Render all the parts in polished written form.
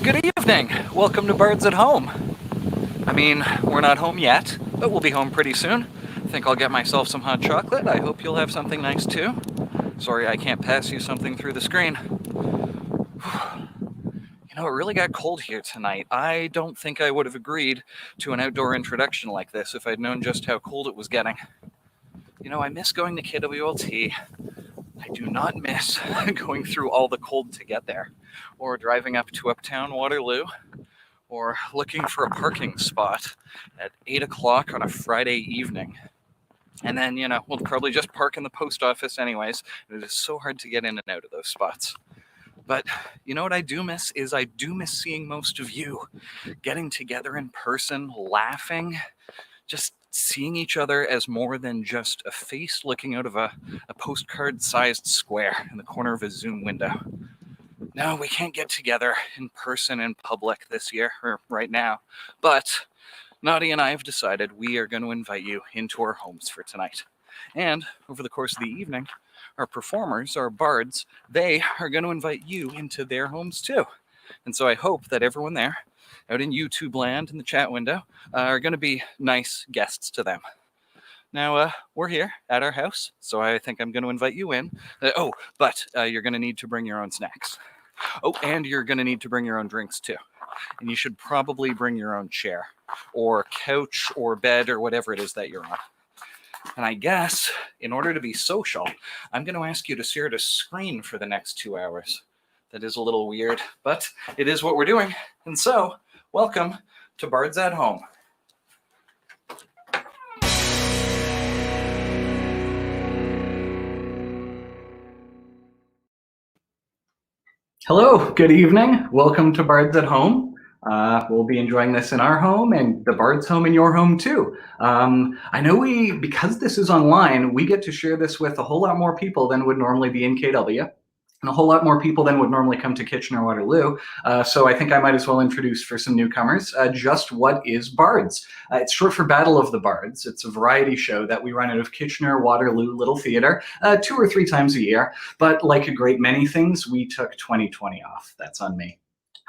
Good evening. Welcome to Bards at Home. I mean, we're not home yet, but we'll be home pretty soon. I think I'll get myself some hot chocolate. I hope you'll have something nice too. Sorry I can't pass you something through the screen. You know, it really got cold here tonight. I don't think I would have agreed to an outdoor introduction like this if I'd known just how cold it was getting. You know, I miss going to KWLT. I do not miss going through all the cold to get there, or driving up to uptown Waterloo, or looking for a parking spot at 8 o'clock on a Friday evening. And then, you know, we'll probably just park in the post office anyways. It is so hard to get in and out of those spots. But you know what I do miss is I do miss seeing most of you, getting together in person, laughing, just seeing each other as more than just a face looking out of a postcard-sized square in the corner of a Zoom window. No, we can't get together in person in public this year, or right now, but Nadia and I have decided we are going to invite you into our homes for tonight. And over the course of the evening, our performers, our bards, they are going to invite you into their homes too. And so I hope that everyone there, out in YouTube land in the chat window, are going to be nice guests to them. Now, we're here at our house, so I think I'm going to invite you in. But you're going to need to bring your own snacks. Oh, and you're going to need to bring your own drinks too. And you should probably bring your own chair or couch or bed or whatever it is that you're on. And I guess in order to be social, I'm going to ask you to stare at a screen for the next 2 hours. That is a little weird, but it is what we're doing. And so, welcome to Bards at Home. Hello, good evening. Welcome to Bards at Home. We'll be enjoying this in our home and the Bards' home in your home too. I know because this is online, we get to share this with a whole lot more people than would normally be in KW. And a whole lot more people than would normally come to Kitchener-Waterloo. So I think I might as well introduce for some newcomers just what is Bards. It's short for Battle of the Bards. It's a variety show that we run out of Kitchener-Waterloo Little Theatre 2 or 3 times a year. But like a great many things, we took 2020 off. That's on me.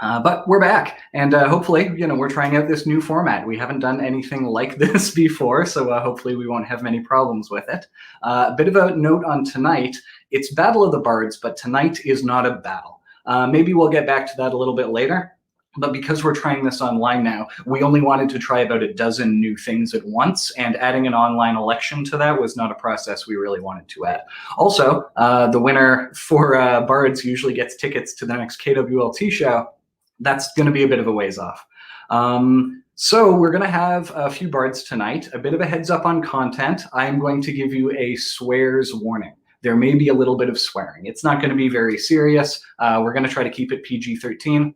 But we're back, and hopefully, you know, we're trying out this new format. We haven't done anything like this before, so hopefully we won't have many problems with it. A bit of a note on tonight. It's Battle of the Bards, but tonight is not a battle. Maybe we'll get back to that a little bit later. But because we're trying this online now, we only wanted to try about a dozen new things at once, and adding an online election to that was not a process we really wanted to add. Also, the winner for Bards usually gets tickets to the next KWLT show. That's going to be a bit of a ways off. So we're going to have a few Bards tonight. A bit of a heads up on content. I'm going to give you a swears warning. There may be a little bit of swearing. It's not going to be very serious. We're going to try to keep it PG-13.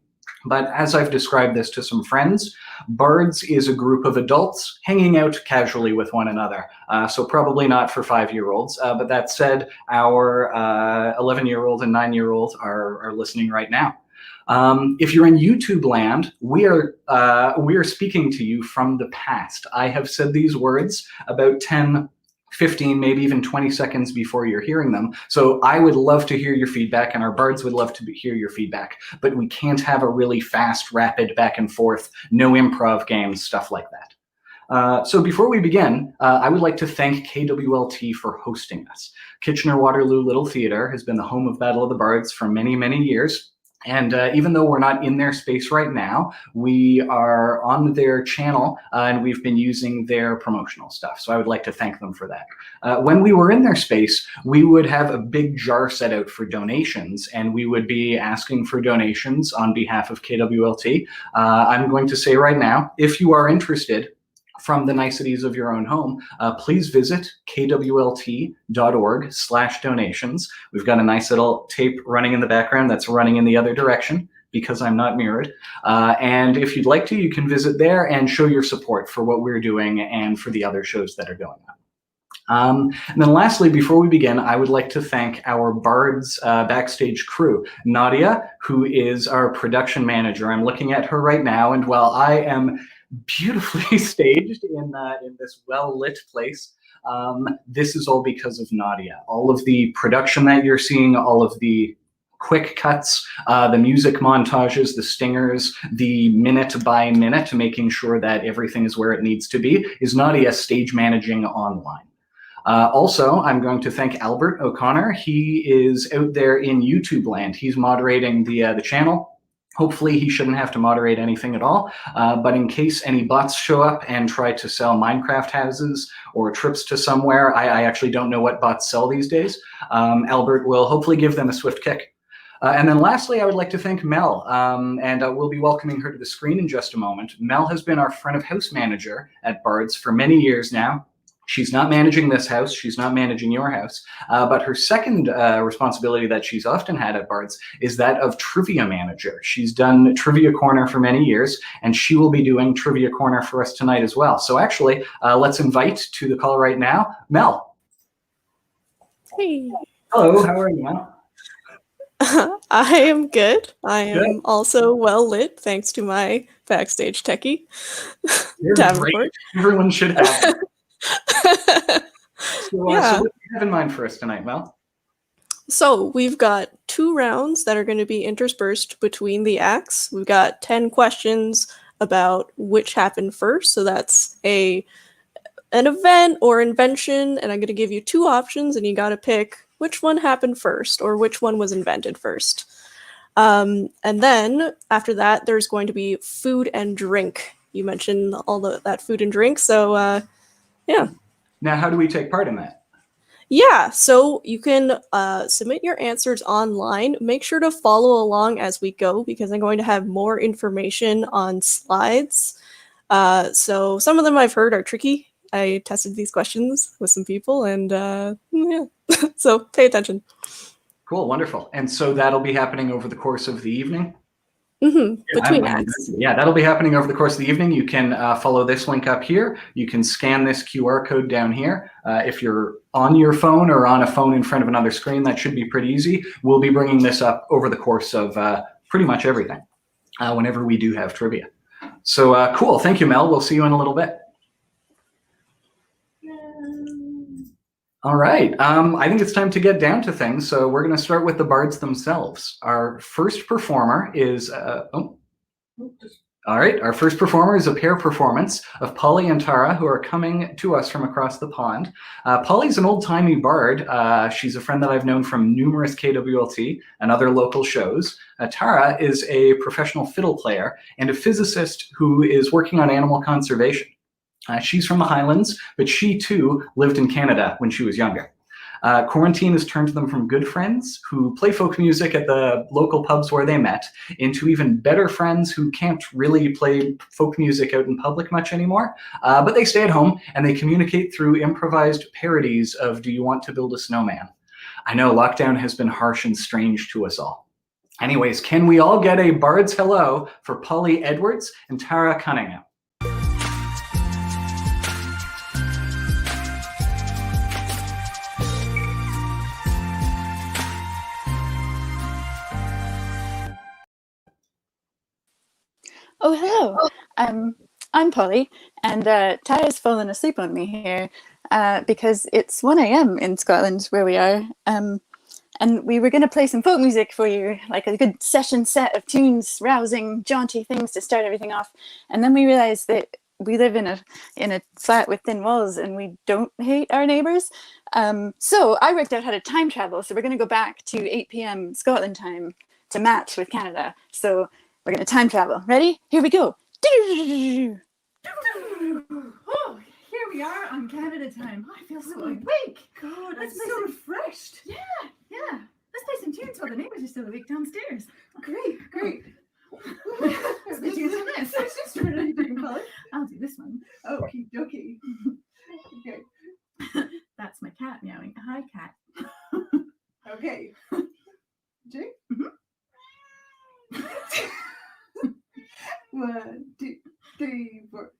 But as I've described this to some friends, Bards is a group of adults hanging out casually with one another. So probably not for 5-year-olds. But that said, our 11-year-old and 9-year-old are listening right now. If you're in YouTube land, we are speaking to you from the past. I have said these words about 10, 15, maybe even 20 seconds before you're hearing them. So I would love to hear your feedback, and our Bards would love to hear your feedback, but we can't have a really fast, rapid back and forth, no improv games, stuff like that. So before we begin, I would like to thank KWLT for hosting us. Kitchener-Waterloo Little Theatre has been the home of Battle of the Bards for many, many years. And even though we're not in their space right now, we are on their channel and we've been using their promotional stuff. So I would like to thank them for that. When we were in their space, we would have a big jar set out for donations, and we would be asking for donations on behalf of KWLT. I'm going to say right now, if you are interested, from the niceties of your own home, please visit kwlt.org/donations. We've got a nice little tape running in the background that's running in the other direction because I'm not mirrored. And if you'd like to, you can visit there and show your support for what we're doing and for the other shows that are going on. And then lastly, before we begin, I would like to thank our Bards backstage crew. Nadia, who is our production manager. I'm looking at her right now, and while I am beautifully staged in this well-lit place, this is all because of Nadia. All of the production that you're seeing, all of the quick cuts, the music montages, the stingers, the minute by minute, making sure that everything is where it needs to be, is Nadia stage managing online. Also, I'm going to thank Albert O'Connor. He is out there in YouTube land. He's moderating the channel. Hopefully he shouldn't have to moderate anything at all, but in case any bots show up and try to sell Minecraft houses or trips to somewhere, I actually don't know what bots sell these days, Albert will hopefully give them a swift kick. And then lastly, I would like to thank Mel, and we'll be welcoming her to the screen in just a moment. Mel has been our front of house manager at Bards for many years now. She's not managing this house, she's not managing your house, but her second responsibility that she's often had at Bards is that of trivia manager. She's done Trivia Corner for many years, and she will be doing Trivia Corner for us tonight as well. So actually, let's invite to the call right now, Mel. Hey. Hello, how are you, Mel? I am good. I am also well lit, thanks to my backstage techie, Davenport. Everyone should have. So what do you have in mind for us tonight, Mel? So we've got 2 rounds that are going to be interspersed between the acts. We've got 10 questions about which happened first. So that's an event or invention, and I'm going to give you 2 options, and you got to pick which one happened first or which one was invented first. And then after that, there's going to be food and drink. You mentioned all that food and drink, so yeah. Now, how do we take part in that? Yeah, so you can submit your answers online. Make sure to follow along as we go, because I'm going to have more information on slides. So some of them I've heard are tricky. I tested these questions with some people, and yeah, so pay attention. Cool, wonderful. And so that'll be happening over the course of the evening? Mm-hmm. Between acts. Yeah, that'll be happening over the course of the evening. You can follow this link up here. You can scan this QR code down here. If you're on your phone or on a phone in front of another screen, that should be pretty easy. We'll be bringing this up over the course of pretty much everything whenever we do have trivia. So cool. Thank you, Mel. We'll see you in a little bit. All right, I think it's time to get down to things. So we're going to start with the Bards themselves. Our first performer is, all right, our first performer is a pair performance of Polly and Tara, who are coming to us from across the pond. Polly's an old-timey bard. She's a friend that I've known from numerous KWLT and other local shows. Tara is a professional fiddle player and a physicist who is working on animal conservation. She's from the Highlands, but she too lived in Canada when she was younger. Quarantine has turned them from good friends who play folk music at the local pubs where they met into even better friends who can't really play folk music out in public much anymore, but they stay at home and they communicate through improvised parodies of Do You Want to Build a Snowman? I know lockdown has been harsh and strange to us all. Anyways, can we all get a Bard's hello for Polly Edwards and Tara Cunningham? Oh, hello. I'm Polly, and Tara's fallen asleep on me here because it's 1 a.m. in Scotland where we are. And we were going to play some folk music for you, like a good session set of tunes, rousing, jaunty things to start everything off. And then we realized that we live in a flat with thin walls and we don't hate our neighbors. So I worked out how to time travel. So we're going to go back to 8 p.m. Scotland time to match with Canada. So we're going to time travel. Ready? Here we go. Oh, here we are on Canada time. Oh, I feel so awake. God, I'm so refreshed. Yeah. Let's play some tunes while the neighbors are still awake downstairs. Great. Let's play tunes on this. Which instrument are you doing, Polly? I'll do this one. Okie dokie. Okay. That's my cat meowing. Hi, cat. Okay. Jay? Mm-hmm. 1, 2, 3, 4.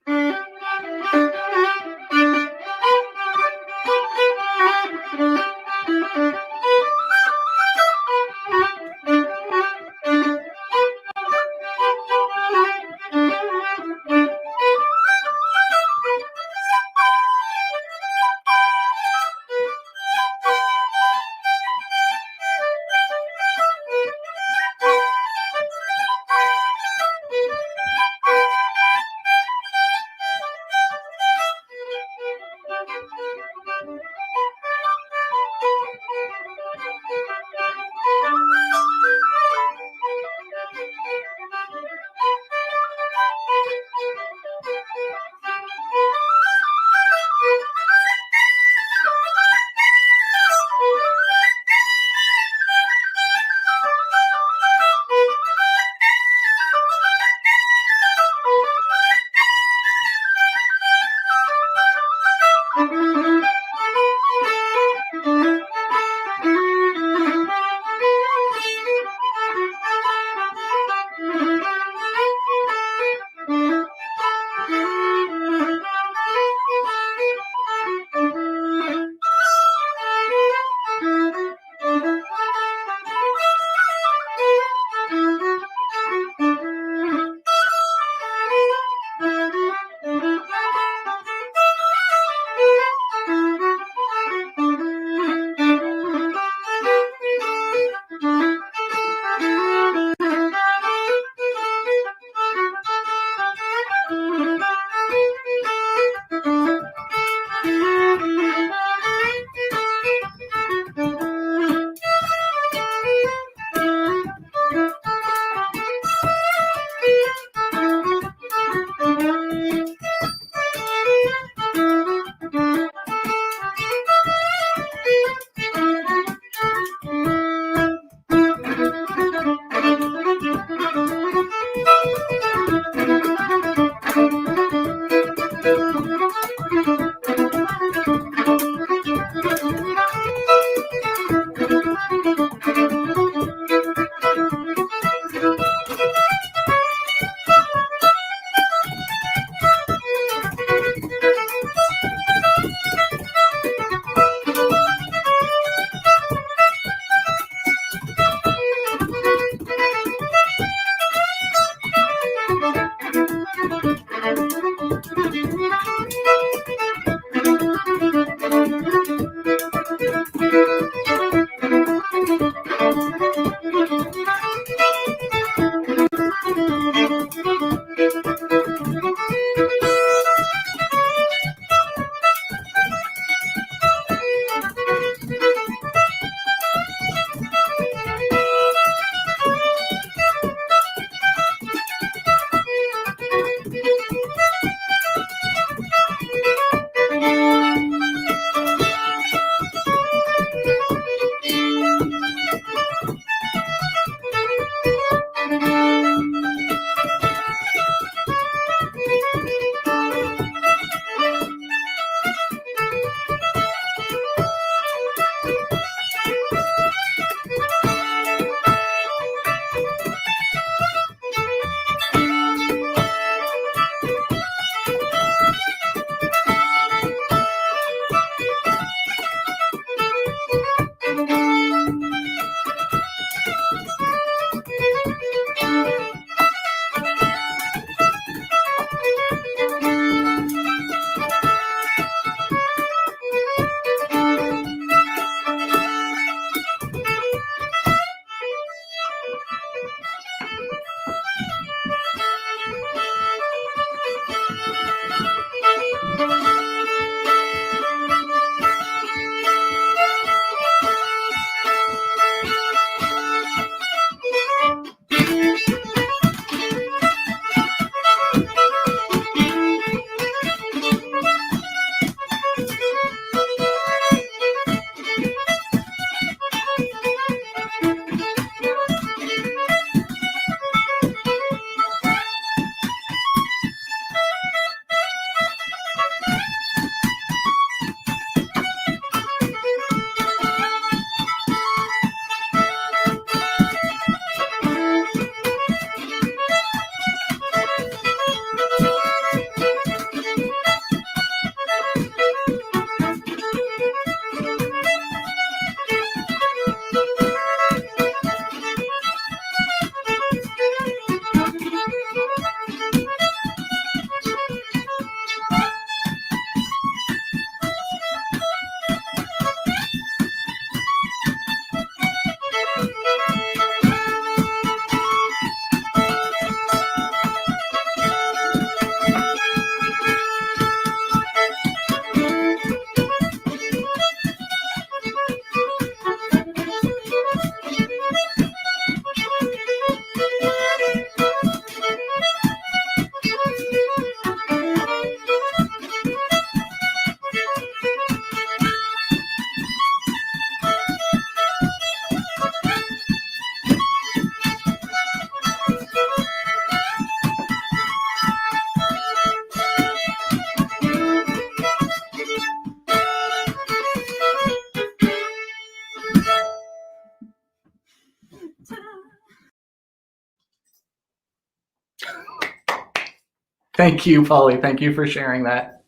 Thank you, Polly. Thank you for sharing that.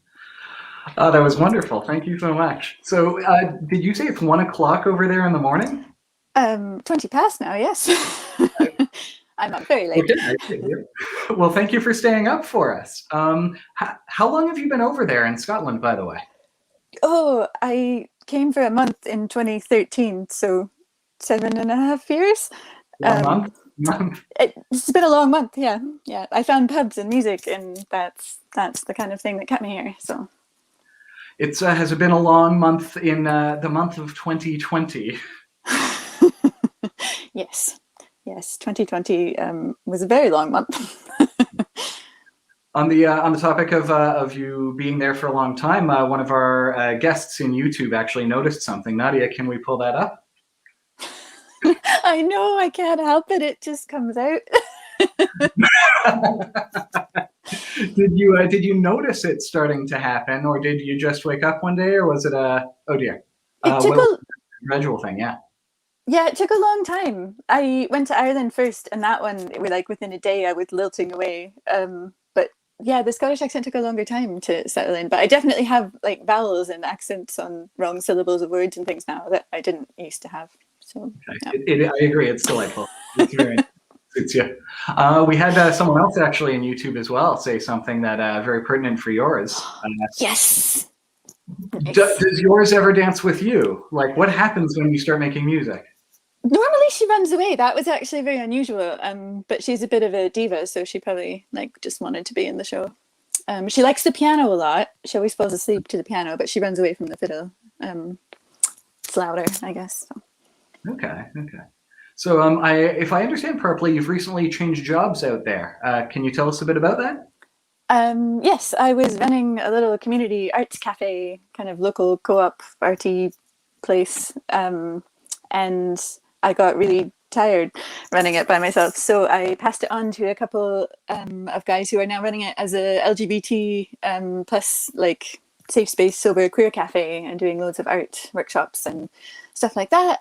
Oh, that was wonderful. Thank you so much. So did you say it's 1 o'clock over there in the morning? 20 past now, yes. I'm up very late. Okay. Well, thank you for staying up for us. How long have you been over there in Scotland, by the way? Oh, I came for a month in 2013, so 7.5 years. Month? It's been a long month, yeah. I found pubs and music, and that's the kind of thing that kept me here. So It's has been a long month in the month of 2020. Yes, 2020 was a very long month. On the topic of you being there for a long time, one of our guests in YouTube actually noticed something. Nadia, can we pull that up? I know, I can't help it. It just comes out. Did you notice it starting to happen, or did you just wake up one day, or was it a oh dear? It took a gradual thing, yeah. Yeah, it took a long time. I went to Ireland first, and that one, it was like within a day, I was lilting away. But yeah, the Scottish accent took a longer time to settle in. But I definitely have like vowels and accents on wrong syllables of words and things now that I didn't used to have. So okay. Yeah. I agree. It's delightful. It's very suits you. We had someone else actually in YouTube as well say something that very pertinent for yours. Yes. Nice. Does yours ever dance with you? Like, what happens when you start making music? Normally she runs away. That was actually very unusual. But she's a bit of a diva, so she probably just wanted to be in the show. She likes the piano a lot. She always falls asleep to the piano, but she runs away from the fiddle. It's louder, I guess. So. Okay. So, if I understand properly, you've recently changed jobs out there. Can you tell us a bit about that? Yes, I was running a little community arts cafe, kind of local co-op arty place, and I got really tired running it by myself. So I passed it on to a couple of guys who are now running it as a LGBT plus safe space, sober, queer cafe, and doing loads of art workshops and stuff like that,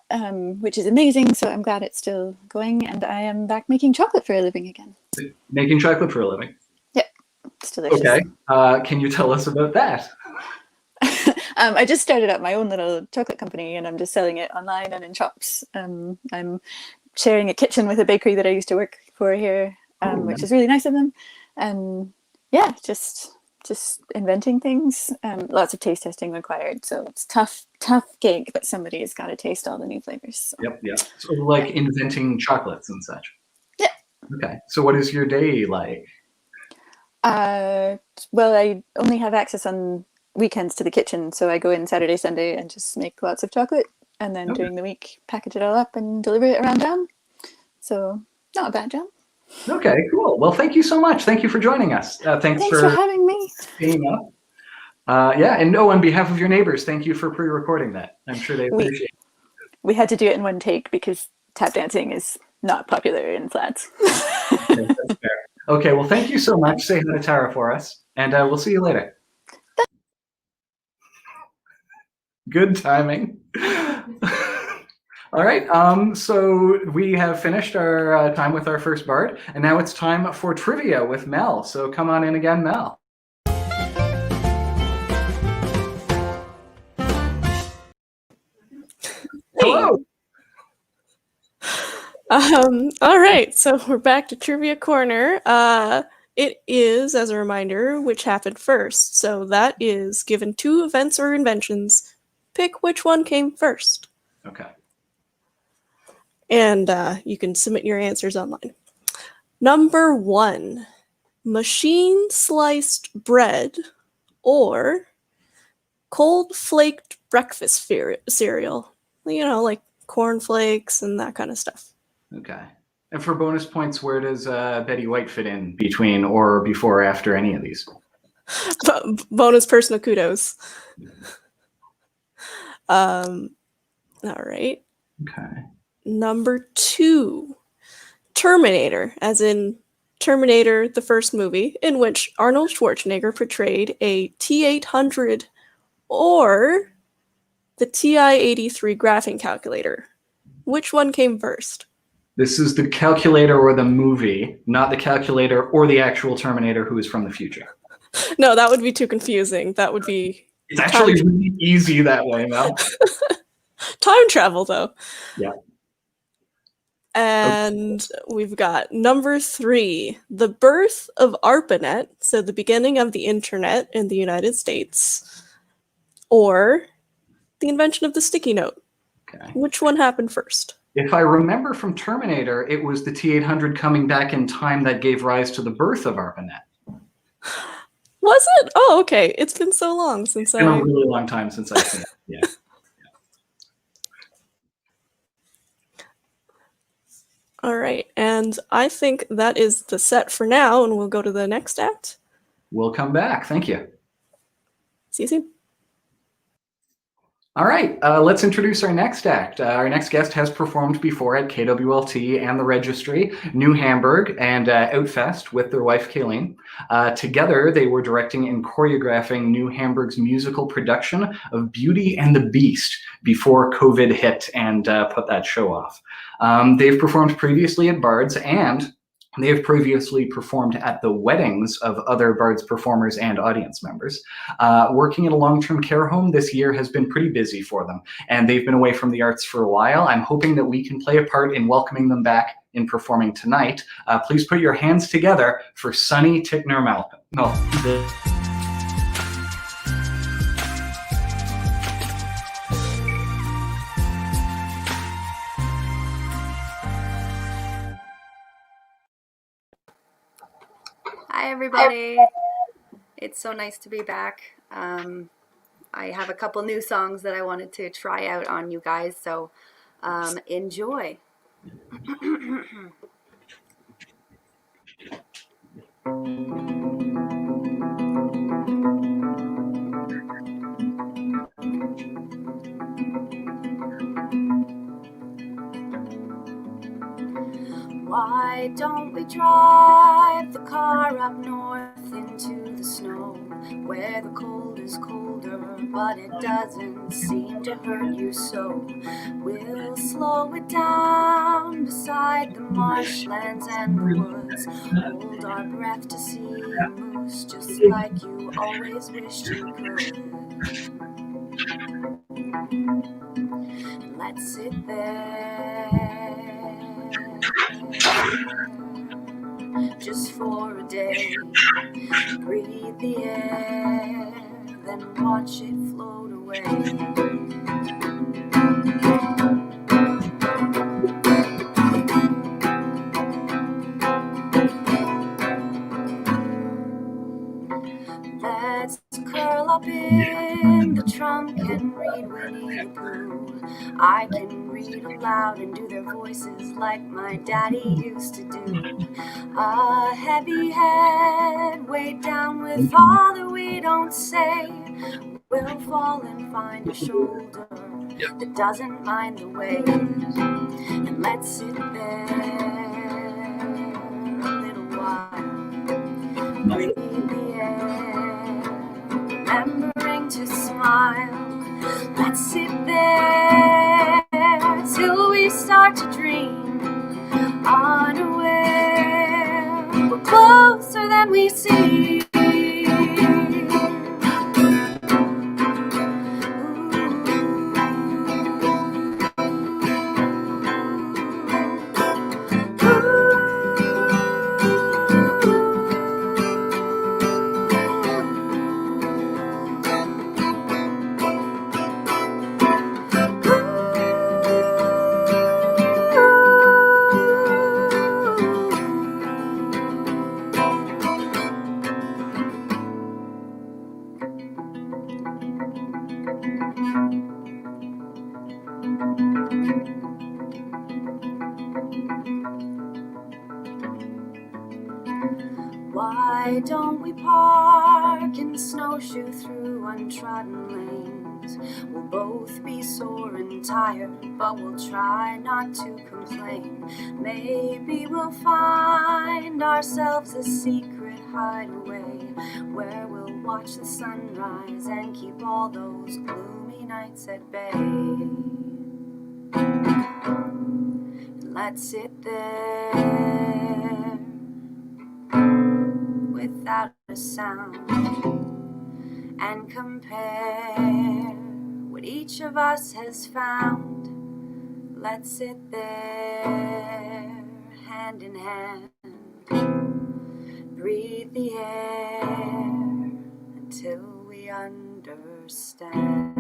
which is amazing. So I'm glad it's still going, and I am back making chocolate for a living again. Making chocolate for a living? Yep, it's delicious. Okay, can you tell us about that? I just started up my own little chocolate company, and I'm just selling it online and in shops. I'm sharing a kitchen with a bakery that I used to work for here, which is really nice of them. And yeah, just inventing things. Lots of taste testing required, so it's tough gig, but somebody has got to taste all the new flavors. So. Yep. So like inventing chocolates and such. Yeah. Okay. So what is your day like? Well, I only have access on weekends to the kitchen, so I go in Saturday, Sunday, and just make lots of chocolate, and then during the week package it all up and deliver it around town. So not a bad job. Okay, cool. Well, thank you so much. Thank you for joining us. Thanks for having me. Being up. And on behalf of your neighbors, thank you for pre-recording that. I'm sure they appreciate it. We had to do it in one take because tap dancing is not popular in flats. Okay, that's fair. Okay, well, thank you so much. Say hi to Tara for us, and we'll see you later. Good timing. All right, so we have finished our time with our first bard, and now it's time for trivia with Mel. So come on in again, Mel. Hello. All right, so we're back to Trivia Corner. It is, as a reminder, which happened first. So that is given two events or inventions. Pick which one came first. Okay. And you can submit your answers online. Number 1, machine sliced bread or cold flaked breakfast cereal. You know, like cornflakes and that kind of stuff. Okay. And for bonus points, where does Betty White fit in between or before or after any of these? Bonus personal kudos. All right. Okay. Number 2, Terminator, as in Terminator, the first movie, in which Arnold Schwarzenegger portrayed a T-800 or the TI-83 graphing calculator. Which one came first? This is the calculator or the movie, not the calculator or the actual Terminator who is from the future. No, that would be too confusing. That would be... It's actually really easy that way, Mel. Time travel, though. Yeah. And we've got number 3, the birth of ARPANET, so the beginning of the internet in the United States, or the invention of the sticky note. Okay. Which one happened first? If I remember from Terminator, it was the T-800 coming back in time that gave rise to the birth of ARPANET. Was it? Oh, okay. It's been so long since It's been a really long time since I've seen it. Yeah. All right, and I think that is the set for now, and we'll go to the next act. We'll come back. Thank you. See you soon. All right, let's introduce our next act. Our next guest has performed before at KWLT and the Registry, New Hamburg, and Outfest with their wife, Kayleen. Together, they were directing and choreographing New Hamburg's musical production of Beauty and the Beast before COVID hit and put that show off. They've performed previously at Bards, and they have previously performed at the weddings of other Bards performers and audience members. Working at a long-term care home this year has been pretty busy for them, and they've been away from the arts for a while. I'm hoping that we can play a part in welcoming them back in performing tonight. Please put your hands together for Sunny Kitchener-Waterloo. Hi, everybody. It's so nice to be back. I have a couple new songs that I wanted to try out on you guys, so enjoy. Why don't we drive the car up north into the snow, where the cold is colder, but it doesn't seem to hurt you so. We'll slow it down beside the marshlands and the woods, hold our breath to see moose just like you always wished you could. Let's sit there just for a day, breathe the air, then watch it float away. Let's curl up in the trunk and read Winnie the Pooh. I can read aloud and do their voices like my daddy used to do. A heavy head weighed down with all that we don't say. We'll fall and find a shoulder that doesn't mind the weight. And let's sit there a little while, breathe the air, remembering to smile. Let's sit there till we start to dream, unaware we're closer than we seem. Why don't we park and snowshoe through untrodden lanes? We'll both be sore and tired, but we'll try not to complain. Maybe we'll find ourselves a secret hideaway where we'll watch the sunrise and keep all those gloomy nights at bay. Let's sit there without a sound and compare what each of us has found. Let's sit there hand in hand, breathe the air until we understand.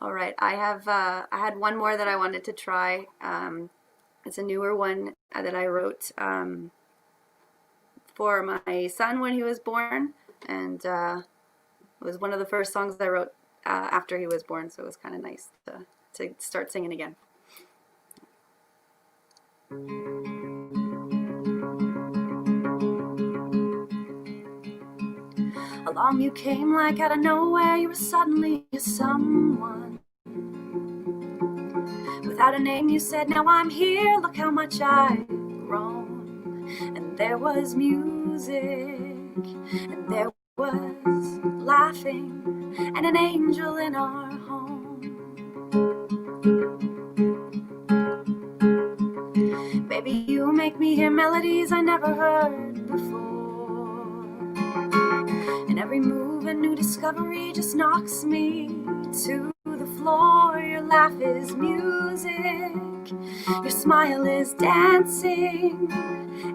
All right, I had one more that I wanted to try. It's a newer one that I wrote for my son when he was born, and it was one of the first songs I wrote after he was born, so it was kind of nice to start singing again. Along you came like out of nowhere, you were suddenly someone. Without a name you said, now I'm here, look how much I've grown. And there was music, and there was laughing, and an angel in our home. Baby, you make me hear melodies I never heard before. And every move a new discovery just knocks me to the floor. Your laugh is music, your smile is dancing,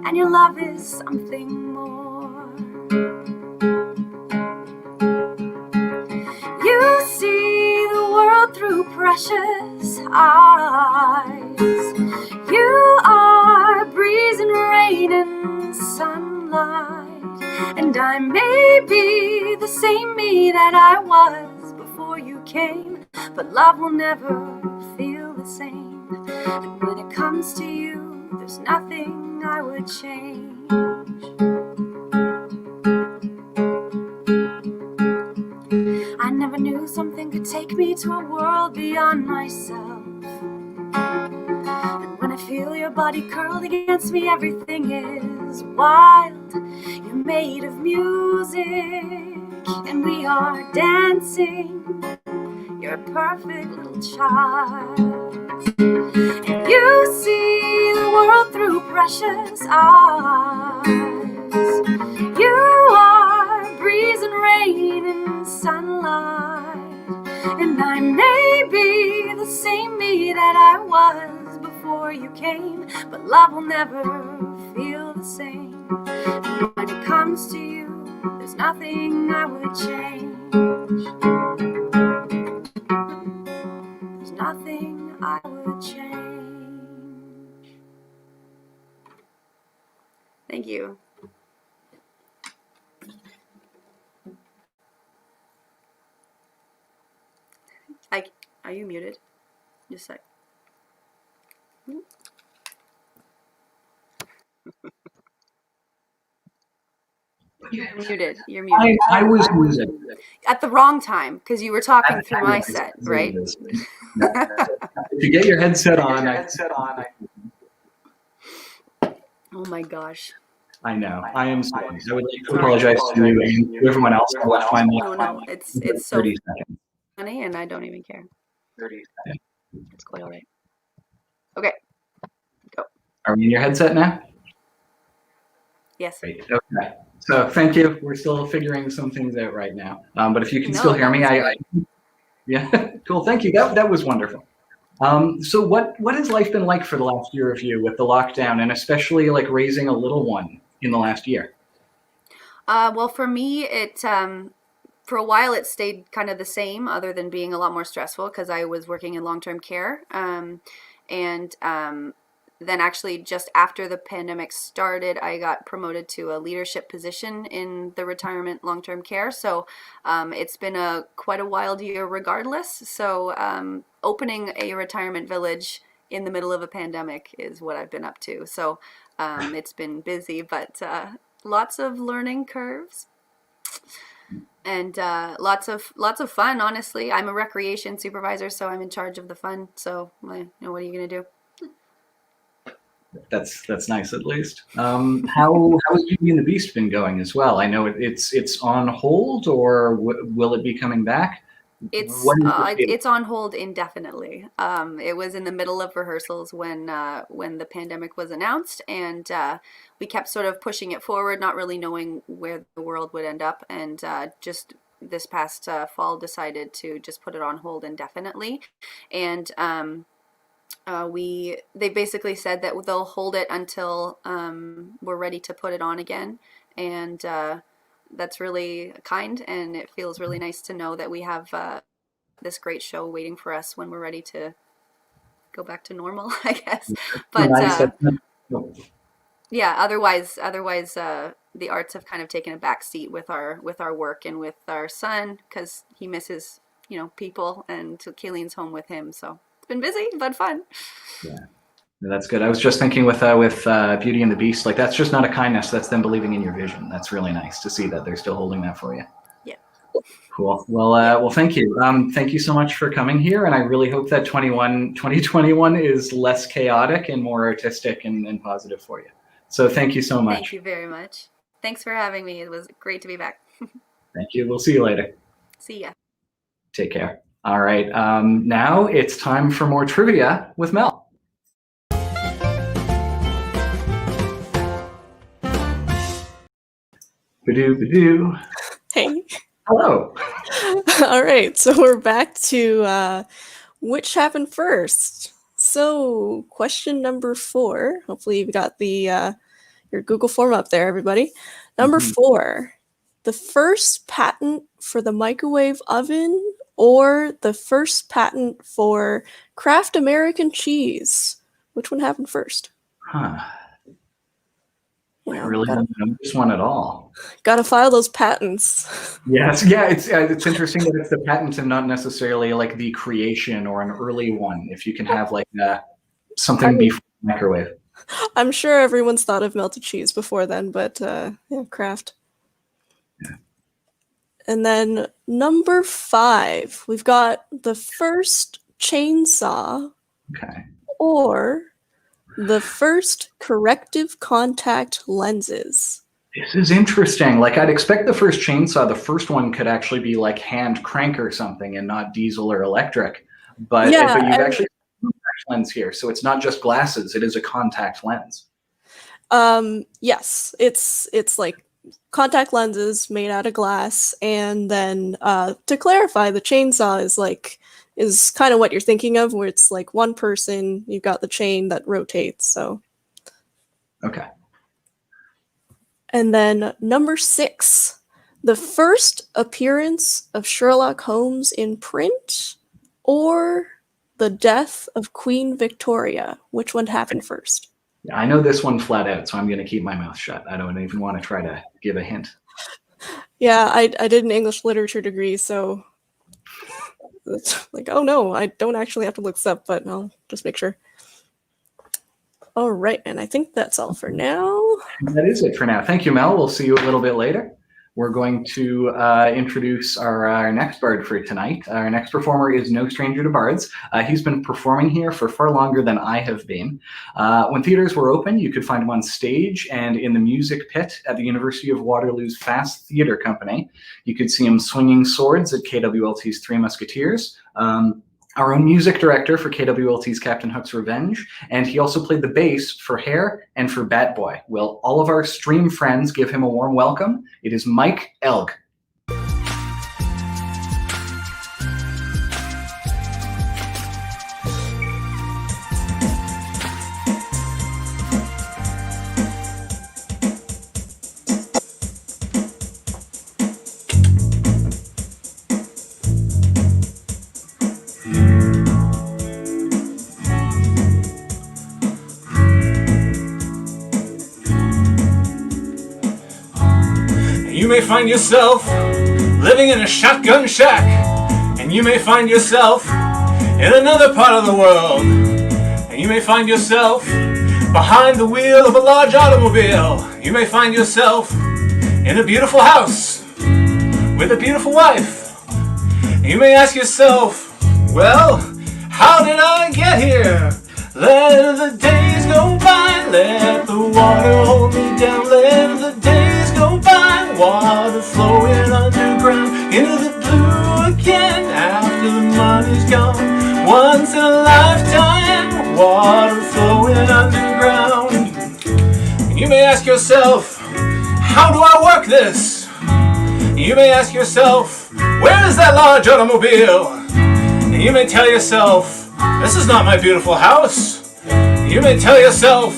and your love is something more. You see the world through precious eyes. You rain and sunlight, and I may be the same me that I was before you came, but love will never feel the same. And when it comes to you, there's nothing I would change. I never knew something could take me to a world beyond myself. And when I feel your body curled against me, everything is wild. You're made of music, and we are dancing. You're a perfect little child. And you see the world through precious eyes. You are breeze and rain and sunlight, and I may be the same me that I was before you came, but love will never feel the same. And when it comes to you, there's nothing I would change. There's nothing I would change. Thank you. Are you muted? Just a sec. You're muted. You're muted. I was muted. At the wrong time, because you were talking through my set, right? If you get your headset on, Oh my gosh. I know. I am sorry. I would like to apologize to you and to everyone else who left my mic. No, it's so 30 seconds. funny, and I don't even care. 30 seconds. It's quite all right. Okay, go. Are we in your headset now? Yes. Great. Okay. So thank you. We're still figuring some things out right now. But if you can still hear me, yeah, cool. Thank you. That was wonderful. So what has life been like for the last year of you with the lockdown, and especially like raising a little one in the last year? Well, for me, for a while it stayed kind of the same, other than being a lot more stressful because I was working in long-term care. Then actually just after the pandemic started, I got promoted to a leadership position in the retirement long-term care. So it's been quite a wild year regardless. So opening a retirement village in the middle of a pandemic is what I've been up to. So it's been busy, but lots of learning curves. And lots of fun, honestly. I'm a recreation supervisor, so I'm in charge of the fun. So, what are you going to do? That's nice, at least. How has Beauty and the Beast been going as well? I know it's on hold, or will it be coming back? It's on hold indefinitely. It was in the middle of rehearsals when the pandemic was announced, and we kept sort of pushing it forward, not really knowing where the world would end up, and just this past fall decided to just put it on hold indefinitely. And they basically said that they'll hold it until we're ready to put it on again, and that's really kind, and it feels really nice to know that we have this great show waiting for us when we're ready to go back to normal, I guess. But yeah, otherwise the arts have kind of taken a back seat with our work and with our son, because he misses people, and Kayleen's home with him, so it's been busy but fun. Yeah. That's good. I was just thinking with Beauty and the Beast, like that's just not a kindness. That's them believing in your vision. That's really nice to see that they're still holding that for you. Yeah. Cool. Well, thank you. Thank you so much for coming here, and I really hope that 2021 is less chaotic and more artistic and positive for you. So thank you so much. Thank you very much. Thanks for having me. It was great to be back. Thank you. We'll see you later. See ya. Take care. All right. Now it's time for more trivia with Mel. Ba-doo. Hey. Hello. All right, so we're back to which happened first. So question number 4. Hopefully you've got the your Google form up there, everybody. Number 4, the first patent for the microwave oven or the first patent for Kraft American cheese. Which one happened first? Huh. I really don't know this one at all. Gotta file those patents. Yes, yeah, it's interesting that it's the patent and not necessarily like the creation or an early one. If you can have like something before the microwave. I'm sure everyone's thought of melted cheese before then, but yeah, craft. Yeah. And then number 5, we've got the first chainsaw Okay. or the first corrective contact lenses. This is interesting. Like I'd expect the first chainsaw, the first one could actually be like hand crank or something and not diesel or electric. But, Yeah, but you've actually contact lens here, so it's not just glasses, it is a contact lens. Yes, it's like contact lenses made out of glass, and then to clarify, the chainsaw is kind of what you're thinking of, where it's like one person, you've got the chain that rotates. So Okay. and then number 6, the first appearance of Sherlock Holmes in print or the death of Queen Victoria. Which one happened first? Yeah, I know this one flat out, so I'm going to keep my mouth shut. I don't even want to try to give a hint. Yeah, I did an English literature degree, so it's like, oh no, I don't actually have to look this up, but I'll just make sure. All right, and I think that's all for now. That is it for now. Thank you, Mel. We'll see you a little bit later. We're going to introduce our next bard for tonight. Our next performer is no stranger to bards. He's been performing here for far longer than I have been. When theaters were open, you could find him on stage and in the music pit at the University of Waterloo's Fast Theatre Company. You could see him swinging swords at KWLT's Three Musketeers. Our own music director for KWLT's Captain Hook's Revenge, and he also played the bass for Hair and for Bat Boy. Will all of our stream friends give him a warm welcome? It is Mike Elg. You may find yourself living in a shotgun shack, and you may find yourself in another part of the world, and you may find yourself behind the wheel of a large automobile. You may find yourself in a beautiful house with a beautiful wife. You may ask yourself, well, how did I get here? Let the days go by, let the water hold me down, let the days go by, water flowing underground, into the blue again, after the money's gone, once in a lifetime, water flowing underground. You may ask yourself, how do I work this? You may ask yourself, where is that large automobile? And you may tell yourself, this is not my beautiful house. You may tell yourself,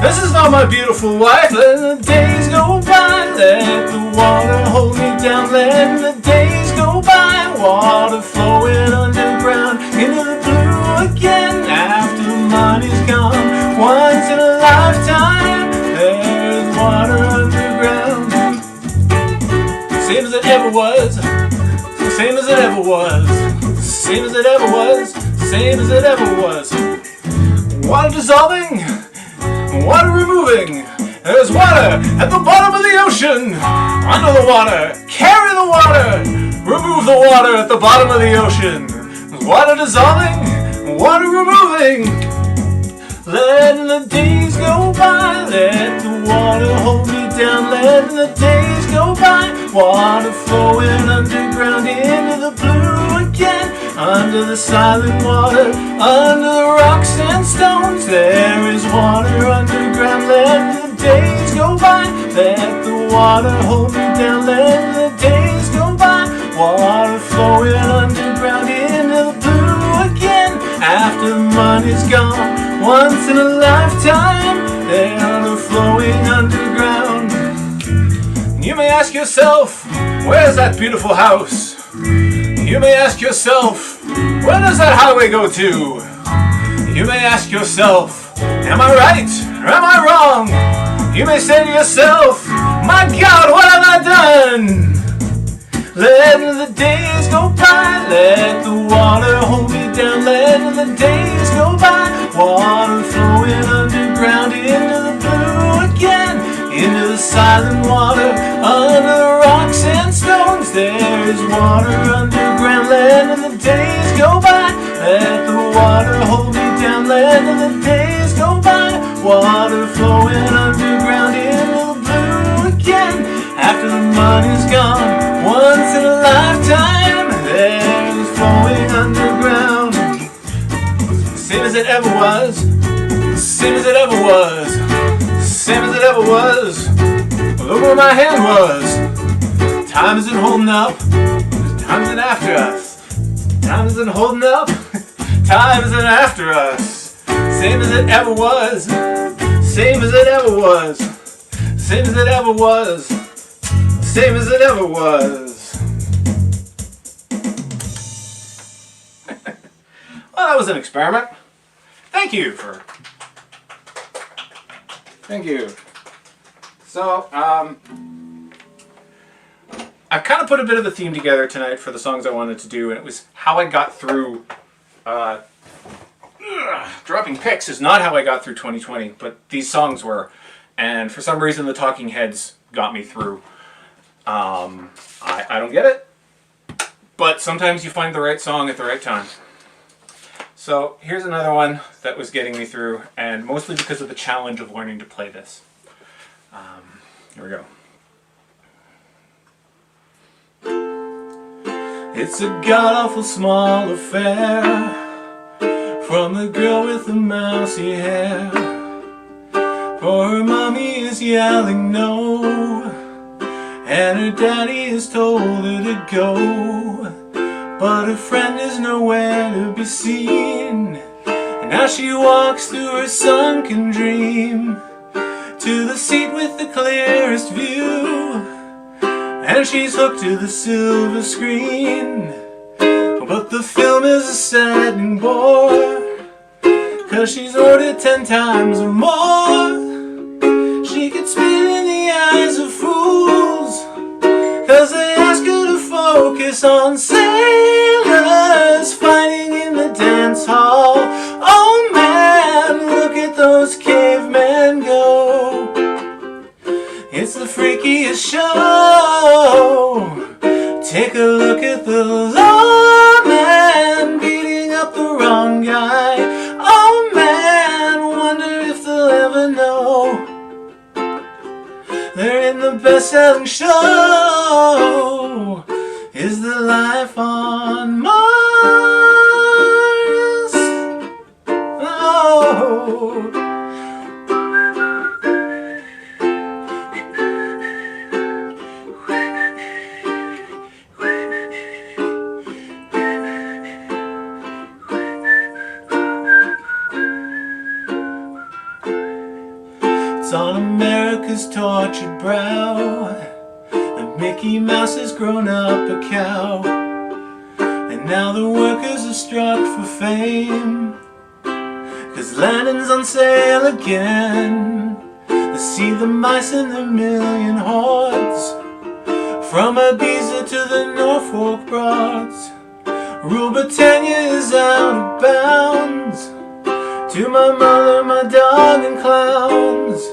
this is not my beautiful wife. Let the days go by, let the water hold me down. Let the days go by, water flowing underground, into the blue again, after the money's gone. Once in a lifetime, there's water underground. Same as it ever was, same as it ever was, same as it ever was, same as it ever was. Water dissolving, water removing. There's water at the bottom of the ocean. Under the water, carry the water. Remove the water at the bottom of the ocean. Water dissolving, water removing. Let the days go by, let the water hold me down. Let the days go by, water flowing underground, into the blue again, under the silent water, under the rocks and stones. There is water underground. Let the days go by, let the water hold me down. Let the days go by, water flowing underground, into the blue again, after the money's gone. Once in a lifetime, they're flowing underground. You may ask yourself, where's that beautiful house? You may ask yourself, where does that highway go to? You may ask yourself, am I right or am I wrong? You may say to yourself, my God, what have I done? Let the days go by, let the water hold me down, let the days go by. Water flowing underground into the blue again, into the silent water, under the rocks and stones. There is water underground, let the days go by. Let the water hold me down, let the days go by. Water flowing underground into the blue again, after the money's gone. Once in a lifetime, there is flowing underground. Same as it ever was, same as it ever was, same as it ever was. Look where my hand was. Time isn't holding up, time isn't after us. Time isn't holding up, time isn't after us. Same as it ever was, same as it ever was, same as it ever was, same as it ever was. Well, that was an experiment. Thank you. So, I've kind of put a bit of a theme together tonight for the songs I wanted to do, and it was how I got through. Dropping picks is not how I got through 2020, but these songs were, and for some reason the Talking Heads got me through. I don't get it, but sometimes you find the right song at the right time. So here's another one that was getting me through, and mostly because of the challenge of learning to play this. Here we go. It's a god-awful small affair, from the girl with the mousy hair, for her mommy is yelling no, and her daddy has told her to go, but her friend is nowhere to be seen. And now she walks through her sunken dream to the seat with the clearest view, and she's hooked to the silver screen. But the film is a saddening bore, 'cause she's ordered 10 times or more. She could spit in the eyes of fools, 'cause they ask her to focus on sailors fighting in the dance hall. Oh man, look at those cavemen go. It's the freakiest show. Take a look at the lawman beating up the wrong guy. Oh man, wonder if they'll ever know they're in the best-selling show. Is the life on Mars? Oh. It's on America's tortured brow that Mickey Mouse has grown up a cow, and now the workers are struck for fame, 'cause Lennon's on sale again. They see the mice in their million hordes, from Ibiza to the Norfolk Broads. Rule Britannia is out of bounds, to my mother, my dog and clowns.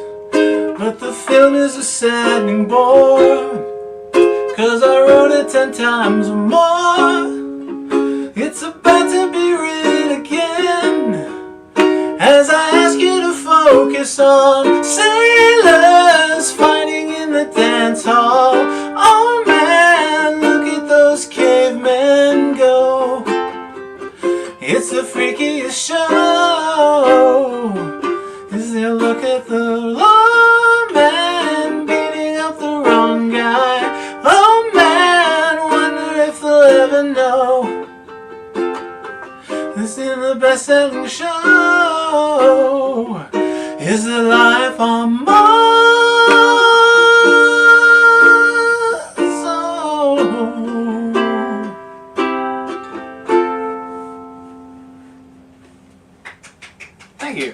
But the film is a saddening bore, 'cause I wrote it 10 times or more. It's about to be written again, as I ask you to focus on sailors fighting in the dance hall. Oh man, look at those cavemen go. It's the freakiest show. As they look at the lawman beating up the wrong guy. Oh man, wonder if they'll ever know this in the best-selling show. Is the life on Mars? Oh. Thank you.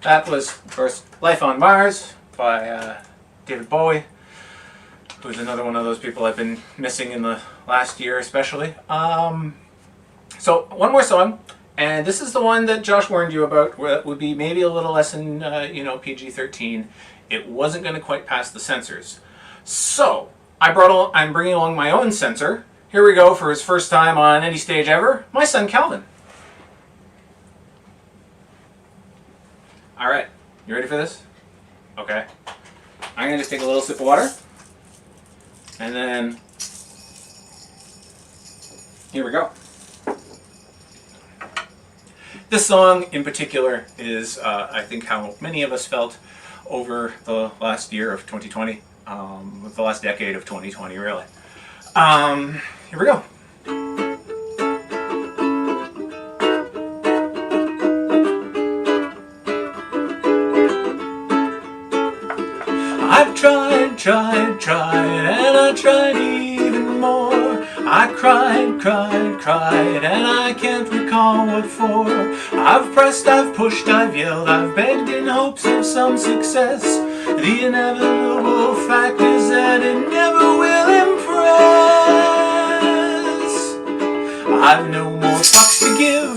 That was, of course, Life on Mars by David Bowie, who's another one of those people I've been missing in the last year especially. So one more song, and this is the one that Josh warned you about, where it would be maybe a little less than PG-13. It wasn't going to quite pass the censors. So I'm bringing along my own censor. Here we go for his first time on any stage ever, my son Calvin. All right, you ready for this? Okay. I'm gonna just take a little sip of water, and then here we go. This song in particular is, I think, how many of us felt over the last year of 2020, the last decade of 2020, really. Here we go. I've tried, and I tried even more. I cried, and I can't recall what for. I've pressed, I've pushed, I've yelled, I've begged in hopes of some success. The inevitable fact is that it never will impress. I've no more fucks to give,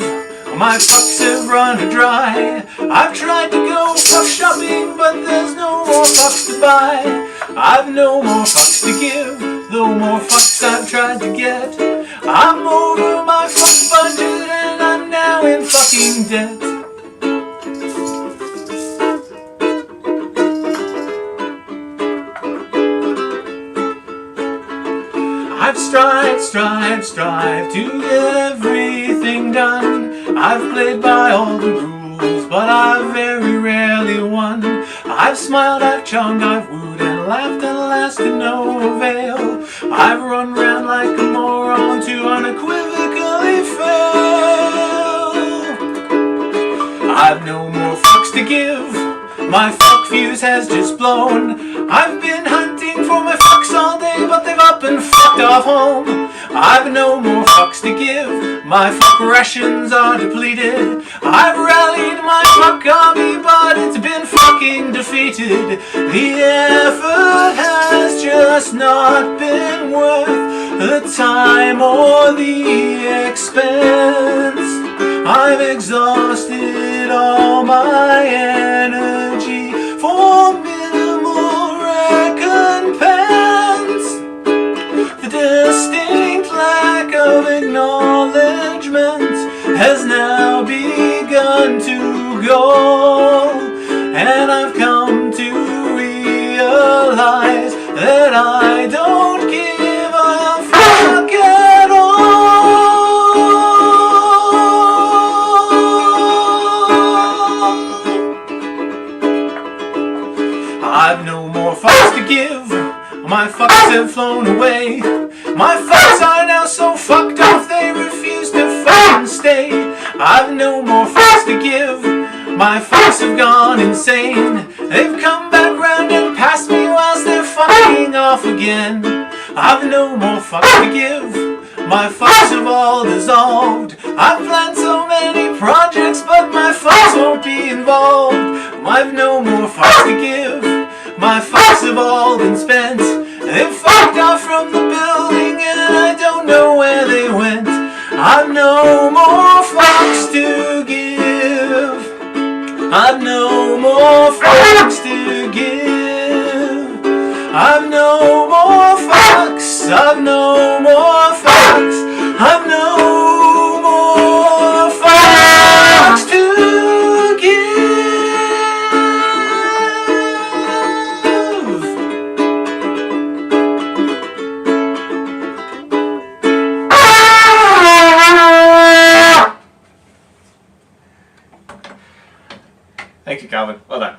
my fucks have run dry. I've tried to go fuck shopping, but there's no more fucks to buy. I've no more fucks to give, though more fucks I've tried to get. I'm over my fuck budget and I'm now in fucking debt. I've strived to get everything done. I've played by all the rules, but I've very rarely won. I've smiled, I've charmed, I've wooed and laughed and laughed to no avail. I've run round like a moron to unequivocally fail. I've no more fucks to give, my fuck fuse has just blown. I've been hunting for my fucks all day, but they've up and fucked off home. I've no more fucks to give, my fuck rations are depleted. I've rallied my fuck army, but it's been fucking defeated. The effort has just not been worth the time or the expense. I've exhausted all my energy for minimal recompense. The distinct lack of acknowledgement has now begun to go, and I've come to realize that I don't give a fuck at all. I've no more fucks to give, my fucks have flown away. My fucks are now so fucked off they refuse to fucking stay. I've no more fucks to give, my fucks have gone insane. They've come back round and passed me whilst they're fucking off again. I've no more fucks to give, my fucks have all dissolved. I've planned so many projects, but my fucks won't be involved. I've no more fucks to give, my fucks have all been spent. They've fucked off from the building and I don't know where they went. I've no more fucks to give, I've no more fucks to give. I've no more fucks, I've no more fucks, I've no more fucks to give. Thank you, Calvin. Well done.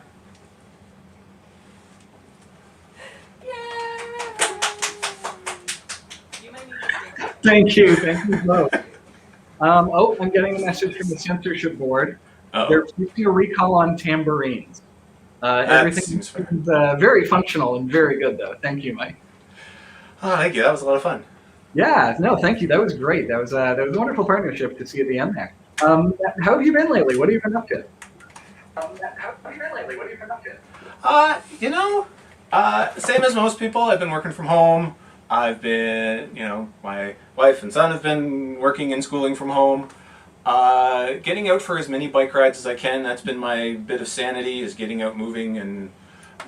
Thank you both. Oh, I'm getting a message from the censorship board. They're keeping a recall on tambourines. Everything seems very functional and very good, though. Thank you, Mike. Oh, thank you. That was a lot of fun. Yeah, no, thank you. That was great. That was a wonderful partnership to see at the end there. How have you been lately? What have you been up to? lately? What have you been up to? Same as most people. I've been working from home. I've been, my wife and son have been working and schooling from home. Getting out for as many bike rides as I can. That's been my bit of sanity, is getting out moving and,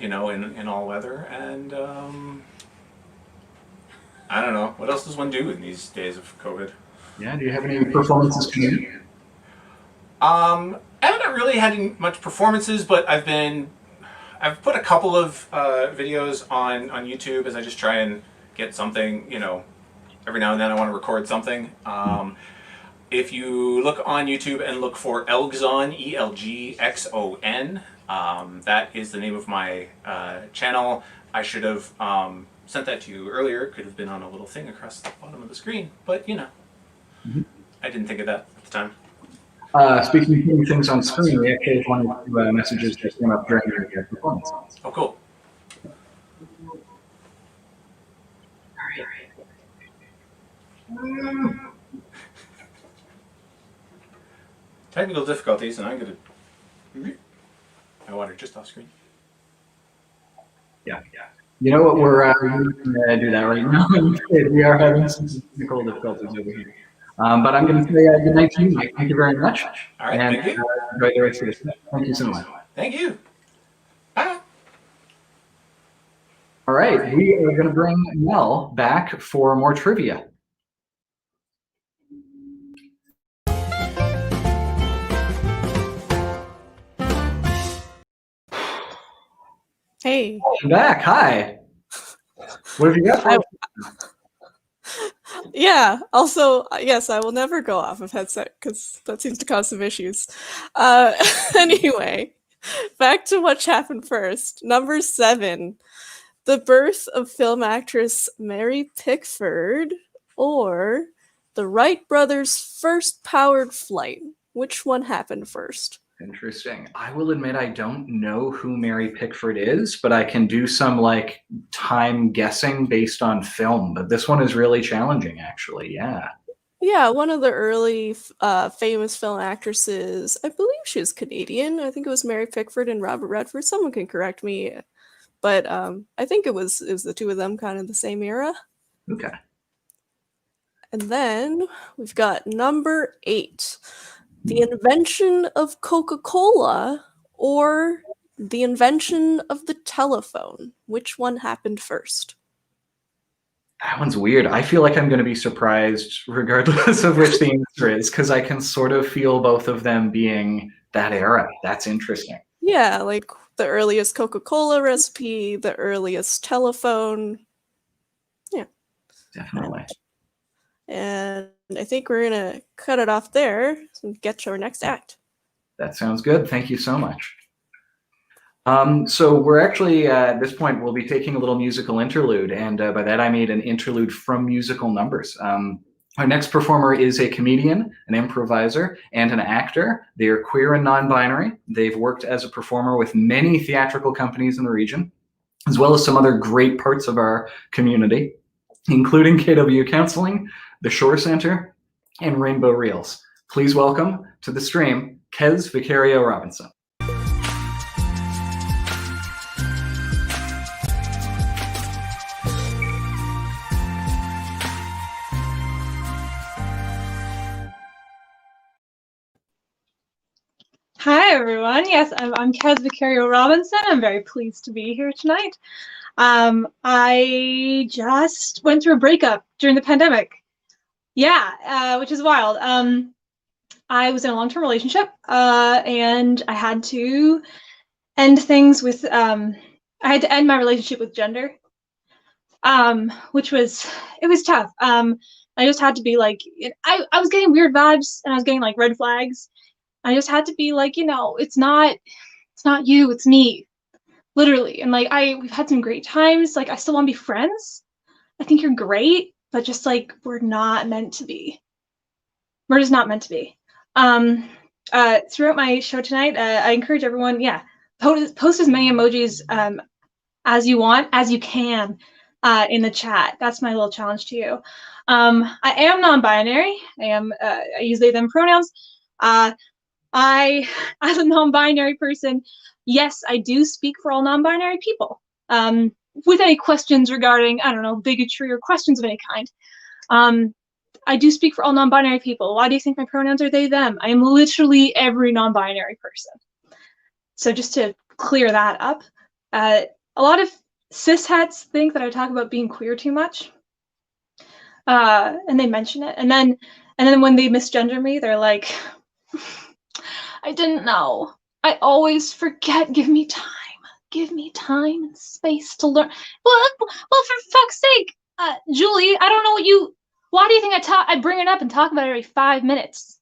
in all weather. And I don't know. What else does one do in these days of COVID? Yeah, do you have any performances coming? I haven't really had much performances, but I've put a couple of videos on YouTube as I just try and get something, every now and then I want to record something. If you look on YouTube and look for Elgxon, E-L-G-X-O-N, that is the name of my channel. I should have sent that to you earlier. It could have been on a little thing across the bottom of the screen, but I didn't think of that at the time. Speaking of putting things on screen, we actually have one or two messages that came up during your performance. Oh, cool. Technical difficulties, and I'm going to... My water just off screen. Yeah. You know what, we're going to do that right now. We are having some technical difficulties over here. But I'm going to say good night to you, Mike. Thank you very much. All right, and, thank you. Enjoy the rest of the day. Thank you so much. Thank you. Bye. All right, we are going to bring Mel back for more trivia. Hey. Welcome back. Hi. What have you got for us? Yeah, also, yes, I will never go off of headset because that seems to cause some issues. Anyway, back to what happened first. Number 7, the birth of film actress Mary Pickford, or the Wright brothers' first powered flight. Which one happened first? Interesting. I will admit I don't know who Mary Pickford is, but I can do some time guessing based on film. But this one is really challenging, actually. Yeah. Yeah, one of the early famous film actresses. I believe she was Canadian. I think it was Mary Pickford and Robert Redford. Someone can correct me, but I think it was the two of them, kind of the same era. Okay. And then we've got number 8. The invention of Coca-Cola or the invention of the telephone. Which one happened first? That one's weird. I feel like I'm going to be surprised regardless of which the answer is, because I can sort of feel both of them being that era. That's interesting. Yeah, like the earliest Coca-Cola recipe, the earliest telephone. Yeah. Definitely. And I think we're going to cut it off there and get to our next act. That sounds good. Thank you so much. So we're actually, at this point, we'll be taking a little musical interlude. And by that, I made an interlude from musical numbers. Our next performer is a comedian, an improviser, and an actor. They are queer and non-binary. They've worked as a performer with many theatrical companies in the region, as well as some other great parts of our community, including KW Counseling, the Shore Center, and Rainbow Reels. Please welcome to the stream, Kez Vicario Robinson. Hi, everyone. Yes, I'm Kez Vicario Robinson. I'm very pleased to be here tonight. I just went through a breakup during the pandemic. Yeah, which is wild. I was in a long-term relationship, and I had to end things with, I had to end my relationship with gender, which was tough. I just had to be like, I was getting weird vibes, and I was getting like red flags. I just had to be like, it's not you, it's me, literally. And like, we've had some great times. Like, I still want to be friends. I think you're great, but just like, we're not meant to be. We're just not meant to be. Throughout my show tonight, I encourage everyone, post as many emojis as you want, as you can in the chat. That's my little challenge to you. I am non-binary. I use they, them pronouns. as a non-binary person, yes, I do speak for all non-binary people. With any questions regarding, I don't know, bigotry or questions of any kind. I do speak for all non-binary people. Why do you think my pronouns are they, them? I am literally every non-binary person. So just to clear that up, a lot of cis-hets think that I talk about being queer too much. And they mention it. And then when they misgender me, they're like, I didn't know. I always forget. Give me time. Give me time and space to learn. Well, for fuck's sake, Julie, I don't know why do you think I bring it up and talk about it every 5 minutes?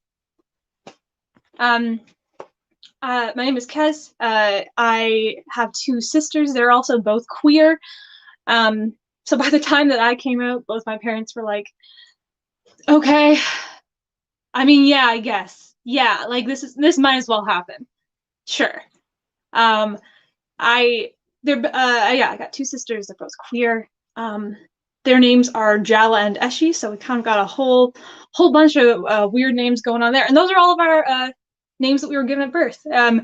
My name is Kez. I have 2 sisters. They're also both queer. So by the time that I came out, both my parents were like, okay, I mean, yeah, I guess. Yeah, like this might as well happen. Sure. I got 2 sisters. They're both queer. Their names are Jala and Eshi, so we kind of got a whole bunch of weird names going on there. And those are all of our names that we were given at birth. A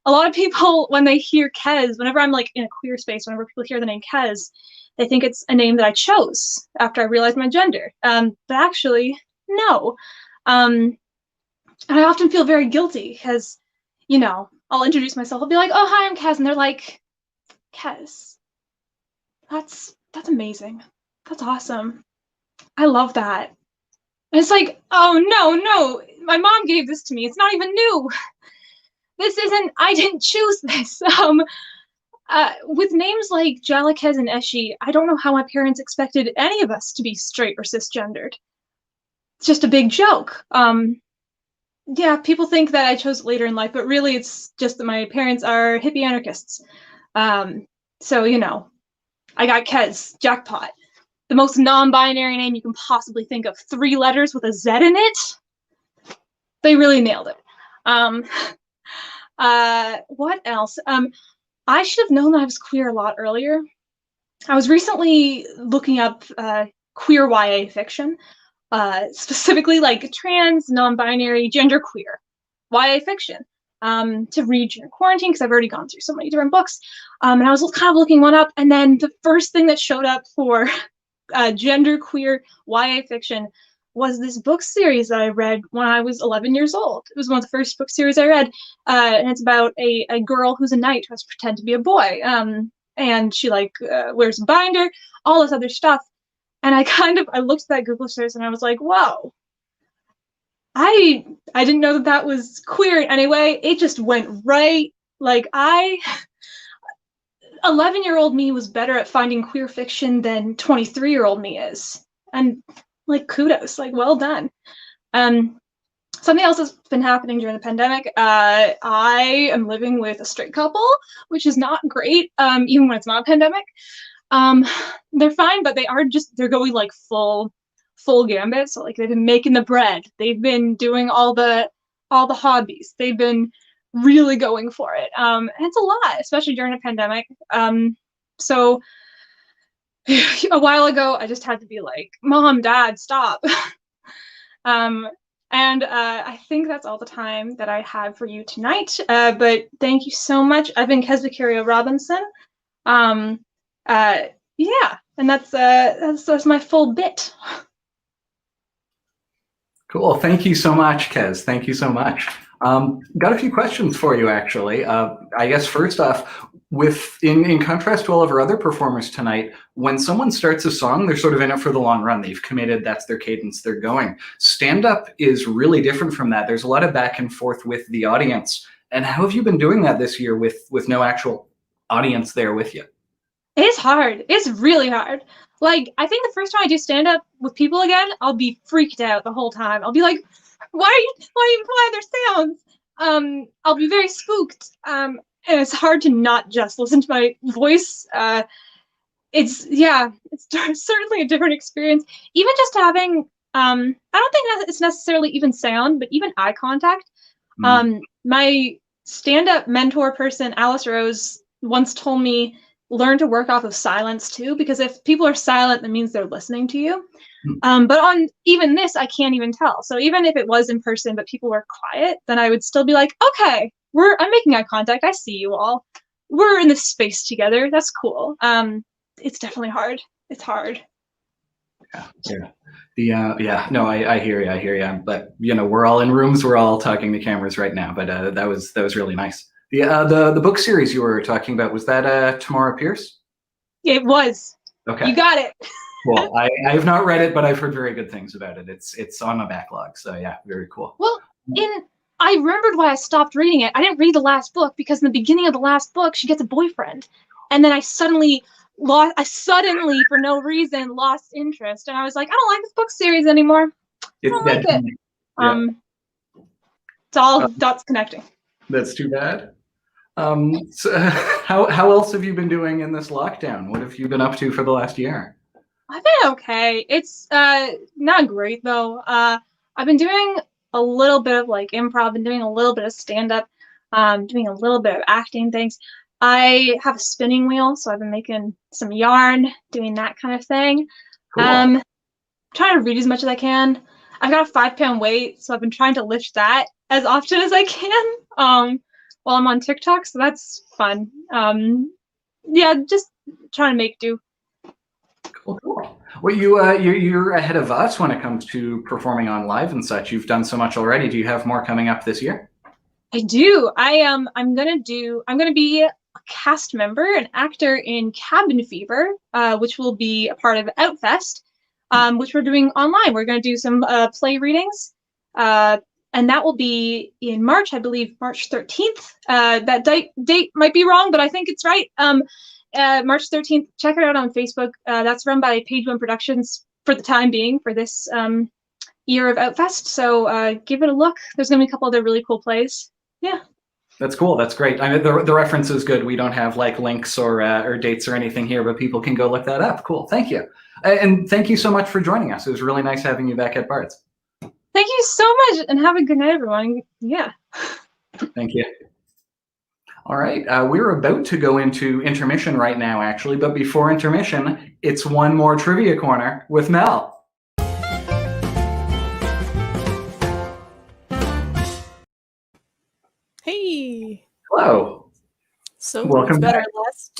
lot of people, when they hear Kez, whenever I'm like in a queer space, whenever people hear the name Kez, they think it's a name that I chose after I realized my gender. But actually, no. And I often feel very guilty because, you know, I'll introduce myself. I'll be like, "Oh, hi, I'm Kez," and they're like, "Kez, that's amazing. That's awesome. I love that." And it's like, "Oh no, my mom gave this to me. It's not even new. This isn't. I didn't choose this." With names like Jalakez and Eshi, I don't know how my parents expected any of us to be straight or cisgendered. It's just a big joke. Yeah, people think that I chose it later in life, but really it's just that my parents are hippie anarchists. So, you know, I got Kez, jackpot. The most non-binary name you can possibly think of. 3 letters with a Z in it. They really nailed it. What else? I should have known that I was queer a lot earlier. I was recently looking up queer YA fiction, specifically like trans, non-binary, genderqueer YA fiction to read during quarantine because I've already gone through so many different books. And I was kind of looking one up, and then the first thing that showed up for genderqueer YA fiction was this book series that I read when I was 11 years old. It was one of the first book series I read, and it's about a girl who's a knight who has to pretend to be a boy, and she like wears a binder, all this other stuff. And I looked at that Google search and I was like, whoa, I didn't know that was queer in any way. It just went right, like 11-year-old me was better at finding queer fiction than 23-year-old me is. And like, kudos, like, well done. Something else that's been happening during the pandemic, I am living with a straight couple, which is not great, even when it's not a pandemic. They're fine, but they're going like full gambit. So like they've been making the bread, they've been doing all the hobbies, they've been really going for it. And it's a lot, especially during a pandemic. So a while ago, I just had to be like, Mom, Dad, stop. And I think that's all the time that I have for you tonight. But thank you so much. I've been Kesbakaria Robinson. Yeah, and that's my full bit. Cool. Thank you so much, Kez. Thank you so much. Got a few questions for you, actually. I guess first off, in contrast to all of our other performers tonight, when someone starts a song, they're sort of in it for the long run. They've committed, that's their cadence, they're going. Stand-up is really different from that. There's a lot of back and forth with the audience. And how have you been doing that this year with no actual audience there with you? It's hard. It's really hard. Like, I think the first time I do stand-up with people again, I'll be freaked out the whole time. I'll be like, why are there sounds? I'll be very spooked. And it's hard to not just listen to my voice. It's certainly a different experience. Even just having, I don't think that it's necessarily even sound, but even eye contact. My stand-up mentor person, Alice Rose, once told me learn to work off of silence too, because if people are silent, that means they're listening to you. But on even this, I can't even tell. So even if it was in person, but people were quiet, then I would still be like, okay, I'm making eye contact. I see you all. We're in this space together. That's cool. It's definitely hard. It's hard. No, I hear you. But we're all in rooms. We're all talking to cameras right now. But that was really nice. The book series you were talking about, was that Tamara Pierce? It was. Okay. You got it. Well, I have not read it, but I've heard very good things about it. It's on my backlog. So yeah, very cool. Well, I remembered why I stopped reading it. I didn't read the last book because in the beginning of the last book, she gets a boyfriend, and then I suddenly, for no reason, lost interest, and I was like, I don't like this book series anymore. I don't like it. Yeah. It's all dots connecting. That's too bad. So how else have you been doing in this lockdown? What have you been up to for the last year? I've been okay. It's not great though. I've been doing a little bit of like improv and doing a little bit of stand-up, doing a little bit of acting things. I have a spinning wheel, so I've been making some yarn, doing that kind of thing. Cool. Trying to read as much as I can. I've got a 5-pound weight, so I've been trying to lift that as often as I can while I'm on TikTok, so that's fun. Yeah, just trying to make do. Cool. Well, you're ahead of us when it comes to performing on live and such. You've done so much already. Do you have more coming up this year? I do. I'm gonna be a cast member, an actor in Cabin Fever, which will be a part of Outfest, which we're doing online. We're gonna do some play readings, and that will be in March, I believe, March 13th. That date might be wrong, but I think it's right. March 13th. Check it out on Facebook. That's run by Page One Productions for the time being for this year of Outfest. So give it a look. There's gonna be a couple other really cool plays. Yeah. That's cool. That's great. I mean, the reference is good. We don't have like links or dates or anything here, but people can go look that up. Cool. Thank you. And thank you so much for joining us. It was really nice having you back at Bards. Thank you so much, and have a good night, everyone. Yeah. Thank you. All right. We're about to go into intermission right now, actually. But before intermission, it's one more trivia corner with Mel. Hey. Hello. So Welcome we've got back. our last,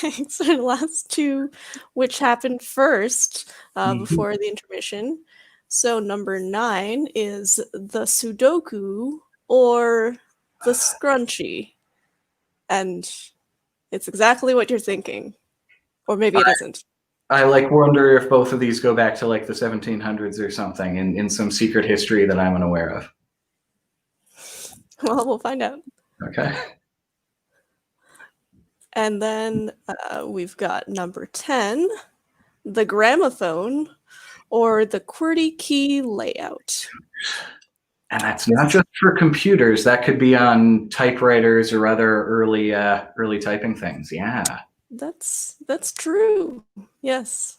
thanks. Our last two, which happened first before the intermission. So number 9 is the Sudoku or the Scrunchie, and it's exactly what you're thinking, or maybe it isn't. I wonder if both of these go back to like the 1700s or something in some secret history that I'm unaware of. Well, we'll find out. Okay. And then we've got number 10, the gramophone or the QWERTY key layout. And that's not just for computers. That could be on typewriters or other early typing things. Yeah. That's true. Yes.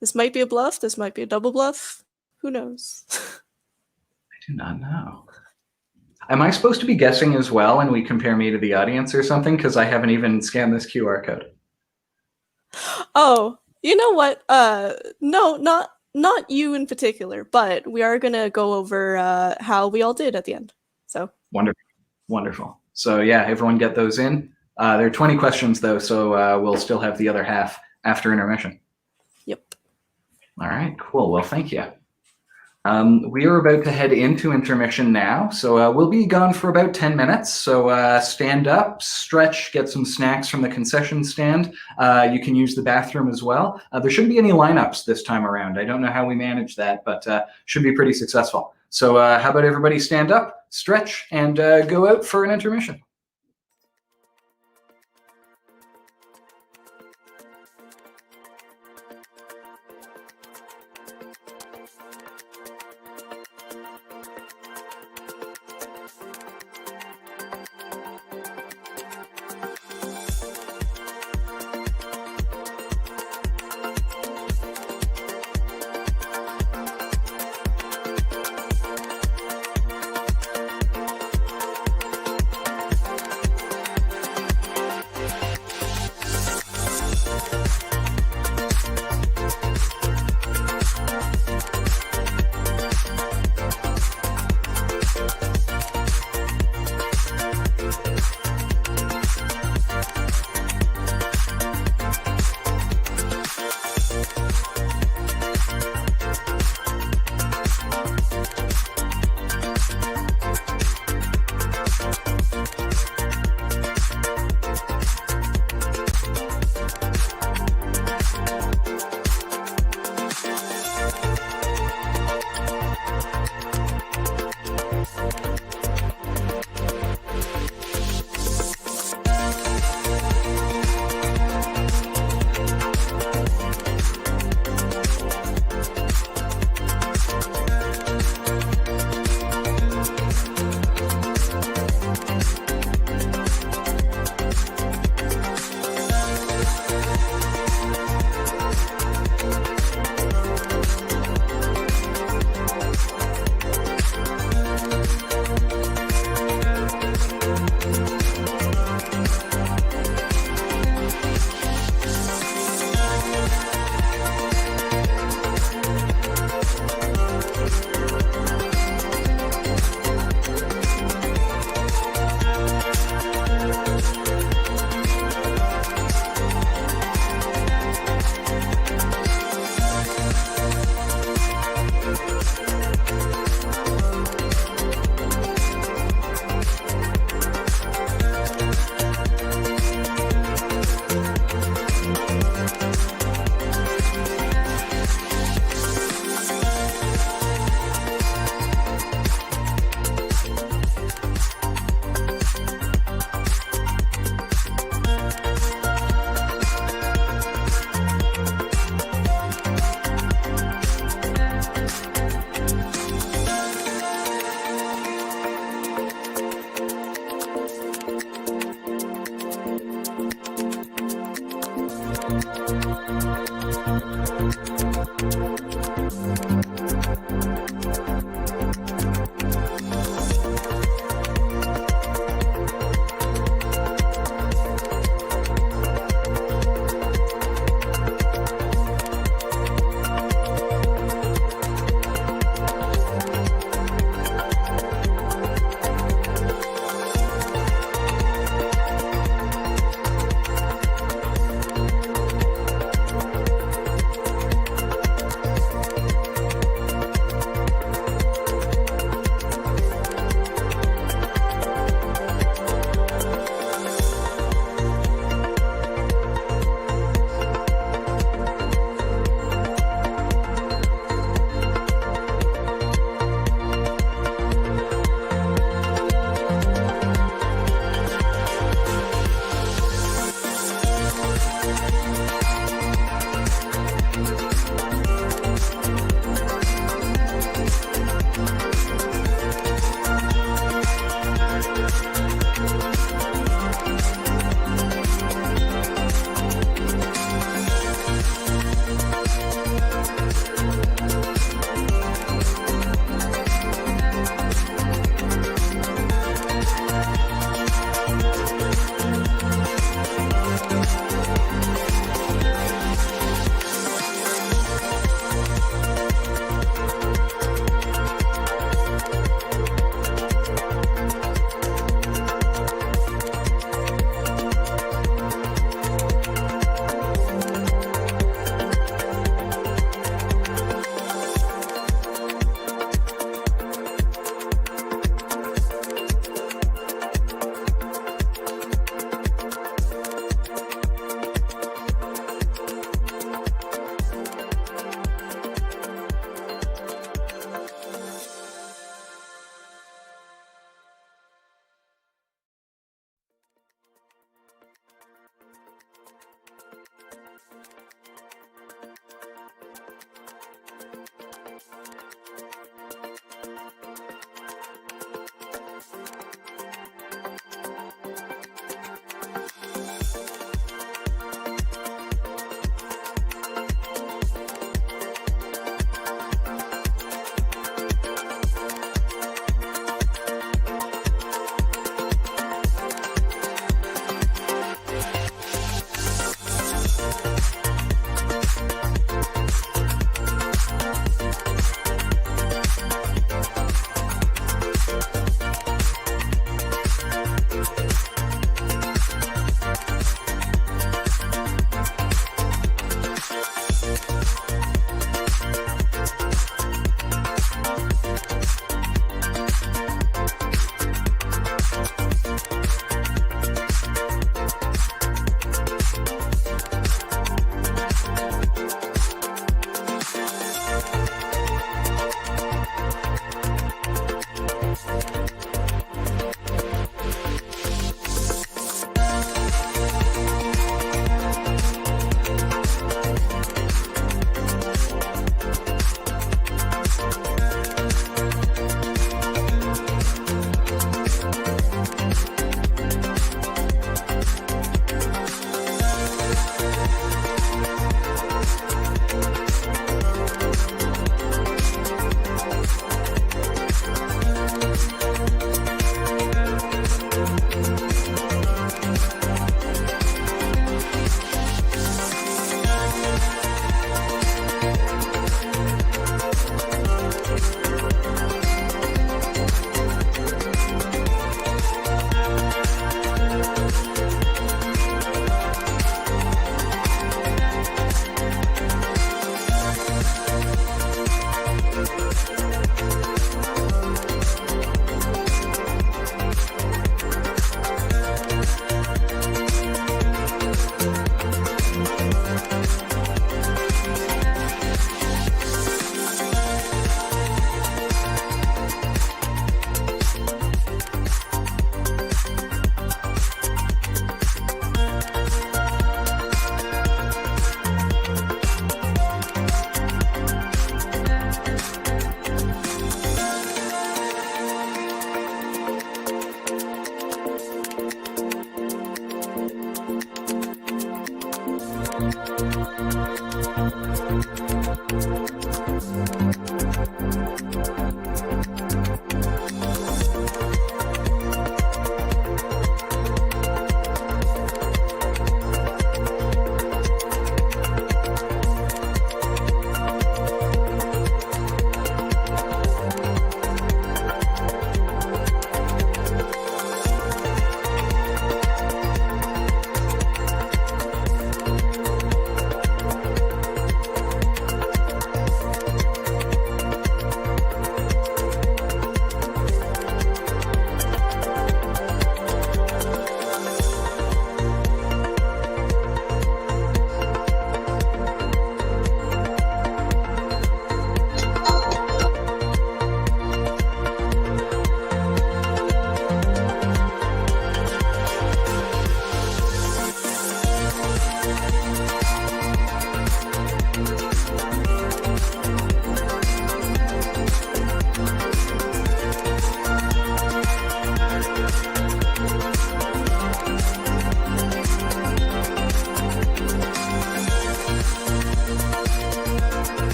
This might be a bluff. This might be a double bluff. Who knows? I do not know. Am I supposed to be guessing as well and we compare me to the audience or something? Because I haven't even scanned this QR code. Oh, you know what? No, not you in particular, but we are going to go over how we all did at the end. So Wonderful. So yeah, everyone get those in. There are 20 questions though, so we'll still have the other half after intermission. Yep. All right, cool. Well, thank you. We are about to head into intermission now, so we'll be gone for about 10 minutes. So stand up, stretch, get some snacks from the concession stand. You can use the bathroom as well. There shouldn't be any lineups this time around. I don't know how we manage that, but should be pretty successful. So how about everybody stand up, stretch, and go out for an intermission.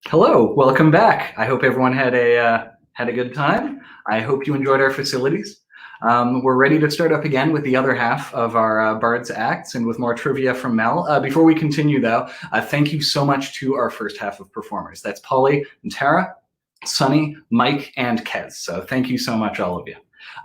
Hello, welcome back. I hope everyone had a good time. I hope you enjoyed our facilities. We're ready to start up again with the other half of our Bards acts and with more trivia from Mel. Before we continue though, thank you so much to our first half of performers. That's Polly and Tara, Sunny, Mike, and Kez. So thank you so much, all of you.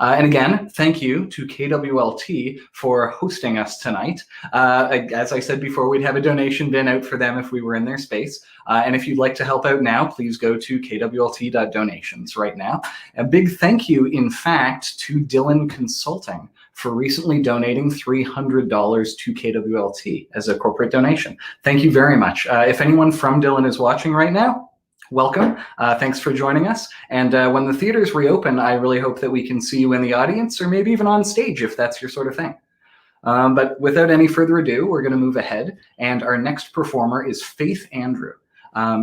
And again, thank you to KWLT for hosting us tonight. As I said before, we'd have a donation bin out for them if we were in their space. And if you'd like to help out now, please go to kwlt.donations right now. A big thank you, in fact, to Dylan Consulting for recently donating $300 to KWLT as a corporate donation. Thank you very much. If anyone from Dylan is watching right now, welcome. Thanks for joining us. And when the theaters reopen, I really hope that we can see you in the audience or maybe even on stage if that's your sort of thing. But without any further ado, we're going to move ahead. And our next performer is Faith Andrew.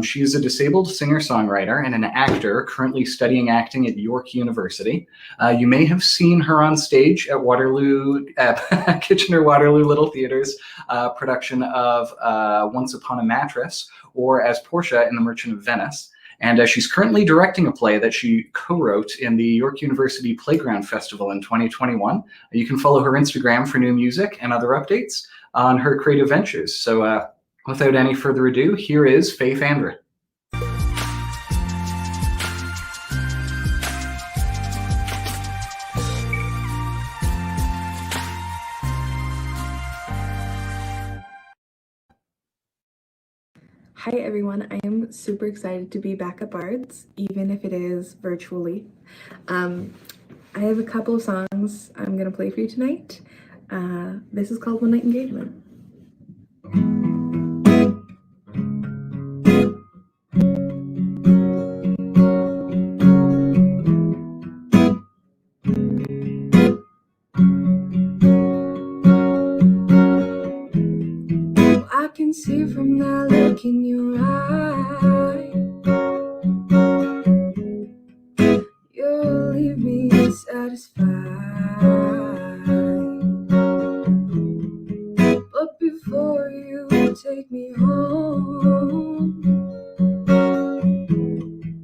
She is a disabled singer-songwriter and an actor currently studying acting at York University. You may have seen her on stage at Waterloo, Kitchener-Waterloo Little Theatre's production of Once Upon a Mattress, or as Portia in The Merchant of Venice. And she's currently directing a play that she co-wrote in the York University Playground Festival in 2021. You can follow her Instagram for new music and other updates on her creative ventures. So without any further ado, here is Faith Andrew. Hi everyone, I am super excited to be back at Bards, even if it is virtually. I have a couple of songs I'm going to play for you tonight. This is called One Night Engagement. I can see from that look in your eye, you'll leave me satisfied. But before you take me home,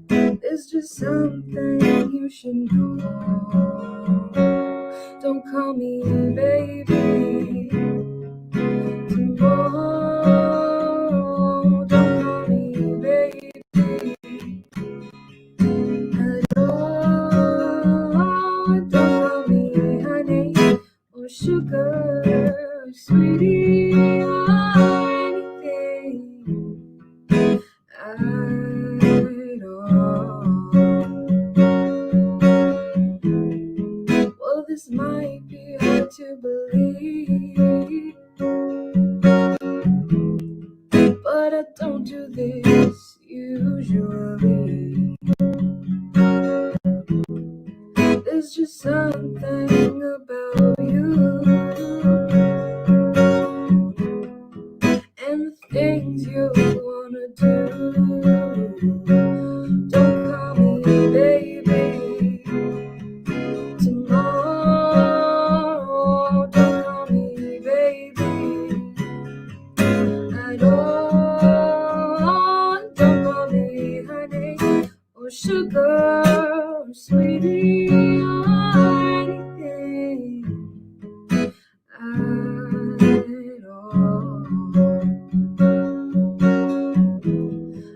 there's just something you should know. Don't call me baby tomorrow, don't call me baby at all. Don't call me honey or sugar or sweetie or anything at all. Well, this might be hard to believe, but I don't do this usually. There's just something about you and the things you wanna do. Don't call me baby tomorrow, don't call me baby at all. Don't call me honey or sugar or sweetie or anything at all.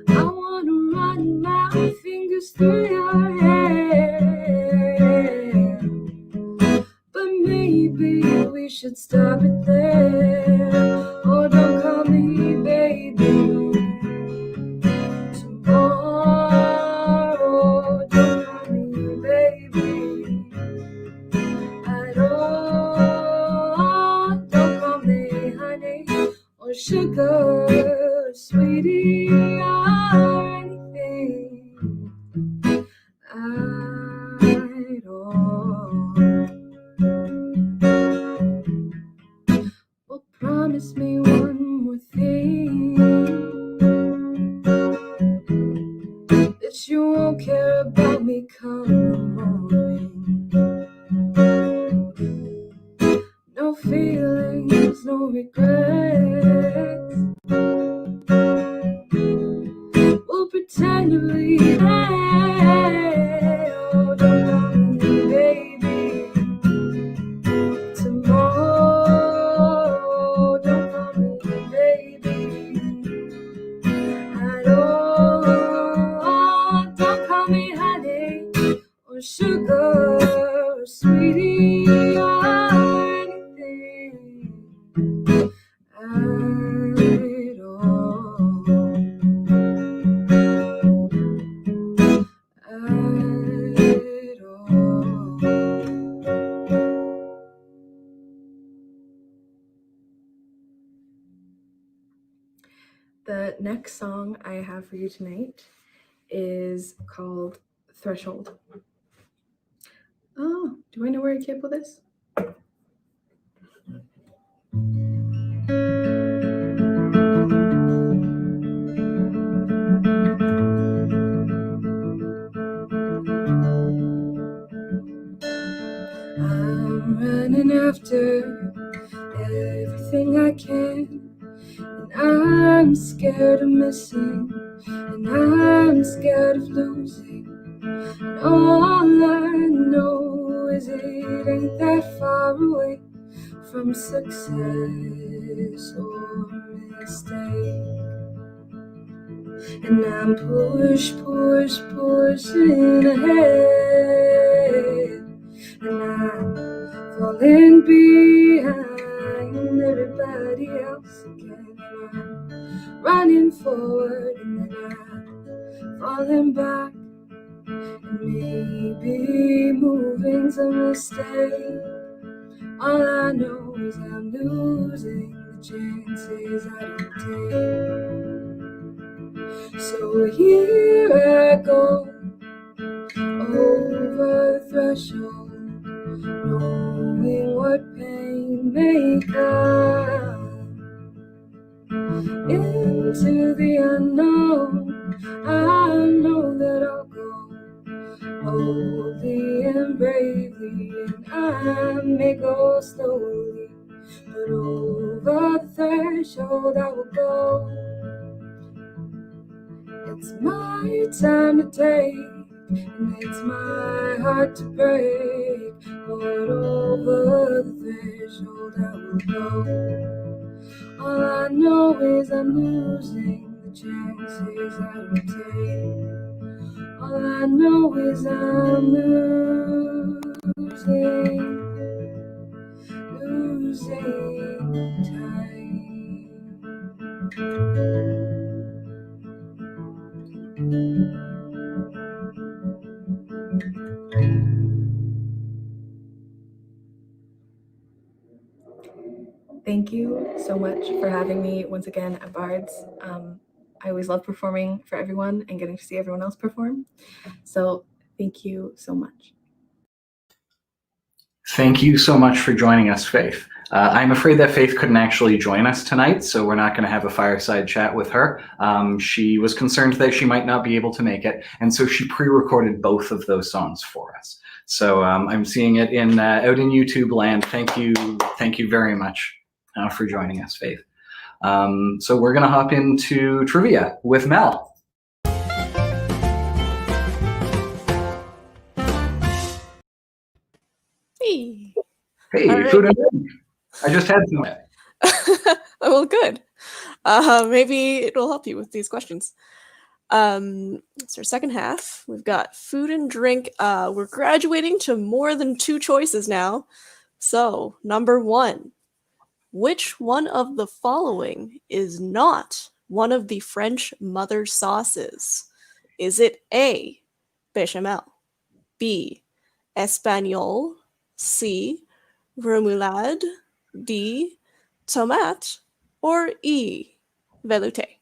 I wanna run my fingers through your hair, but maybe we should stop it there. Oh, don't call me baby tomorrow, don't call me baby at all. Don't call me honey or sugar or sweetie or anything at all. Well, promise me one more thing, that you won't care about me come morning. No feelings, no regrets. We'll pretend finally, hey, oh, don't call me baby. Tomorrow, don't call me baby at all. Don't call me honey or sugar or sweetie or anything at all. At all. The next song I have for you tonight is called Threshold. Oh, do I know where I came with this? I'm running after everything I can, and I'm scared of missing, and I'm scared of losing, and all I know is it ain't that far away from success or mistake. And I'm pushing ahead, and I'm falling behind everybody else again. And I'm running forward, and then I'm falling back, and maybe moving's a mistake. All I know is I'm losing the chances I don't take. So here I go, over the threshold, knowing what pain may come. Into the unknown, I know that I'll go boldly and bravely, and I may go slowly, but over the threshold I will go. It's my time to take, and it's my heart to break, but over the threshold I will go. All I know is I'm losing the chances I don't take. All I know is I'm losing time. Thank you so much for having me once again at Bards. I always love performing for everyone and getting to see everyone else perform. So thank you so much. Thank you so much for joining us, Faith. I'm afraid that Faith couldn't actually join us tonight, so we're not going to have a fireside chat with her. She was concerned that she might not be able to make it, and so she pre-recorded both of those songs for us. So I'm seeing it in out in YouTube land. Thank you very much for joining us, Faith. So we're going to hop into trivia with Mel. Hey. Hey, All right. food and drink. I just had some. Well, good. Maybe it'll help you with these questions. It's our second half. We've got food and drink. We're graduating to more than 2 choices now. So, number 1. Which one of the following is not one of the French mother sauces? Is it A, bechamel, B, espagnole, C, remoulade, D, tomate, or E, velouté?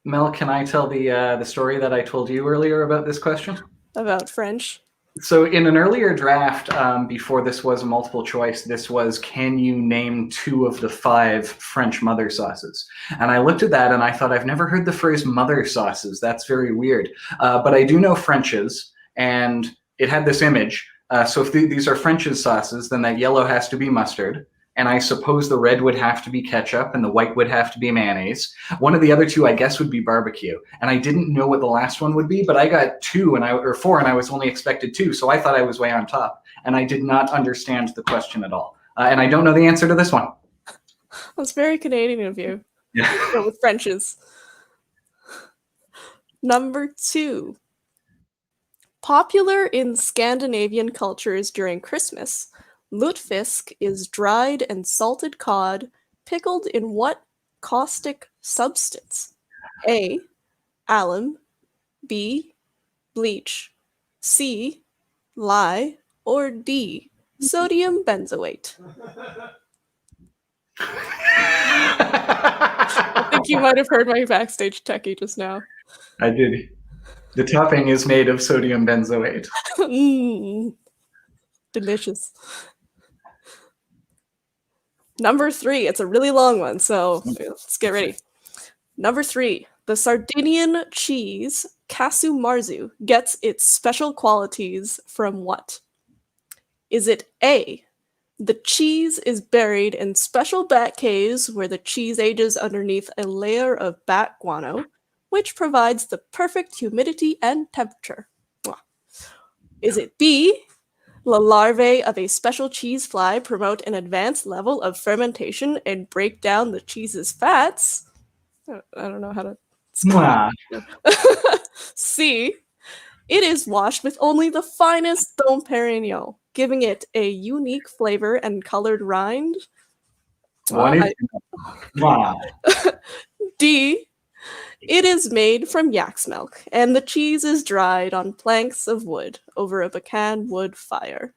Mel, can I tell the story that I told you earlier about this question? About French? So in an earlier draft, before this was a multiple choice, this was, can you name 2 of the 5 French mother sauces? And I looked at that and I thought, I've never heard the phrase mother sauces. That's very weird. But I do know French's, and it had this image. So if these are French's sauces, then that yellow has to be mustard. and I suppose the red would have to be ketchup and the white would have to be mayonnaise. One of the other two, I guess, would be barbecue. And I didn't know what the last one would be, but I got four, and I was only expected 2, so I thought I was way on top. And I did not understand the question at all. And I don't know the answer to this one. That's very Canadian of you. Yeah. Go with French's. Number 2. Popular in Scandinavian cultures during Christmas, lutefisk is dried and salted cod pickled in what caustic substance? A. Alum, B. Bleach, C. Lye, or D. Sodium benzoate. I think you might have heard my backstage techie just now. I did. The topping is made of sodium benzoate. Delicious. Number 3. It's a really long one, so let's get ready. Number 3. The Sardinian cheese Casu Marzu gets its special qualities from what? Is it A, the cheese is buried in special bat caves where the cheese ages underneath a layer of bat guano, which provides the perfect humidity and temperature? Is it B, the larvae of a special cheese fly promote an advanced level of fermentation and break down the cheese's fats? I don't know how to... C, it is washed with only the finest Dom Perignon, giving it a unique flavor and colored rind. D, it is made from yak's milk, and the cheese is dried on planks of wood over a pecan wood fire.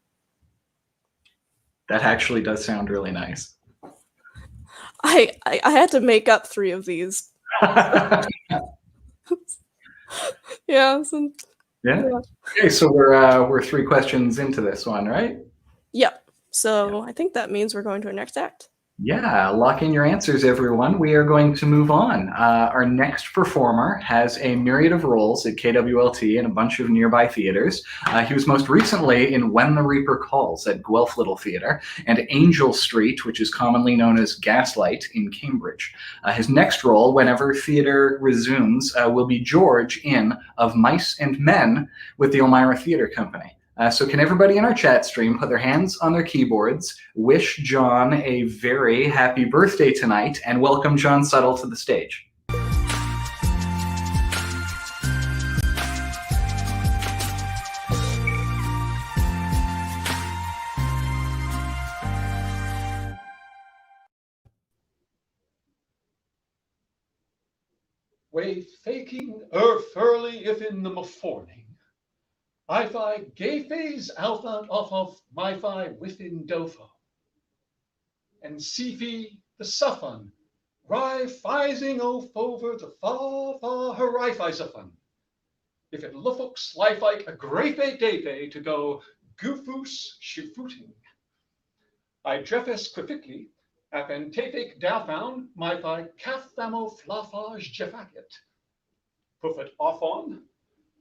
That actually does sound really nice. I had to make up 3 of these. Yeah. Okay, so we're 3 questions into this one, right? Yep. So I think that means we're going to our next act. Yeah, lock in your answers, everyone. We are going to move on. Our next performer has a myriad of roles at KWLT and a bunch of nearby theaters. He was most recently in When the Reaper Calls at Guelph Little Theatre and Angel Street, which is commonly known as Gaslight, in Cambridge. His next role, whenever theatre resumes, will be George in Of Mice and Men with the Elmira Theatre Company. So can everybody in our chat stream put their hands on their keyboards, wish John a very happy birthday tonight, and welcome John Suttle to the stage. Way faking early if in the morning. I fi gay phase alpha off of my fi within dofo. And sifi the suffun, ri phizing off over the far harifi suffun. If it looks like a great day to go goofus shufooting. I drefes quickly, apen tefik down my fi cathamo flafage jeffacket. Puffet off on.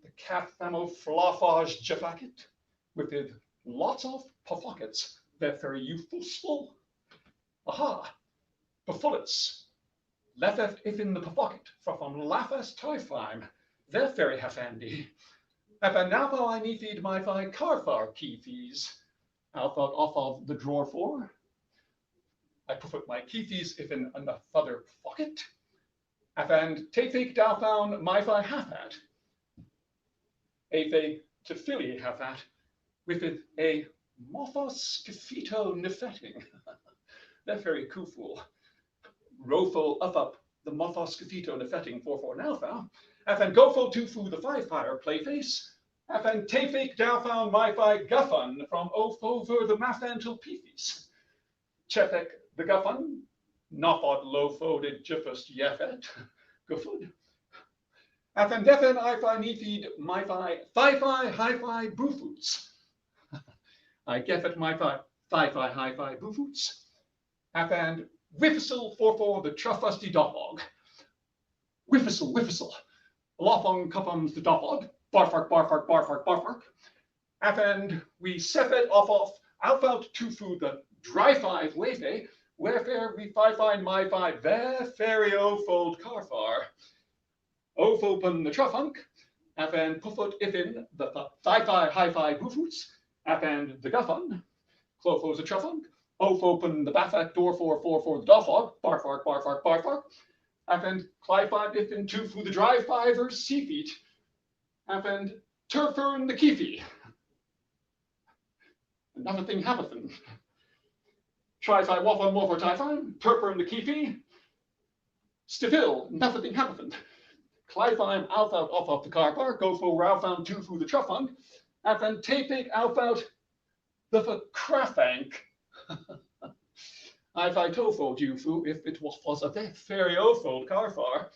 The cathamo flafage jeffacket with lots of pockets that very useful. Aha, befullets. Left if in the pocket from lafas toifime. They're very handy. Epa now I need feed my fi carfar key fees. Out off of the drawer for. I put my key fees if in another pocket. And take down my fi half at. A to Philly have that with a mothoscafito nefetting. They're very cool. Rofo up the mothoscafito nefetting 4 now. And go for 2 the 5 fire playface. And take down my fi guffun from over the mathantal pifis. Chepek the guffun, nofod low foded jiffust yefet. Good. And then defen I fi need feed my fi hi-fi boofoots. I get at my fi hi-fi boofoots. And whiffistle for the truffusty dog. Whiffistle. Lofong cuffums the dog. Barfark. And we sep it off out 2 the dry five, wayfay, wayfare, we find my five, there, fairy, o fold, carfar, o open the trufunk, and puffut ifin, the thigh-fi, high-fi, boofoots, and the guffun, clofos a trufunk, open the bathak, door for the doffog, barfark, barfark, barfark, and clyfive ifin, tofu the drive fivers, sea feet, and turfern the keefy. Nothing happened. Try-fi, waffle, morpho, tie-fi, turfern the keefy, still, nothing happened. Clyfime, alphout, off the car park, go for Ralphound, tofu the trufunk, and taping alphout the crafank. I tofo jufu if it was a fairy ofold carfar.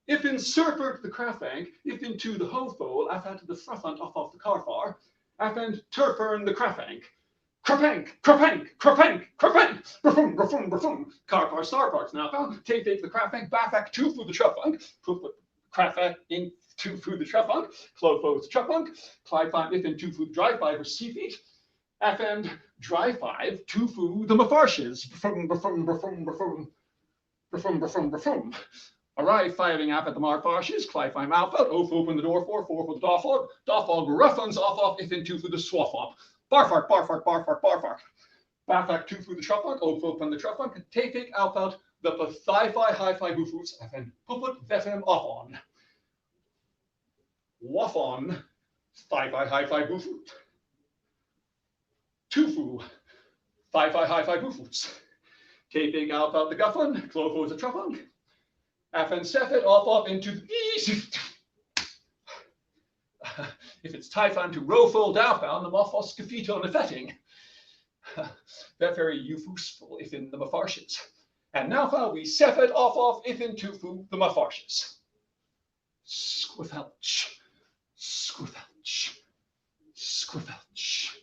If in serpert the crafank, if into the hofol, I've had the front off the carfar, and turfern the crafank. Crapank, crapank, crapank, crapank, brafum, brafum, brafum. Carpar, starparks now found. Take the crafank, bathak, tofu the trufunk, put crafank in tofu the trufunk, clofos the trufunk, clyfime if in tofu drive five or sea feet, and dry five, tofu the mafarshes, brafum, brafum, brafum, brafum, brafum, brafum, brafum. Arrive firing up at the marfarshes, clyfime alpha, open the door for the doffog, doffog roughens off if in tofu the swaffop. Barfark, barfark, barfark, barfark. Bathak, tofu the trufunk, open the trufunk, and take alpha the thigh-fi, high-fi boofoots, and puput vefem off on. Waff on, thigh-fi, high-fi boofoot. Tofu, thigh-fi, high-fi boofoots. Take alpha the guffun, clofos the trufunk, and set it off into the easy. If it's typhon to rofold outbound, the mophos scafito and the fetting. They're very useful if in the mafarshes. And now we set it off if in tofu the mafarshes. Squifelch, squifelch, squifelch.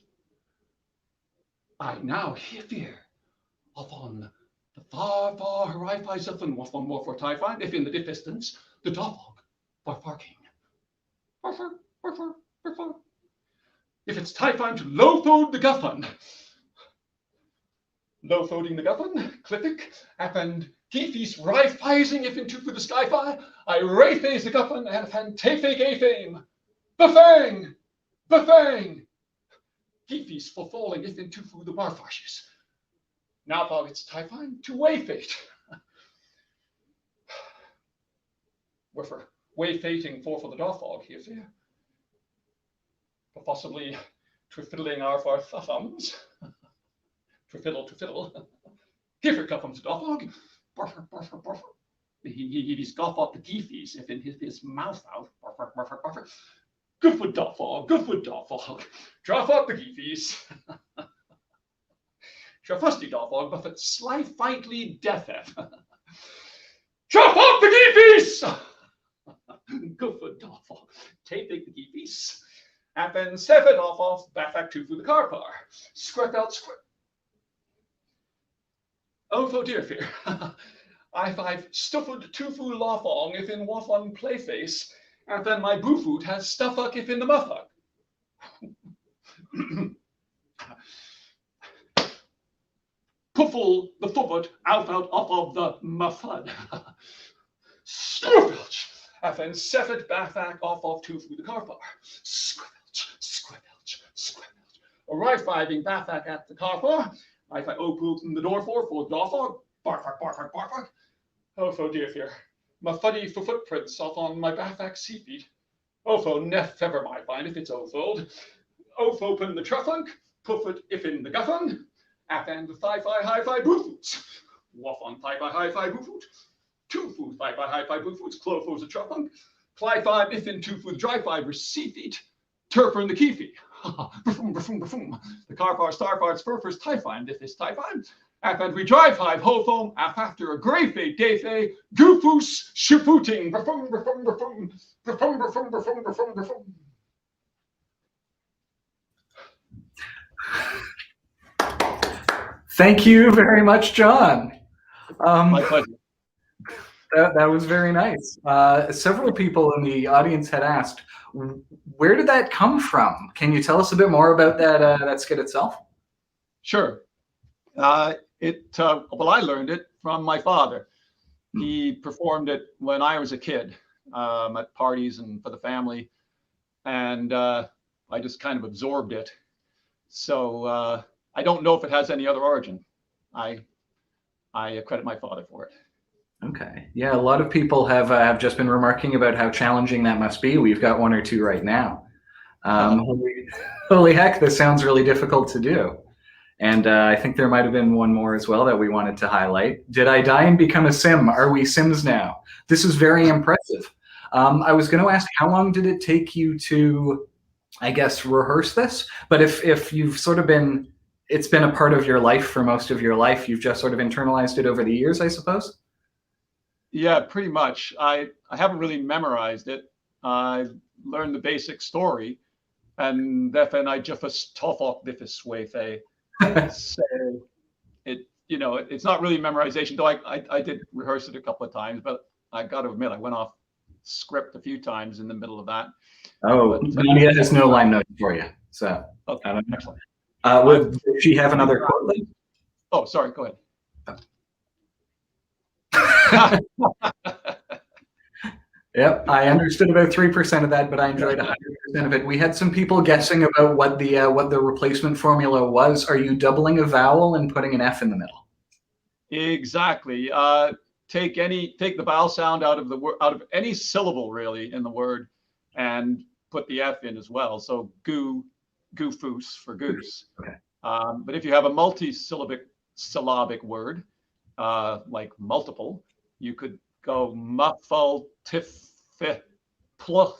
I now hear upon the far horizon of one more for typhon, if in the distance, the dog barking. Barfark. If it's typhon to low-fold the guffun, low-folding the guffun, clippic, and geefies rifizing if into for the skyfi, I rayface the guffun and tafake a fame. Befang! Befang! Geefies for falling if into for the barfarshes. Now it's typhon to wayfate. We're for wayfating for the doffog here, fair. Possibly fiddling our thumbs. Fiddle. Here comes the dog. Barfer, barfer, barfer. He's got off the geefies if in his mouth out. Barfer, barfer, barfer. Good for dog, good for dog. Drop out the geefies. Trafusty dog, but it's slightly deaf. Drop out the geefies! Good for dog. Take the geefies. And then set it off back to the car bar. Squirt out, squirt. Oh, dear fear. I've stuffed tofu lafong if in waffon playface, and then my boofoot has stuffuck if in the muffuk. Puffle the foot out off of the muffud. Squirt. And then set it back off of tofu the car bar. Squirt. Squibelch, squibelch. Arriving back at the car bar, I open the door for doffog, barfark, barfark, barfark. Oh, dear fear. My fuddy for footprints off on my bathak sea feet. Ofo neff ever my find if it's ofold. Open the trufunk, puffut if in the guffun, and the thigh-fi, high-fi boofoots. Waff on thigh-fi, high-fi boofoot. Tofu thigh-fi, high-fi boofoots, clofos the trufunk. Cly-fi if in tofu dry fibers sea feet. Turper and the keefy. Bufum, bufum, bufum. The carpar, starpar, spurfers, typhine, if this typhine. And we drive five, ho foam, after a grey fade, day fade, goofus, shifooting. Bufum, bufum, bufum, bufum, bufum, bufum, bufum, bufum. Thank you very much, John. My pleasure. That was very nice. Several people in the audience had asked, where did that come from? Can you tell us a bit more about that skit itself? Sure. Well, I learned it from my father. He performed it when I was a kid at parties and for the family, and I just kind of absorbed it. So I don't know if it has any other origin. I credit my father for it. Okay. Yeah, a lot of people have just been remarking about how challenging that must be. We've got one or two right now. Holy heck, this sounds really difficult to do. And I think there might have been one more as well that we wanted to highlight. Did I die and become a sim? Are we sims now? This is very impressive. I was going to ask, how long did it take you to, I guess, rehearse this? But if you've sort of been, it's been a part of your life for most of your life, you've just sort of internalized it over the years, I suppose? Yeah, pretty much. I haven't really memorized it. I learned the basic story, and then I just toffok this way. So it's not really memorization, though I did rehearse it a couple of times, but I got to admit I went off script a few times in the middle of that. Oh, Nadia has no line notes for you, so okay, I don't know. Excellent. Would she have another quote? Oh, sorry, go ahead. Yep, I understood about 3% of that, but I enjoyed 100% of it. We had some people guessing about what the replacement formula was. Are you doubling a vowel and putting an F in the middle? Exactly. Take the vowel sound out of any syllable really in the word, and put the F in as well. So goofus for goose. Okay. But if you have a multi-syllabic word, like multiple, you could go muffle tiff pluff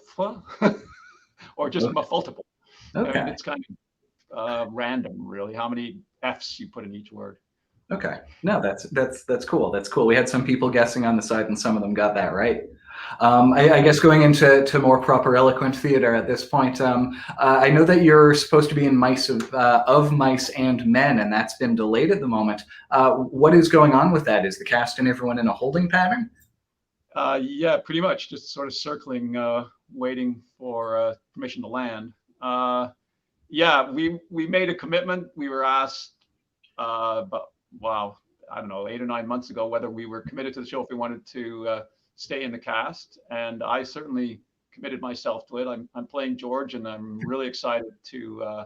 or just muffultiple. Okay. I mean, it's kind of random, really, how many F's you put in each word. Okay. No, that's cool. That's cool. We had some people guessing on the side, and some of them got that right. I guess going into more proper eloquent theater at this point, I know that you're supposed to be in Mice of Mice and Men, and that's been delayed at the moment. What is going on with that? Is the cast and everyone in a holding pattern? Yeah, pretty much just sort of circling, waiting for permission to land. Yeah, we made a commitment. We were asked, but wow, I don't know, 8 or 9 months ago, whether we were committed to the show if we wanted to stay in the cast, and I certainly committed myself to it. I'm playing George, and I'm really excited to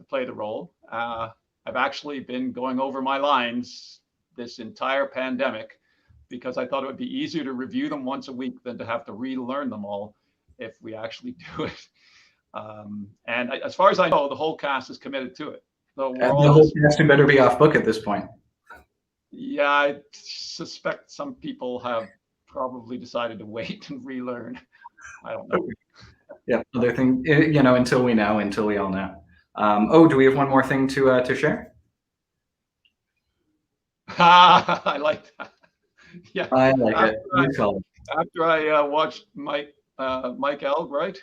play the role. I've actually been going over my lines this entire pandemic, because I thought it would be easier to review them once a week than to have to relearn them all if we actually do it. And as far as I know, the whole cast is committed to it. So the whole cast better be off book at this point. Yeah, I suspect some people have probably decided to wait and relearn. I don't know. Yeah, other thing, until we all know. Do we have one more thing to share? I like that. Yeah, I like it. After I watched Mike Albright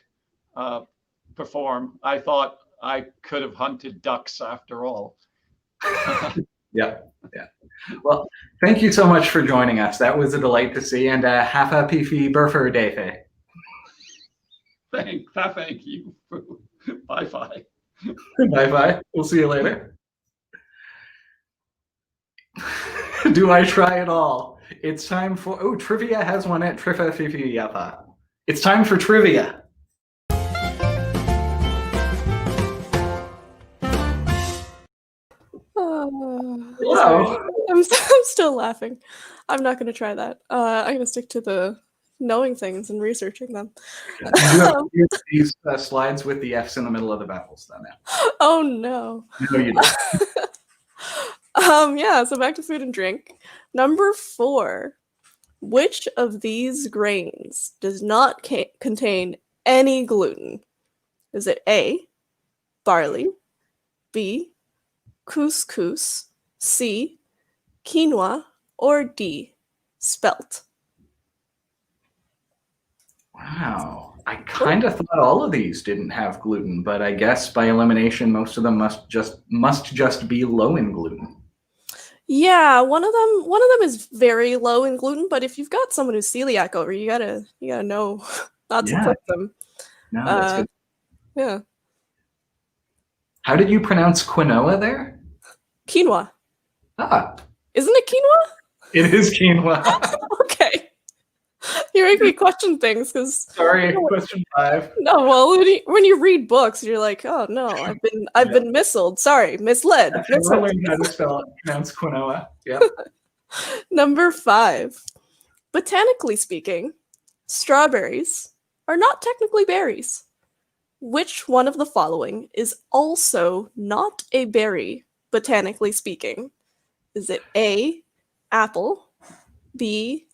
perform, I thought I could have hunted ducks after all. Yeah. Well, thank you so much for joining us. That was a delight to see, and have a pifi burfer day. Thank you. Bye. Bye. We'll see you later. Do I try it all? It's time for trivia has one at Trifa Fifi Yapa. It's time for trivia. Hello. I'm still laughing. I'm not going to try that. I'm going to stick to the knowing things and researching them. You have to use these slides with the F's in the middle of the vowels, though. Now. Oh no. No, you don't. Yeah, so back to food and drink. Number 4. Which of these grains does not contain any gluten? Is it A, barley, B, couscous, C, quinoa, or D, spelt? Wow. I kind of thought all of these didn't have gluten, but I guess by elimination, most of them must just be low in gluten. Yeah, one of them is very low in gluten, but if you've got someone who's celiac over, you gotta know not to cook them. No, that's good. Yeah. How did you pronounce quinoa there? Quinoa. Ah, Isn't it quinoa? it is quinoa. Okay. You make me question things because Sorry, question 5. no, well, when you read books, you're like, oh no, I've been misled. Sorry, misled. I never misled. learned how to pronounce quinoa. Yep. Number 5. Botanically speaking, strawberries are not technically berries. Which one of the following is also not a berry, botanically speaking? Is it A, apple, B,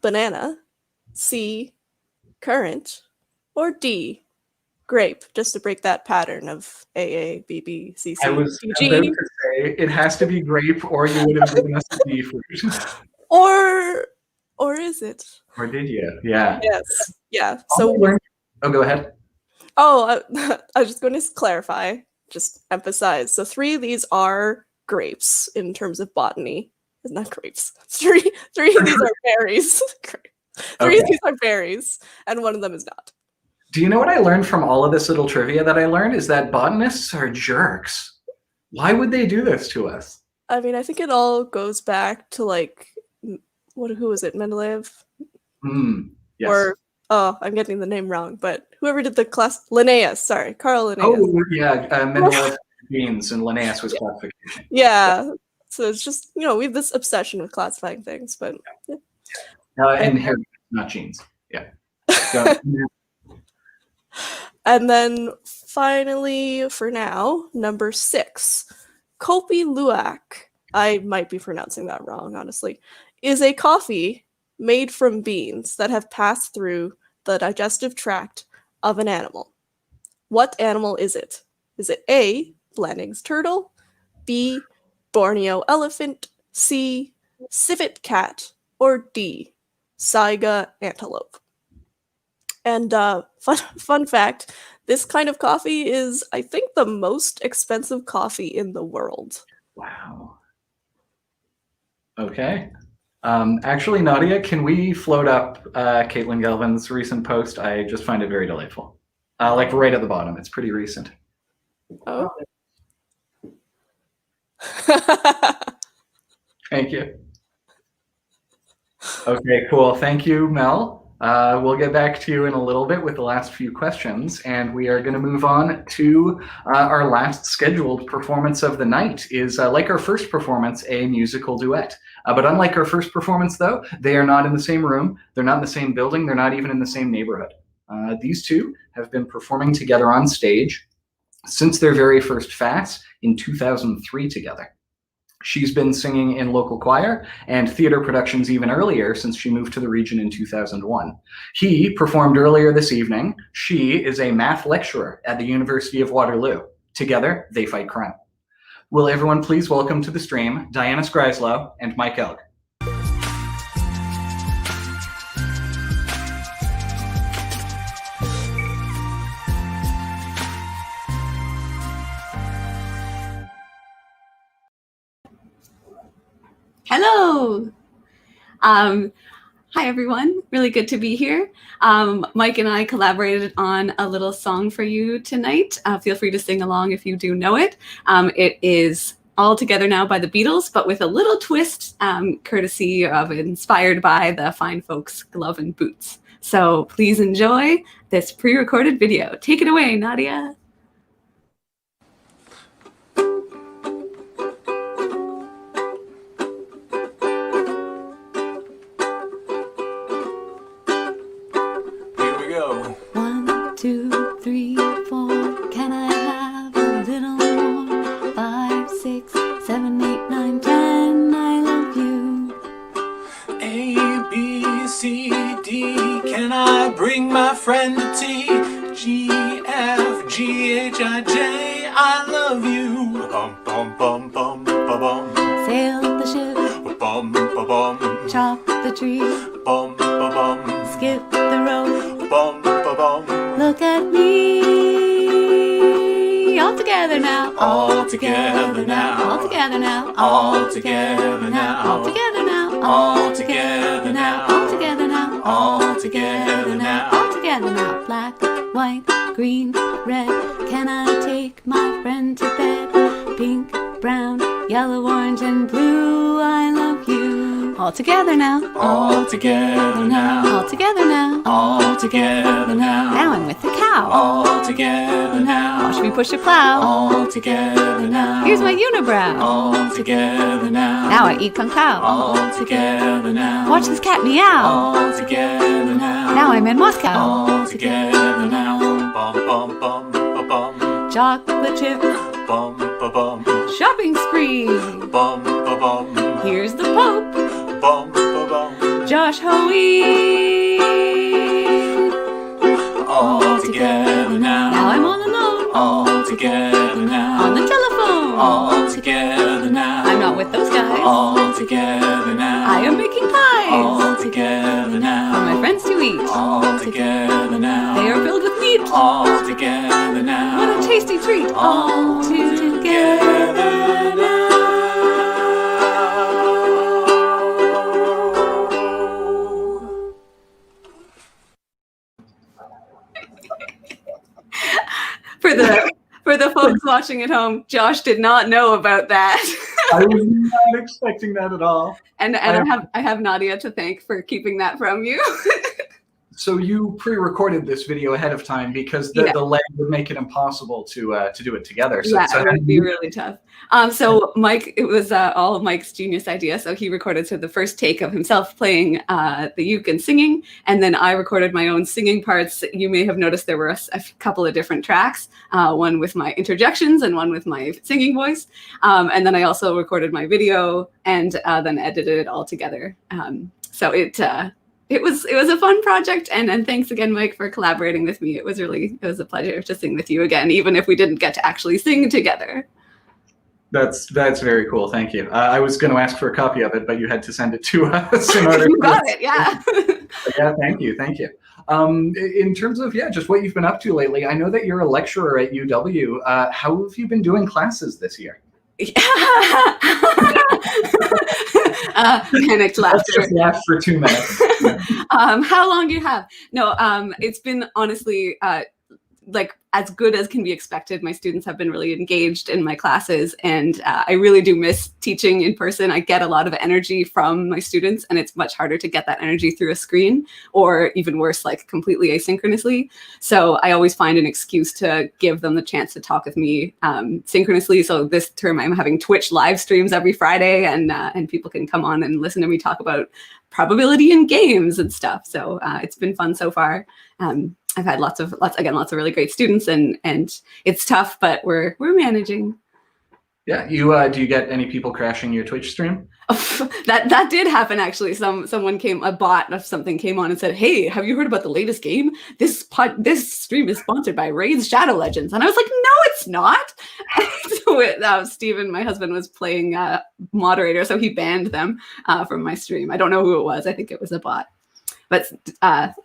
banana, C, currant, or D, grape? Just to break that pattern of A, A, B, B, C, C, I was D, about G. to say it has to be grape, or you would have given us a D fruit. Or is it? Or did you? Yeah. Yes. Yeah. So Oh, go ahead. Oh, I was just going to clarify, just emphasize. So 3 of these are grapes in terms of botany. Not grapes. Three of these are berries. 3 of these are berries, and 1 of them is not. Do you know what I learned from all of this little trivia that I learned? Is that botanists are jerks. Why would they do this to us? I mean, I think it all goes back to like, who was it, Mendeleev? Yes. Or, oh, I'm getting the name wrong, but whoever did the class, Linnaeus, sorry, Carl Linnaeus. Oh, yeah, Mendeleev genes and Linnaeus was classification. Yeah, so it's just, we have this obsession with classifying things, but yeah. And hair, not genes. Yeah. And then finally, for now, number 6, Kopi Luwak, I might be pronouncing that wrong, honestly, is a coffee made from beans that have passed through the digestive tract of an animal. What animal is it? Is it A, Blanding's turtle, B, Borneo elephant, C, civet cat, or D, Saiga antelope? And fun fact, this kind of coffee is, I think, the most expensive coffee in the world. Wow. Okay. Actually, Nadia, can we float up Caitlin Galvin's recent post? I just find it very delightful. Like right at the bottom. It's pretty recent. Oh. Thank you. Okay, cool. Thank you, Mel. We'll get back to you in a little bit with the last few questions, and we are going to move on to our last scheduled performance of the night. Is like our first performance, a musical duet. But unlike our first performance, though, they are not in the same room. They're not in the same building. They're not even in the same neighborhood. These two have been performing together on stage since their very first FAS in 2003 together. She's been singing in local choir and theater productions even earlier, since she moved to the region in 2001. He performed earlier this evening. She is a math lecturer at the University of Waterloo. Together, they fight crime. Will everyone please welcome to the stream Diana Skryslow and Mike Elg. Hello. Hi, everyone. Really good to be here. Mike and I collaborated on a little song for you tonight. Feel free to sing along if you do know it. It is All Together Now by the Beatles, but with a little twist, courtesy of inspired by the fine folks' Glove and Boots. So please enjoy this pre-recorded video. Take it away, Nadia. Friend to T, G, F, G, H, I, J, I love you. Bum, bum, bum, bum, bum, bum. Sail the ship. Bum, bum, bum. Chop the tree. Bum, bum, bum. Skip the rope. Bum, bum, bum. Look at me. All together now. All together now. All together now. All together now. All together now. All together now. All together now. All together now. All together now. Black, white, green, red. Can I take my friend to bed? Pink, brown, Yellow, orange, and blue, I love you. All together now. All together now. All together now. All together now. Now I'm with the cow. All together now. Watch me push a plow. All together now. Here's my unibrow. All together now. Now I eat kung pao. All together now. Watch this cat meow. All together now. Now I'm in Moscow. All together now. Bum bum bum bum bum. Chocolate chip. Bum bum bum. Shopping spree. Bum bum bum. Here's the Pope. Bum bum bum. Josh Hoey. All together now. Now I'm all alone. All together now. On the telephone. All together now. I'm not with those guys. All together now. I am making pies. All together For now. my friends to eat. All together now. They are filled with meat. All together now. What a tasty treat. All together. Together now. For the folks watching at home, Josh did not know about that. I was not expecting that at all. And I have Nadia to thank for keeping that from you. So you pre-recorded this video ahead of time because the lag would make it impossible to do it together. So, yeah, so it would be really tough. So Mike, it was all Mike's genius idea. So he recorded the first take of himself playing the uke and singing, and then I recorded my own singing parts. You may have noticed there were a couple of different tracks, one with my interjections and one with my singing voice. And then I also recorded my video and then edited it all together. So it was a fun project, and thanks again, Mike, for collaborating with me. It was a pleasure to sing with you again, even if we didn't get to actually sing together. That's very cool. Thank you. I was going to ask for a copy of it, but you had to send it to us in order. You got it, yeah. Yeah, thank you. In terms of just what you've been up to lately, I know that you're a lecturer at UW. How have you been doing classes this year? Panicked laughter. Let's just laugh for 2 minutes. How long do you have? No, it's been honestly like as good as can be expected. My students have been really engaged in my classes, and I really do miss teaching in person. I get a lot of energy from my students, and it's much harder to get that energy through a screen, or even worse, like completely asynchronously. So I always find an excuse to give them the chance to talk with me synchronously. So this term I'm having Twitch live streams every Friday, and people can come on and listen to me talk about probability in games and stuff. So it's been fun so far. I've had lots of really great students, and it's tough, but we're managing. Yeah, do you get any people crashing your Twitch stream? That did happen actually. A bot of something came on and said, "Hey, have you heard about the latest game? This stream is sponsored by Raid's Shadow Legends." And I was like, "No, it's not." So Steven, my husband, was playing moderator, so he banned them from my stream. I don't know who it was. I think it was a bot. But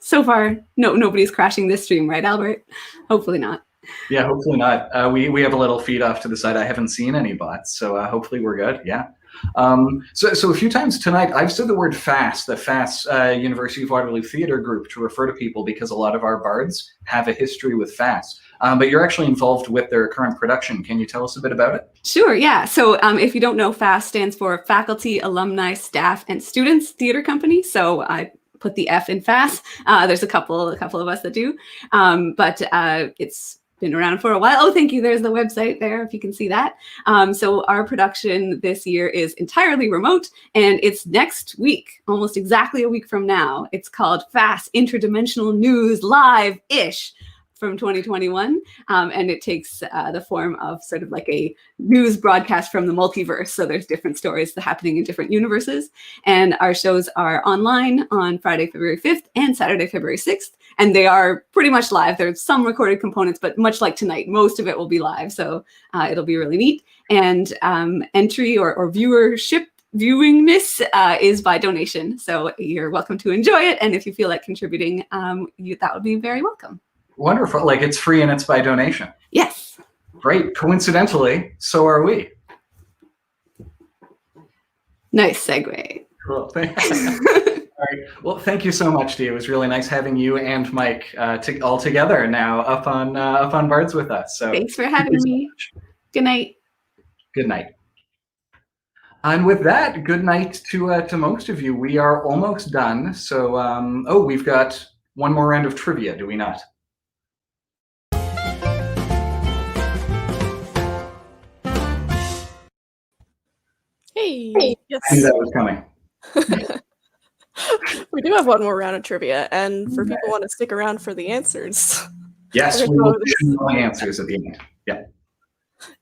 so far, nobody's crashing this stream, right, Albert? Hopefully not. Yeah, hopefully not. We have a little feed off to the side. I haven't seen any bots, so hopefully we're good. Yeah. So a few times tonight, I've said the word FAS, the FAS University of Waterloo Theatre Group, to refer to people because a lot of our bards have a history with FAS. But you're actually involved with their current production. Can you tell us a bit about it? Sure, yeah. So if you don't know, FAS stands for Faculty, Alumni, Staff, and Students Theatre Company. So I put the F in FAS. There's a couple of us that do, but it's been around for a while. Oh, thank you. There's the website there, if you can see that. So our production this year is entirely remote, and it's next week, almost exactly a week from now. It's called FAS Interdimensional News Live-ish from 2021, and it takes the form of sort of like a news broadcast from the multiverse. So there's different stories happening in different universes, and our shows are online on Friday, February 5th and Saturday, February 6th, and they are pretty much live. There's some recorded components, but much like tonight, most of it will be live, so it'll be really neat. And entry or viewingness is by donation, so you're welcome to enjoy it, and if you feel like contributing, that would be very welcome. Wonderful. Like, it's free and it's by donation. Yes. Great. Coincidentally, so are we. Nice segue. Cool. All right. Well, thank you so much, Dee. It was really nice having you and Mike all together now up on Bards with us. So thanks for having me. Good night. Good night. And with that, good night to most of you. We are almost done. So, oh, we've got one more round of trivia, do we not? Hey, I knew yes. that was coming. We do have one more round of trivia, and for people who want to stick around for the answers. Yes, Okay, we will so this- do all the answers at the end. Yeah.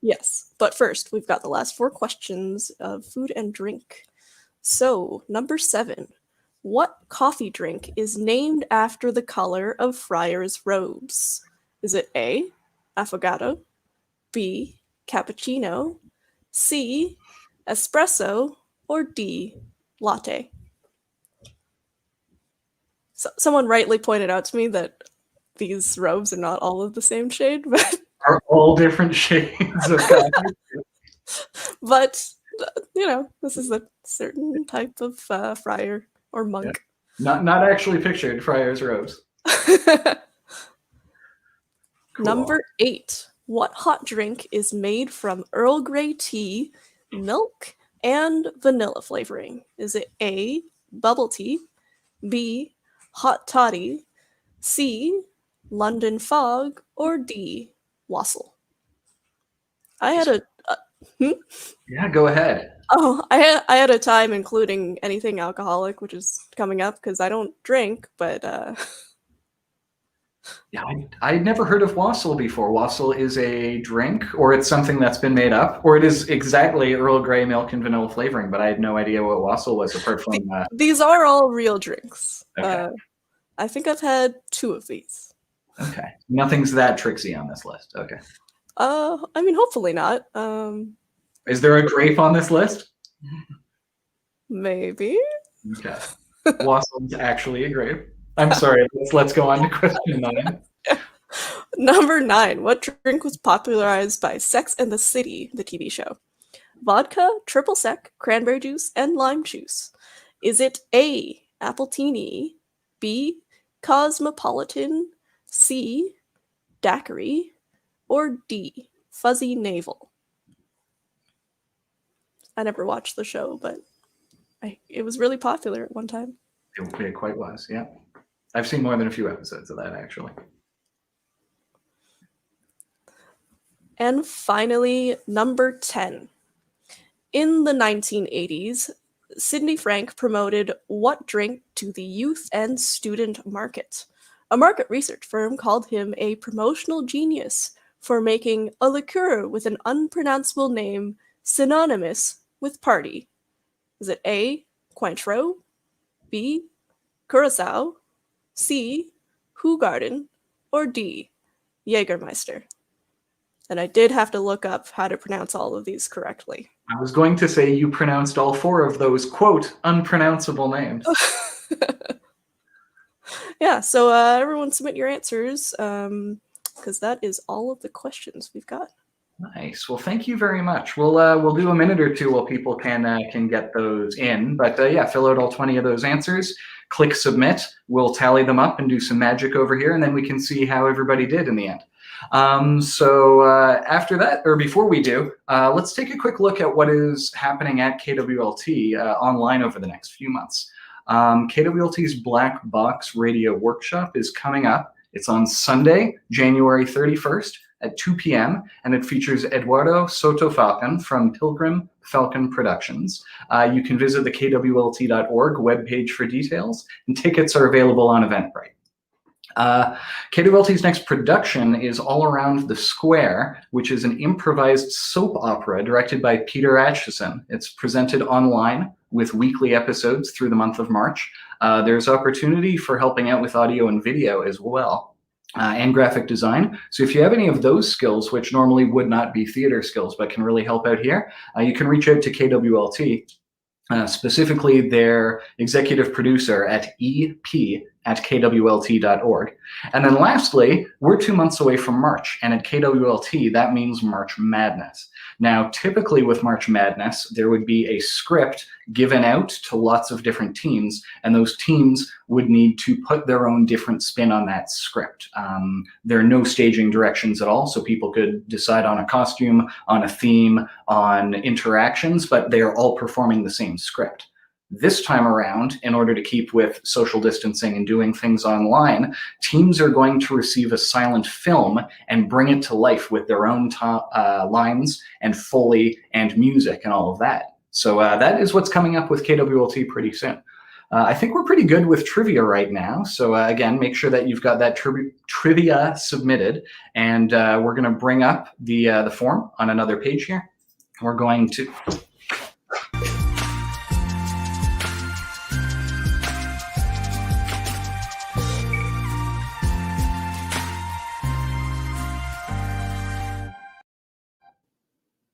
Yes, but first, we've got the last 4 questions of food and drink. So, number 7. What coffee drink is named after the color of Friar's robes? Is it A, affogato, B, cappuccino, C, espresso, or D, latte? So, someone rightly pointed out to me that these robes are not all of the same shade, Are all different shades of coffee. but this is a certain type of friar or monk. Not actually pictured Friar's robes. Cool. Number 8. What hot drink is made from Earl Grey tea, milk, and vanilla flavoring? Is it A, bubble tea, B, hot toddy, C, London fog, or D, wassail? I had a Yeah, go ahead. I had a time including anything alcoholic, which is coming up because I don't drink, but Yeah, I'd never heard of wassail before. Wassail is a drink, or it's something that's been made up, or it is exactly Earl Grey milk and vanilla flavoring, but I had no idea what wassail was apart from... these are all real drinks. Okay. I think I've had 2 of these. Okay. Nothing's that tricksy on this list. Okay. I mean, hopefully not. Is there a grape on this list? Maybe. Okay. Wassai's actually a grape. I'm sorry. Let's go on to question 9. Number 9. What drink was popularized by Sex and the City, the TV show? Vodka, triple sec, cranberry juice, and lime juice. Is it A, appletini, B, cosmopolitan, C, daiquiri, or D, fuzzy navel? I never watched the show, but it was really popular at one time. It quite was, yeah. I've seen more than a few episodes of that, actually. And finally, number 10. In the 1980s, Sidney Frank promoted what drink to the youth and student market? A market research firm called him a promotional genius for making a liqueur with an unpronounceable name synonymous with party. Is it A, Cointreau, B, Curacao, C, Hoegaarden, or D, Jägermeister? And I did have to look up how to pronounce all of these correctly. I was going to say you pronounced all 4 of those, quote, unpronounceable names. Yeah, so everyone submit your answers, because that is all of the questions we've got. Nice. Well, thank you very much. We'll do a minute or 2 while people can get those in. But yeah, fill out all 20 of those answers. Click submit. We'll tally them up and do some magic over here, and then we can see how everybody did in the end. So after that, or before we do, let's take a quick look at what is happening at KWLT online over the next few months. KWLT's Black Box Radio Workshop is coming up. It's on Sunday, January 31st at 2 p.m., and it features Eduardo Soto Falcon from Pilgrim Falcon Productions. You can visit the KWLT.org webpage for details, and tickets are available on Eventbrite. KWLT's next production is All Around the Square, which is an improvised soap opera directed by Peter Atchison. It's presented online with weekly episodes through the month of March. There's opportunity for helping out with audio and video as well, and graphic design. So if you have any of those skills, which normally would not be theater skills, but can really help out here, you can reach out to KWLT. Specifically their executive producer at ep@kwlt.org. And then lastly, we're 2 months away from March, and at KWLT, that means March Madness. Now, typically with March Madness, there would be a script given out to lots of different teams, and those teams would need to put their own different spin on that script. There are no staging directions at all, so people could decide on a costume, on a theme, on interactions, but they are all performing the same script. This time around, in order to keep with social distancing and doing things online, teams are going to receive a silent film and bring it to life with their own lines and Foley and music and all of that. So that is what's coming up with KWLT pretty soon. I think we're pretty good with trivia right now. So again, make sure that you've got that trivia submitted, and we're going to bring up the form on another page here. We're going to...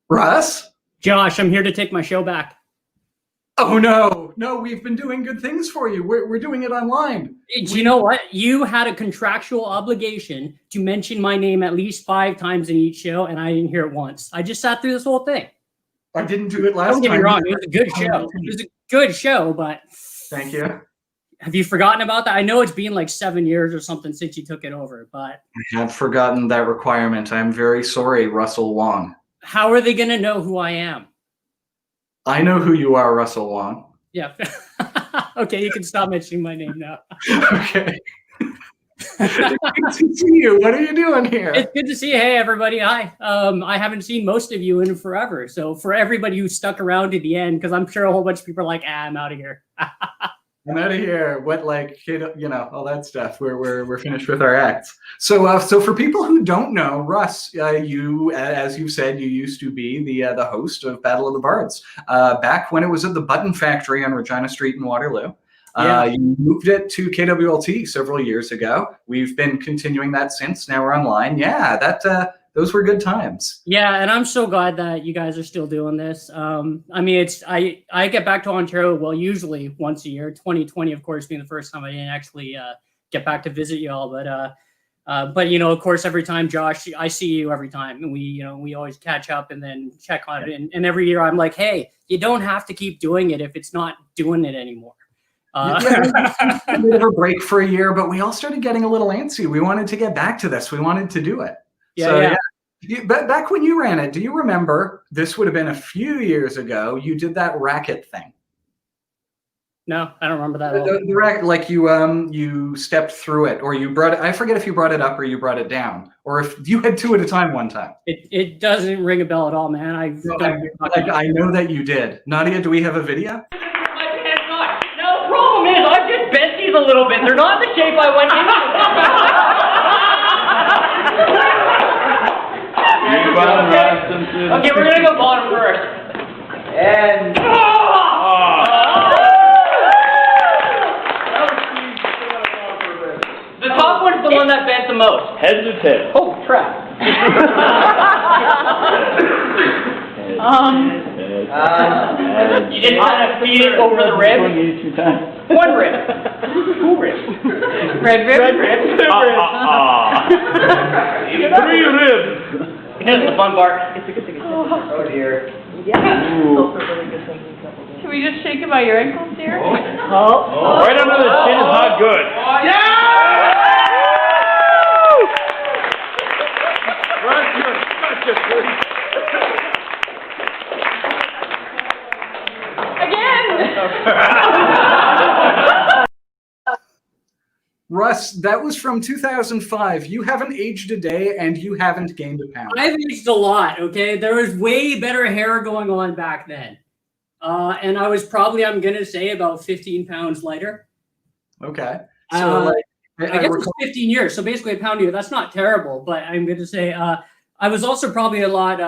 Russ? Josh, I'm here to take my show back. Oh, no, we've been doing good things for you. We're doing it online. Do you know what? You had a contractual obligation to mention my name at least 5 times in each show, and I didn't hear it once. I just sat through this whole thing. I didn't do it last time. Don't get me wrong, it was a good show. It was a good show, but... Thank you. Have you forgotten about that? I know it's been like 7 years or something since you took it over, but... I have forgotten that requirement. I'm very sorry, Russell Wong. How are they going to know who I am? I know who you are, Russell Wong. Yeah. Okay, you can stop mentioning my name now. Okay. Good to see you. What are you doing here? It's good to see you. Hey, everybody. Hi. I haven't seen most of you in forever. So for everybody who stuck around to the end, because I'm sure a whole bunch of people are like, I'm out of here. I'm out of here. What, like, you know, all that stuff. We're finished with our acts. So for people who don't know, Russ, you, as you said, you used to be the host of Battle of the Bards back when it was at the Button Factory on Regina Street in Waterloo. Yeah. You moved it to KWLT several years ago. We've been continuing that since. Now we're online. Yeah, those were good times. Yeah, and I'm so glad that you guys are still doing this. I mean, I get back to Ontario, well, usually once a year. 2020, of course, being the first time I didn't actually get back to visit y'all. But you know, of course, every time, Josh, I see you every time, and we always catch up and then check on it. And every year, I'm like, hey, you don't have to keep doing it if it's not doing it anymore. Yeah, a bit of a break for a year, but we all started getting a little antsy. We wanted to get back to this. We wanted to do it. Yeah, so, yeah. But back when you ran it, do you remember? This would have been a few years ago. You did that racket thing. No, I don't remember that at all. The racket, like you stepped through it, or you brought it. I forget if you brought it up or you brought it down, or if you had 2 at a time one time. It doesn't ring a bell at all, man. I know that you did. Nadia, do we have a video? No, problem is I've just bent these a little bit. They're not the shape I went into. Okay, we're gonna go bottom first. And the top one's the one that bent the most. Head to tip. Oh crap. You just kind of feed it over the rib. One rib. 2 ribs. Red rib. Red rib. 2 ribs. 3 ribs. Here's the fun part. Oh dear. Yeah. Can we just shake it by your ankles, dear? Oh. Right under the chin is not good. Russ, you're such a freak. Russ, that was from 2005. You haven't aged a day, and you haven't gained a pound. I've aged a lot, okay? There was way better hair going on back then. And I was probably, I'm going to say, about 15 pounds lighter. Okay. So, I guess it's 15 years, so basically a pound a year. That's not terrible, but I'm going to say I was also probably a lot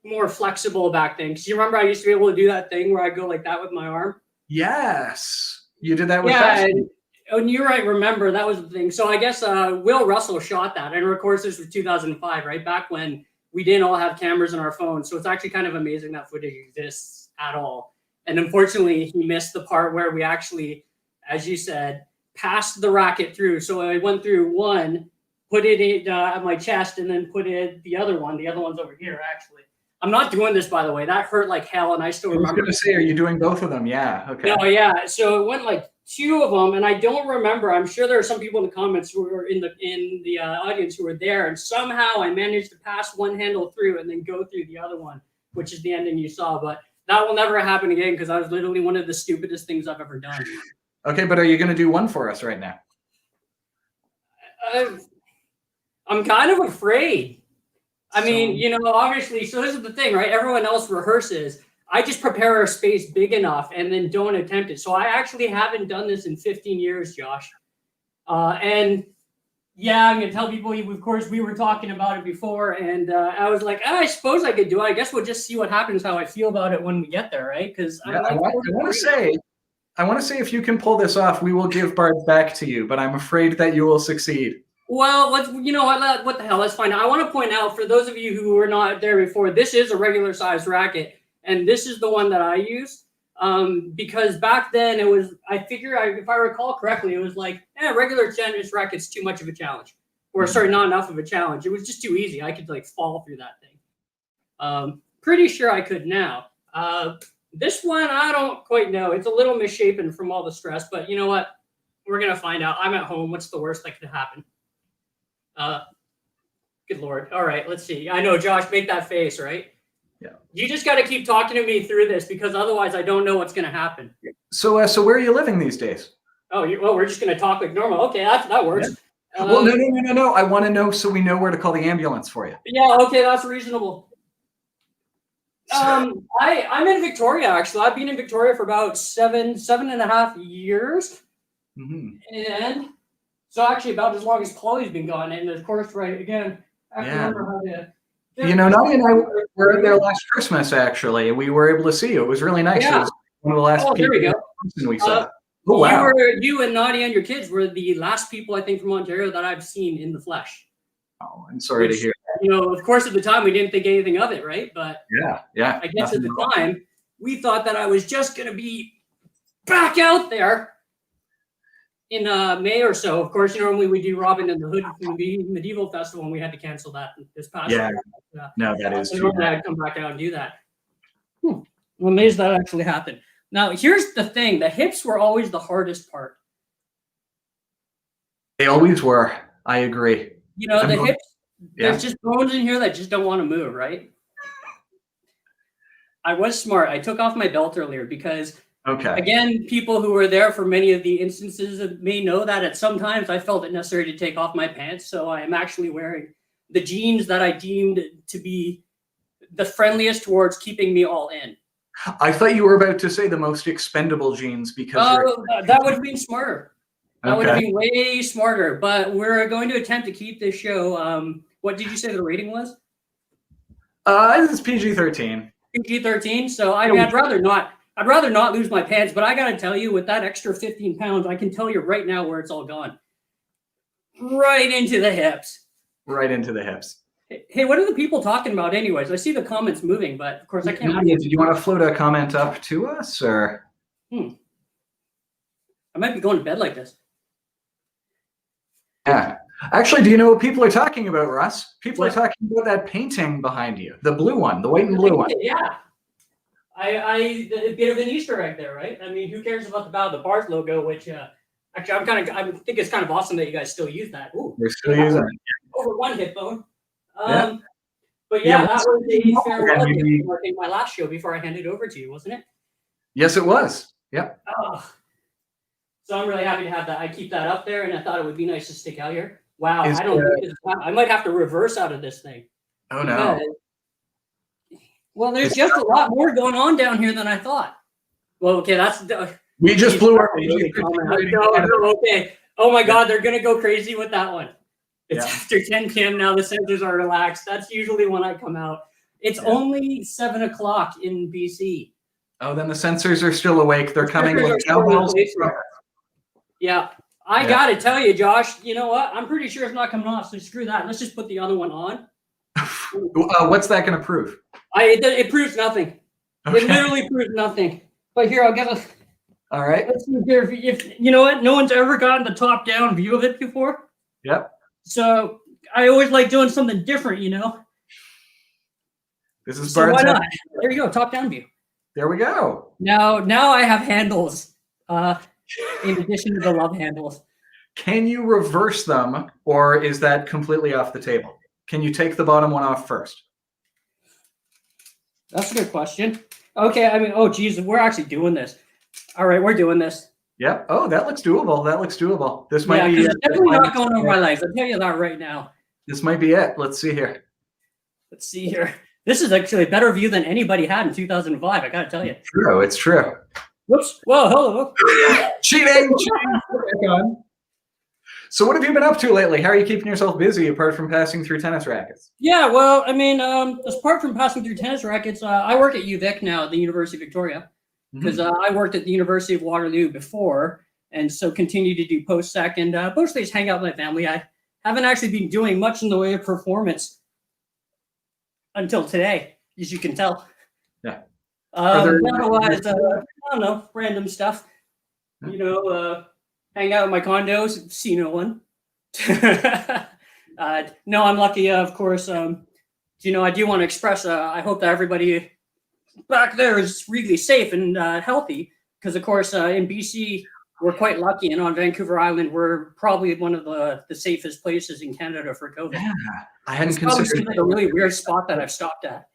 more flexible back then. Because you remember I used to be able to do that thing where I go like that with my arm? Yes. You did that with and you're right, remember, that was the thing. So I guess Will Russell shot that. And of course, this was 2005, right? Back when we didn't all have cameras on our phones. So it's actually kind of amazing that footage exists at all. And unfortunately, he missed the part where we actually, as you said, passed the racket through. So I went through 1, put it at my chest, and then put it the other one. The other one's over here, actually. I'm not doing this, by the way. That hurt like hell, and I still remember. I was going to say, are you doing both of them? Yeah. Okay. No, yeah. So it went like 2 of them, and I don't remember. I'm sure there are some people in the comments who were in the audience who were there, and somehow I managed to pass one handle through and then go through the other one, which is the ending you saw. But that will never happen again because that was literally one of the stupidest things I've ever done. Okay, but are you going to do one for us right now? I'm kind of afraid. I mean, you know, obviously, so this is the thing, right? Everyone else rehearses. I just prepare a space big enough and then don't attempt it. So I actually haven't done this in 15 years, Josh. And yeah, I'm going to tell people, of course, we were talking about it before. And I was like, I suppose I could do it. I guess we'll just see what happens, how I feel about it when we get there, right? Because I want to say, if you can pull this off, we will give Bards back to you. But I'm afraid that you will succeed. Well, you know what the hell? Let's find out. I want to point out, for those of you who were not there before, this is a regular size racket. And this is the one that I use because back then it was, I figure, if I recall correctly, it was like, regular tennis racket's too much of a challenge. Or sorry, not enough of a challenge. It was just too easy. I could like fall through that thing. Pretty sure I could now. This one, I don't quite know. It's a little misshapen from all the stress, but you know what? We're going to find out. I'm at home. What's the worst that could happen? Good Lord. All right, let's see. I know, Josh, make that face, right? Yeah. You just got to keep talking to me through this because otherwise I don't know what's going to happen. So where are you living these days? Oh, well, we're just going to talk like normal. Okay, that works. Yeah. Well, no. I want to know so we know where to call the ambulance for you. Yeah, okay, that's reasonable. I'm in Victoria, actually. I've been in Victoria for about 7.5 years. Mm-hmm. And so actually about as long as Chloe's been gone. And of course, right, again, I have to remember how to... You know, Nadia and I were there last Christmas, actually, and we were able to see you. It was really nice. Yeah. It was one of the last people we saw. Oh, wow. You and Nadia and your kids were the last people, I think, from Ontario that I've seen in the flesh. Oh, I'm sorry to hear that. You know, of course, at the time, we didn't think anything of it, right? But yeah. I guess at the time, we thought that I was just going to be back out there in May or so. Of course, normally we do Robin and the Hood Medieval Festival, and we had to cancel that this past year. No, that is true. Normally I'd come back out and do that. I'm amazed that actually happened. Now, here's the thing. The hips were always the hardest part. They always were. I agree. You know, the hips, there's just bones in here that just don't want to move, right? I was smart. I took off my belt earlier because, again, people who were there for many of the instances may know that at some times I felt it necessary to take off my pants. So I am actually wearing the jeans that I deemed to be the friendliest towards keeping me all in. I thought you were about to say the most expendable jeans because that would have been smarter. That would have been way smarter. But we're going to attempt to keep this show. What did you say the rating was? It's PG-13. PG-13. So I'd rather not. I'd rather not lose my pants. But I got to tell you, with that extra 15 pounds, I can tell you right now where it's all gone. Right into the hips. Right into the hips. Hey, what are the people talking about anyways? I see the comments moving, but of course I can't. Nadia, did you want to float a comment up to us, or? I might be going to bed like this. Yeah. Actually, do you know what people are talking about, Russ? People are talking about that painting behind you, the blue one, the white and blue one. Yeah. A bit of an Easter egg there, right? I mean, who cares about the Bards logo, which actually I think it's kind of awesome that you guys still use that. Ooh, we're still using it. Over one hip bone. But that was a farewell gift in my last show before I handed it over to you, wasn't it? Yes, it was. Yep. So I'm really happy to have that. I keep that up there, and I thought it would be nice to stick out here. Wow, I might have to reverse out of this thing. Oh no. Well, there's just a lot more going on down here than I thought. Well, okay, we just blew our okay. Oh my God, they're gonna go crazy with that one. It's after 10 p.m. now. The sensors are relaxed. That's usually when I come out. It's only 7 o'clock in BC. Oh, then the sensors are still awake. They're coming with Yeah. I got to tell you, Josh, you know what? I'm pretty sure it's not coming off, so screw that. Let's just put the other one on. What's that going to prove? It proves nothing. Okay. It literally proves nothing. But here, I'll get a... All right. Let's see here. If you know what? No one's ever gotten the top-down view of it before. Yep. So I always like doing something different, you know. This is So Bards. why not? There you go, top-down view. There we go. Now I have handles. In addition to the love handles. Can you reverse them, or is that completely off the table? Can you take the bottom one off first? That's a good question. Okay, I mean, oh geez, we're actually doing this. All right, we're doing this. Yep. Oh, that looks doable. That looks doable. This might be. It's definitely not going over my legs. I'll tell you that right now. This might be it. Let's see here. Let's see here. This is actually a better view than anybody had in 2005. I gotta tell you. True. It's true. Whoops. Whoa. Hello. Cheating. Cheating. So, what have you been up to lately? How are you keeping yourself busy apart from passing through tennis rackets? Yeah. Well, I mean, apart from passing through tennis rackets, I work at UVic now at the University of Victoria because I worked at the University of Waterloo before, and so continue to do post-sec and mostly just hang out with my family. I haven't actually been doing much in the way of performance until today, as you can tell. Yeah. Otherwise, I don't know, random stuff. You know, hang out in my condos, see no one. No, I'm lucky, of course. You know, I do want to express, I hope that everybody back there is really safe and healthy, because, of course, in BC, we're quite lucky, and on Vancouver Island, we're probably one of the safest places in Canada for COVID. Yeah, I hadn't It's probably considered like a really weird spot that I've stopped at.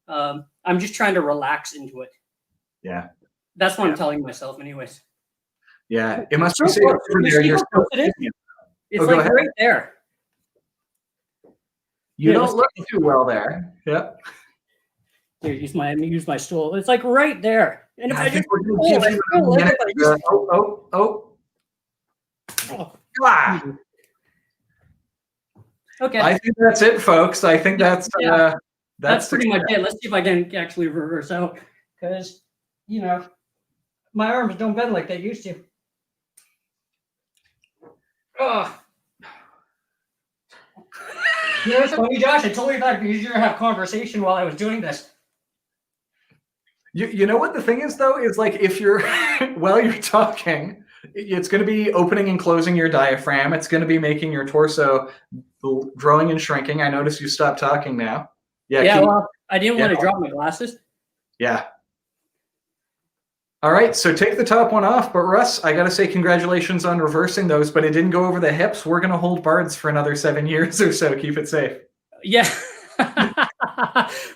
I'm just trying to relax into it. Yeah. That's what I'm telling myself, anyways. Yeah, it must be So safe close. over You there. see You're how close it is? It's Oh, go like ahead. right there. You Yeah, don't look too well there. Yep. Here, use my stool. It's like right there. And if I I think just we're gonna pull, give I you feel a like minute. if I just Oh. Ah. okay. I think that's it, folks. I think that's Pretty much it. Let's see if I can actually reverse out, because you know my arms don't bend like they used to. Oh. You know, it's funny, Josh. I told you that it'd be easier to have conversation while I was doing this. You know what the thing is, though, is like if you're while you're talking, it's going to be opening and closing your diaphragm. It's going to be making your torso growing and shrinking. I notice you stopped talking now. Yeah, well, I didn't want to drop my glasses. Yeah. All right, so take the top one off. But Russ, I got to say congratulations on reversing those, but it didn't go over the hips. We're going to hold Bards for another 7 years or so. Keep it safe. Yeah.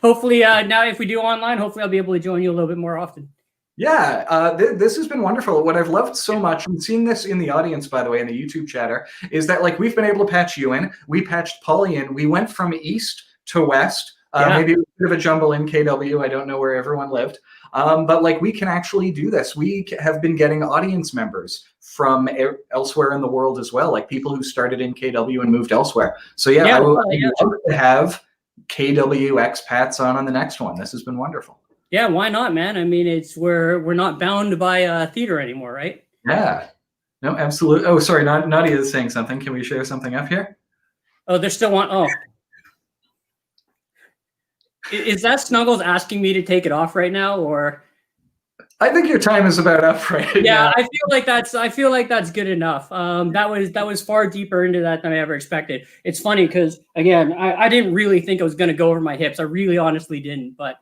Hopefully, now if we do online, hopefully I'll be able to join you a little bit more often. Yeah, this has been wonderful. What I've loved so much, and seeing this in the audience, by the way, in the YouTube chatter, is that like we've been able to patch you in. We patched Polly in. We went from east to west. Maybe a bit of a jumble in KW. I don't know where everyone lived. But like we can actually do this. We have been getting audience members from elsewhere in the world as well, like people who started in KW and moved elsewhere. So I would love to have KW expats on the next one. This has been wonderful. Yeah, why not, man? I mean, we're not bound by theater anymore, right? Yeah. No, absolutely. Oh, sorry, Nadia is saying something. Can we share something up here? Oh, they're still on. Oh. Is that Snuggles asking me to take it off right now, or? I think your time is about up right now. I feel like that's good enough. That was far deeper into that than I ever expected. It's funny because again, I didn't really think I was going to go over my hips. I really honestly didn't, but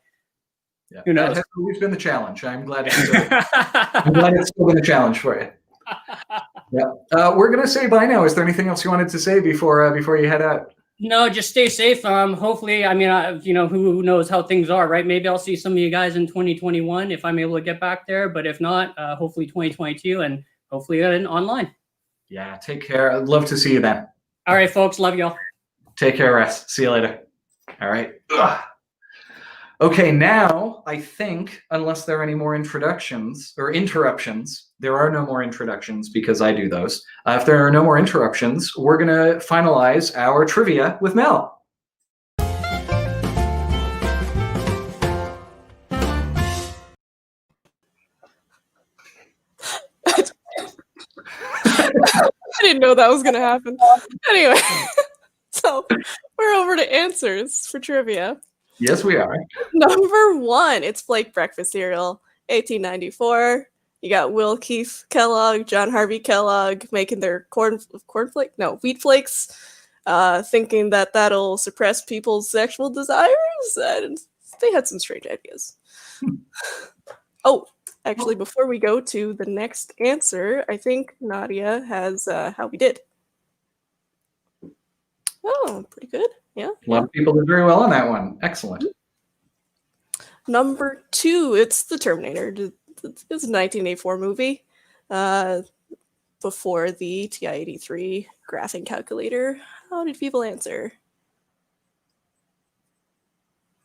who knows? That has always been the challenge. I'm glad it's still been a challenge for you. Yeah. We're gonna say bye now. Is there anything else you wanted to say before you head out? No, just stay safe. Hopefully, I mean, who knows how things are, right? Maybe I'll see some of you guys in 2021 if I'm able to get back there. But if not, hopefully 2022 and hopefully online. Yeah, take care. I'd love to see you then. All right, folks. Love y'all. Take care, Russ. See you later. All right. Ugh. Okay, now I think, unless there are any more introductions or interruptions, there are no more introductions because I do those. If there are no more interruptions, we're going to finalize our trivia with Mel. I didn't know that was going to happen. Anyway, so we're over to answers for trivia. Yes, we are. Number 1, it's Flake breakfast cereal, 1894. You got Will Keith Kellogg, John Harvey Kellogg making their wheat flakes. thinking that that'll suppress people's sexual desires, and they had some strange ideas. Oh, actually, before we go to the next answer, I think Nadia has how we did. Oh, pretty good. Yeah. A lot of people did very well on that one. Excellent. Number 2, it's the Terminator. It's a 1984 movie. Before the TI-83 graphing calculator. How did people answer?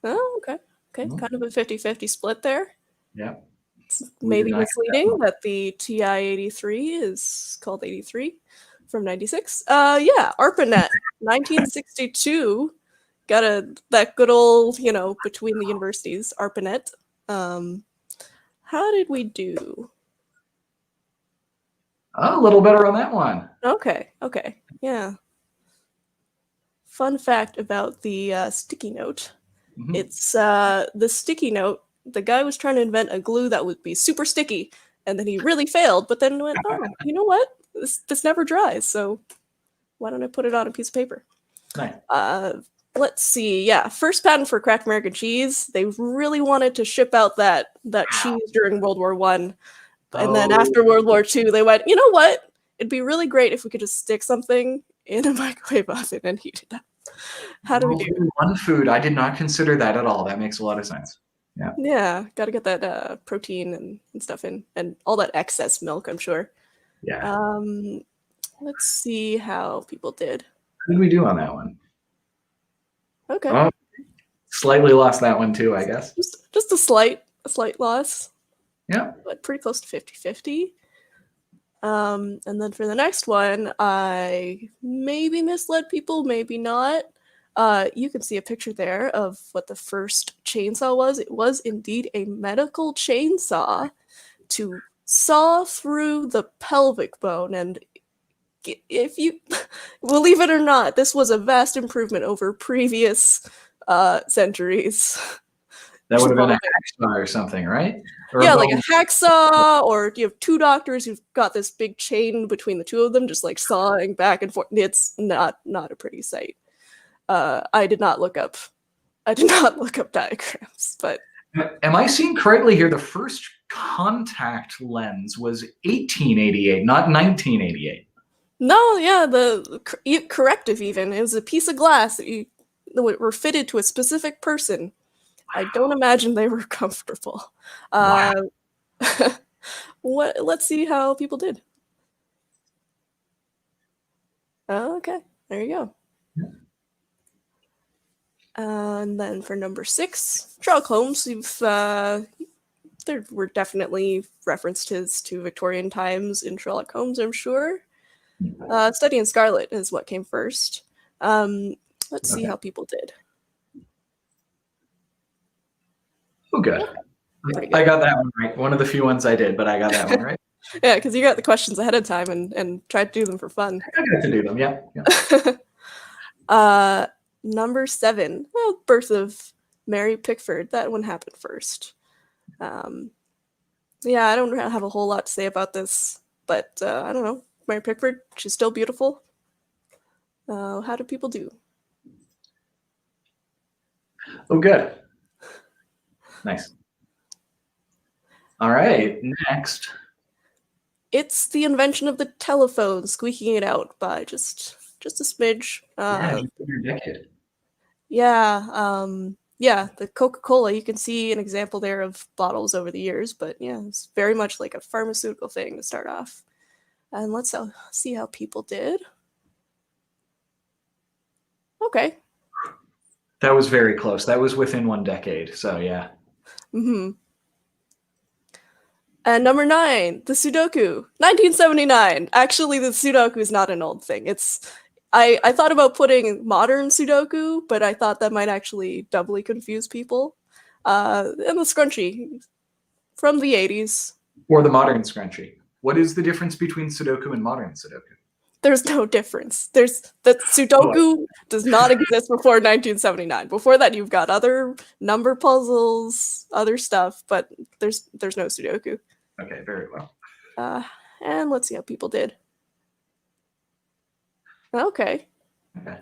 Oh, okay. Okay, kind of a 50-50 split there. Yeah. It's maybe misleading that the TI-83 is called 83 from 96. Yeah, ARPANET, 1962. Got that good old, between the universities, ARPANET. How did we do? Oh, a little better on that one. Okay, yeah. Fun fact about the sticky note. Mhm. It's the sticky note, the guy was trying to invent a glue that would be super sticky, and then he really failed, but then went, oh, you know what? This never dries, so why don't I put it on a piece of paper? Nice. Let's see. Yeah, first patent for cracked American cheese. They really wanted to ship out that cheese during World War I. And then after World War II, they went, you know what? It'd be really great if we could just stick something in a microwave oven and heat it up. How do we do? One food, I did not consider that at all. That makes a lot of sense. Yeah. Yeah, got to get that protein and stuff in, and all that excess milk, I'm sure. Yeah. Let's see how people did. How did we do on that one? Okay. Oh, slightly lost that one too, I guess. Just a slight loss. Yeah. But pretty close to 50-50. And then for the next one, I maybe misled people, maybe not. You can see a picture there of what the first chainsaw was. It was indeed a medical chainsaw to saw through the pelvic bone. And if you believe it or not, this was a vast improvement over previous centuries. That would have been a hacksaw or something, right? Or yeah, like a hacksaw, or you have two doctors who've got this big chain between the two of them, just like sawing back and forth. It's not a pretty sight. I did not look up diagrams, but am I seeing correctly here? The first contact lens was 1888, not 1988. No, yeah, the corrective even. It was a piece of glass that were fitted to a specific person. I don't imagine they were comfortable. Wow. Let's see how people did. Okay, there you go. Yeah. And then for number 6, Sherlock Holmes. There were definitely references to Victorian times in Sherlock Holmes, I'm sure. Study in Scarlet is what came first. Let's see how people did. Oh, good. I got that one right. One of the few ones I did, but I got that one right. Yeah, because you got the questions ahead of time and tried to do them for fun. I got to do them, yeah. Number 7, birth of Mary Pickford. That one happened first. Yeah, I don't have a whole lot to say about this, but I don't know. Mary Pickford, she's still beautiful. How do people do? Oh, good. Nice. All right, next. It's the invention of the telephone, squeaking it out by just a smidge. Yeah, the Coca-Cola, you can see an example there of bottles over the years, but yeah, it's very much like a pharmaceutical thing to start off. And let's see how people did. Okay. That was very close. That was within 1 decade, so yeah. Mm-hmm. And number 9, the Sudoku, 1979. Actually, the Sudoku is not an old thing. I thought about putting modern Sudoku, but I thought that might actually doubly confuse people. And the scrunchie from the 80s. Or the modern scrunchie. What is the difference between Sudoku and modern Sudoku? There's no difference. Sudoku does not exist before 1979. Before that, you've got other number puzzles, other stuff, but there's no Sudoku. Okay, very well. And let's see how people did. Okay. Okay.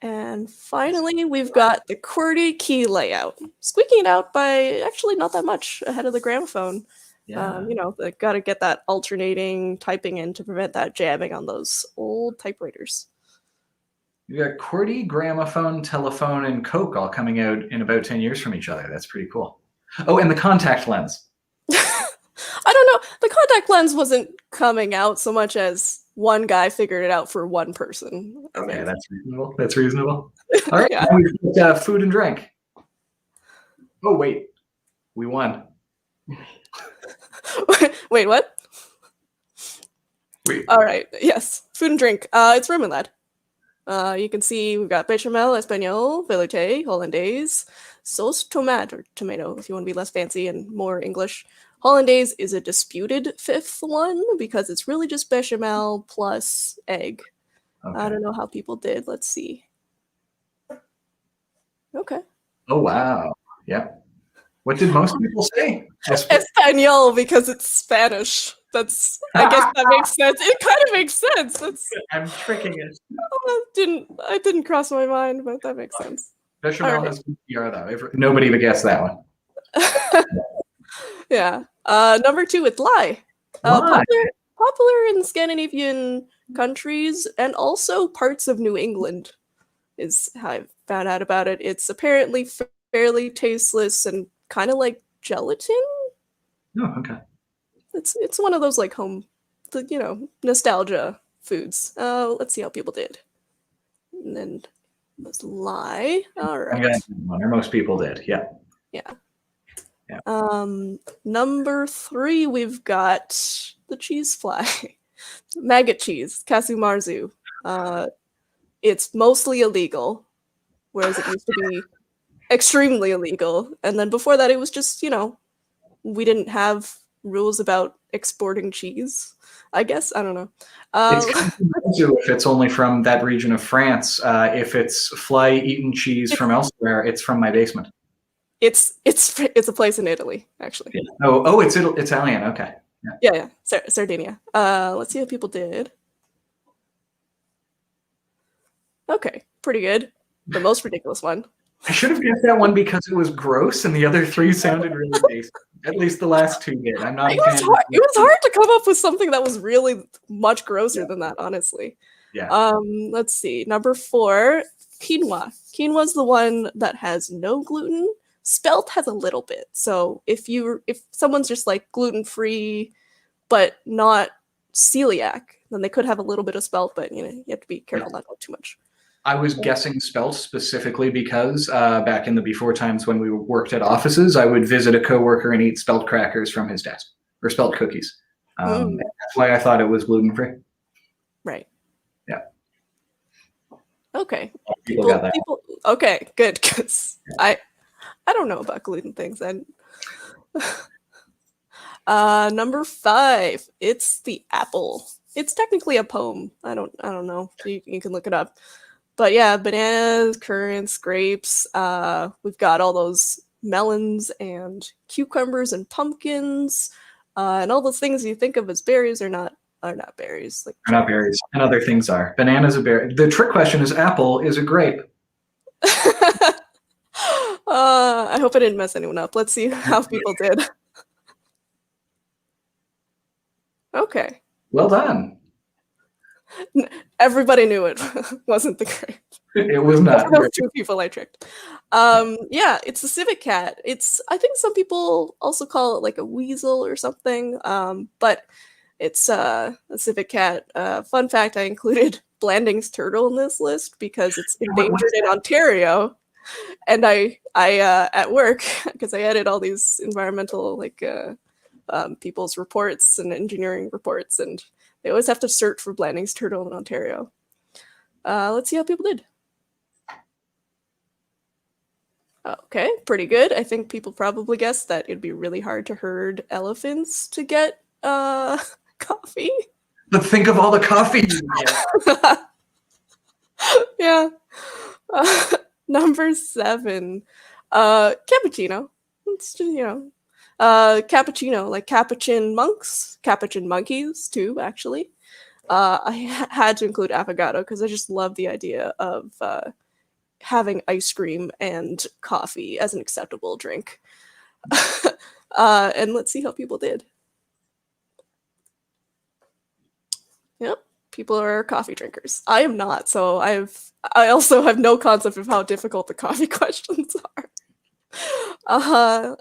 And finally, we've got the QWERTY key layout, squeaking it out by actually not that much ahead of the gramophone. Yeah. They got to get that alternating typing in to prevent that jamming on those old typewriters. You got QWERTY, gramophone, telephone, and Coke all coming out in about 10 years from each other. That's pretty cool. Oh, and the contact lens. I don't know. The contact lens wasn't coming out so much as one guy figured it out for one person. Okay, that's reasonable. That's reasonable. All right, Yeah. now we've got food and drink. Oh, wait. We won. Wait, what? Wait. All right. Yes. Food and drink. It's remoulade. You can see we've got bechamel, espagnole, velouté, hollandaise, sauce tomate or tomato if you want to be less fancy and more English. Hollandaise is a disputed fifth one because it's really just bechamel plus egg. Okay. I don't know how people did. Let's see. Okay. Oh, wow. Yep. What did most people say? Espagnole because it's Spanish. I guess that makes sense. It kind of makes sense. I'm tricking it. I didn't cross my mind, but that makes sense. Bechamel has PR though. Nobody would guess that one. Yeah. Number 2 with lye. Popular in Scandinavian countries and also parts of New England is how I found out about it. It's apparently fairly tasteless and kind of like gelatin. Oh, okay. It's one of those like home, nostalgia foods. Let's see how people did. And then was lye. All right. Or most people did. Yeah. Yeah. Yeah. Number 3, we've got the cheese fly, maggot cheese, casu marzu. It's mostly illegal, whereas it used to be extremely illegal. And then before that, it was just we didn't have rules about exporting cheese. I guess I don't know. If it's only from that region of France, if it's fly-eaten cheese from elsewhere, it's from my basement. It's a place in Italy, actually. Yeah. Oh, it's Italian. Okay. Yeah. Sardinia. Let's see how people did. Okay, pretty good. The most ridiculous one. I should have guessed that one because it was gross, and the other 3 sounded really tasty. At least the last 2 did. I'm not. It was hard to come up with something that was really much grosser than that, honestly. Yeah. Let's see. Number 4, quinoa. Quinoa's the one that has no gluten. Spelt has a little bit. So if someone's just like gluten-free but not celiac, then they could have a little bit of spelt, but you have to be careful not to go too much. I was guessing spelt specifically because back in the before times when we worked at offices, I would visit a coworker and eat spelt crackers from his desk or spelt cookies. That's why I thought it was gluten-free. Right. Yeah. Okay. People got that. Okay, good. Because I don't know about gluten things. Number 5, it's the apple. It's technically a poem. I don't know. You can look it up. But yeah, bananas, currants, grapes. We've got all those melons and cucumbers and pumpkins, and all those things you think of as berries are not berries. They're not berries, and other things are. Banana's a berry. The trick question is apple is a grape. I hope I didn't mess anyone up. Let's see how people did. Okay. Well done. Everybody knew it wasn't the grape. It was not. Those 2 people I tricked. Yeah, it's the civet cat. I think some people also call it like a weasel or something. But it's a civet cat. Fun fact: I included Blanding's turtle in this list because it's endangered in Ontario. And I at work, because I edit all these environmental people's reports and engineering reports, and they always have to search for Blanding's turtle in Ontario. Let's see how people did. Okay, pretty good. I think people probably guessed that it'd be really hard to herd elephants to get coffee. But think of all the coffee you get. Yeah. Number 7, cappuccino. It's just, cappuccino, like capuchin monks, capuchin monkeys too, actually. I had to include affogato because I just love the idea of having ice cream and coffee as an acceptable drink. And let's see how people did. Yep, people are coffee drinkers. I am not, so I also have no concept of how difficult the coffee questions are.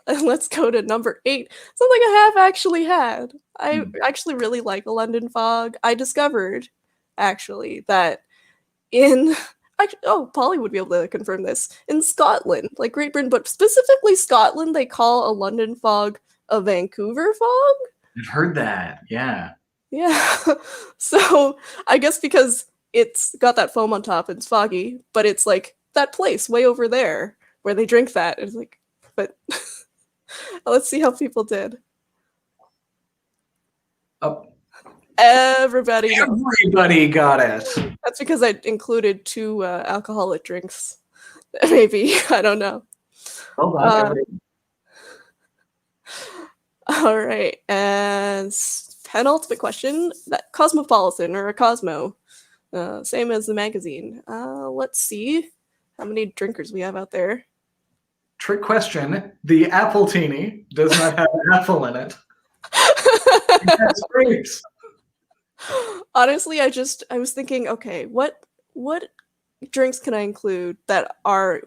And let's go to number 8. Something I have actually had. I actually really like a London fog. I discovered, actually, that Polly would be able to confirm this. In Scotland, like Great Britain, but specifically Scotland, they call a London fog a Vancouver fog. I've heard that, yeah. Yeah. So I guess because it's got that foam on top and it's foggy, but it's like that place way over there where they drink that. It's like, but let's see how people did. Oh. Everybody got it. That's because I included 2 alcoholic drinks. Maybe. I don't know. Hold on. All right. And penultimate question. That Cosmopolitan or a Cosmo. Same as the magazine. Let's see how many drinkers we have out there. Trick question. The apple teeny does not have an apple in it. That's grapes. Honestly, I was thinking, okay, what drinks can I include that are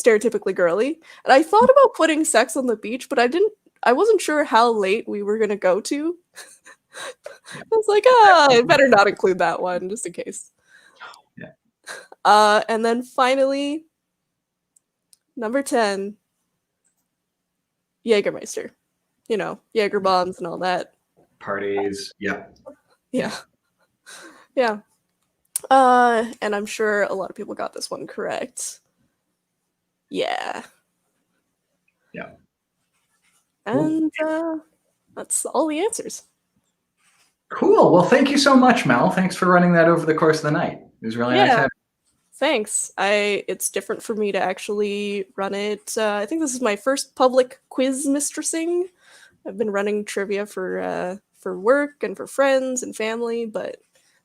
stereotypically girly? And I thought about putting Sex on the Beach, but I wasn't sure how late we were gonna go to. I was like, I better not include that one just in case. Yeah. And then finally, number 10, Jägermeister. You know, Jaeger bombs and all that. Parties, yeah. Yeah. Yeah. And I'm sure a lot of people got this one correct. Yeah. Yeah. And that's all the answers. Cool. Well, thank you so much, Mel. Thanks for running that over the course of the night. It was really nice having you. Thanks. It's different for me to actually run it. I think this is my first public quiz mistressing. I've been running trivia for work and for friends and family, but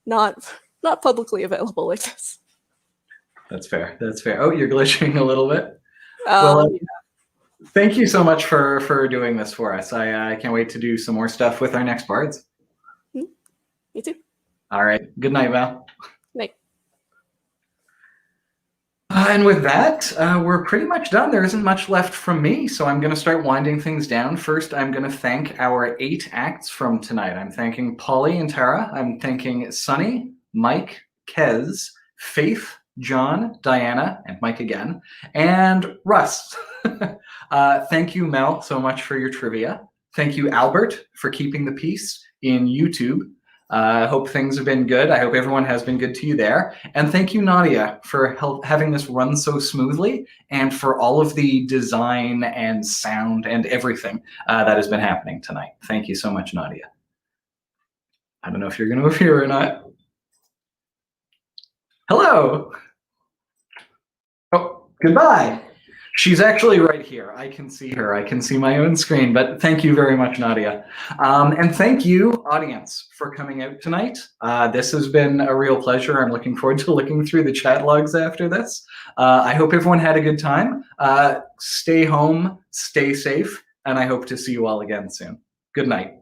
not publicly available like this. That's fair. That's fair. Oh, you're glitching a little bit. Yeah. Thank you so much for doing this for us. I can't wait to do some more stuff with our next Bards. Me too. All right. Good night, Val. Night. And with that, we're pretty much done. There isn't much left from me, so I'm going to start winding things down. First, I'm going to thank our 8 acts from tonight. I'm thanking Polly and Tara. I'm thanking Sunny, Mike, Kez, Faith, John, Diana, and Mike again, and Russ. Thank you, Mel, so much for your trivia. Thank you, Albert, for keeping the peace in YouTube. I hope things have been good. I hope everyone has been good to you there. And thank you, Nadia, for having this run so smoothly and for all of the design and sound and everything that has been happening tonight. Thank you so much, Nadia. I don't know if you're going to appear or not. Hello. Oh, goodbye. She's actually right here. I can see her. I can see my own screen, but thank you very much, Nadia. And thank you, audience, for coming out tonight. This has been a real pleasure. I'm looking forward to looking through the chat logs after this. I hope everyone had a good time. Stay home, stay safe, and I hope to see you all again soon. Good night.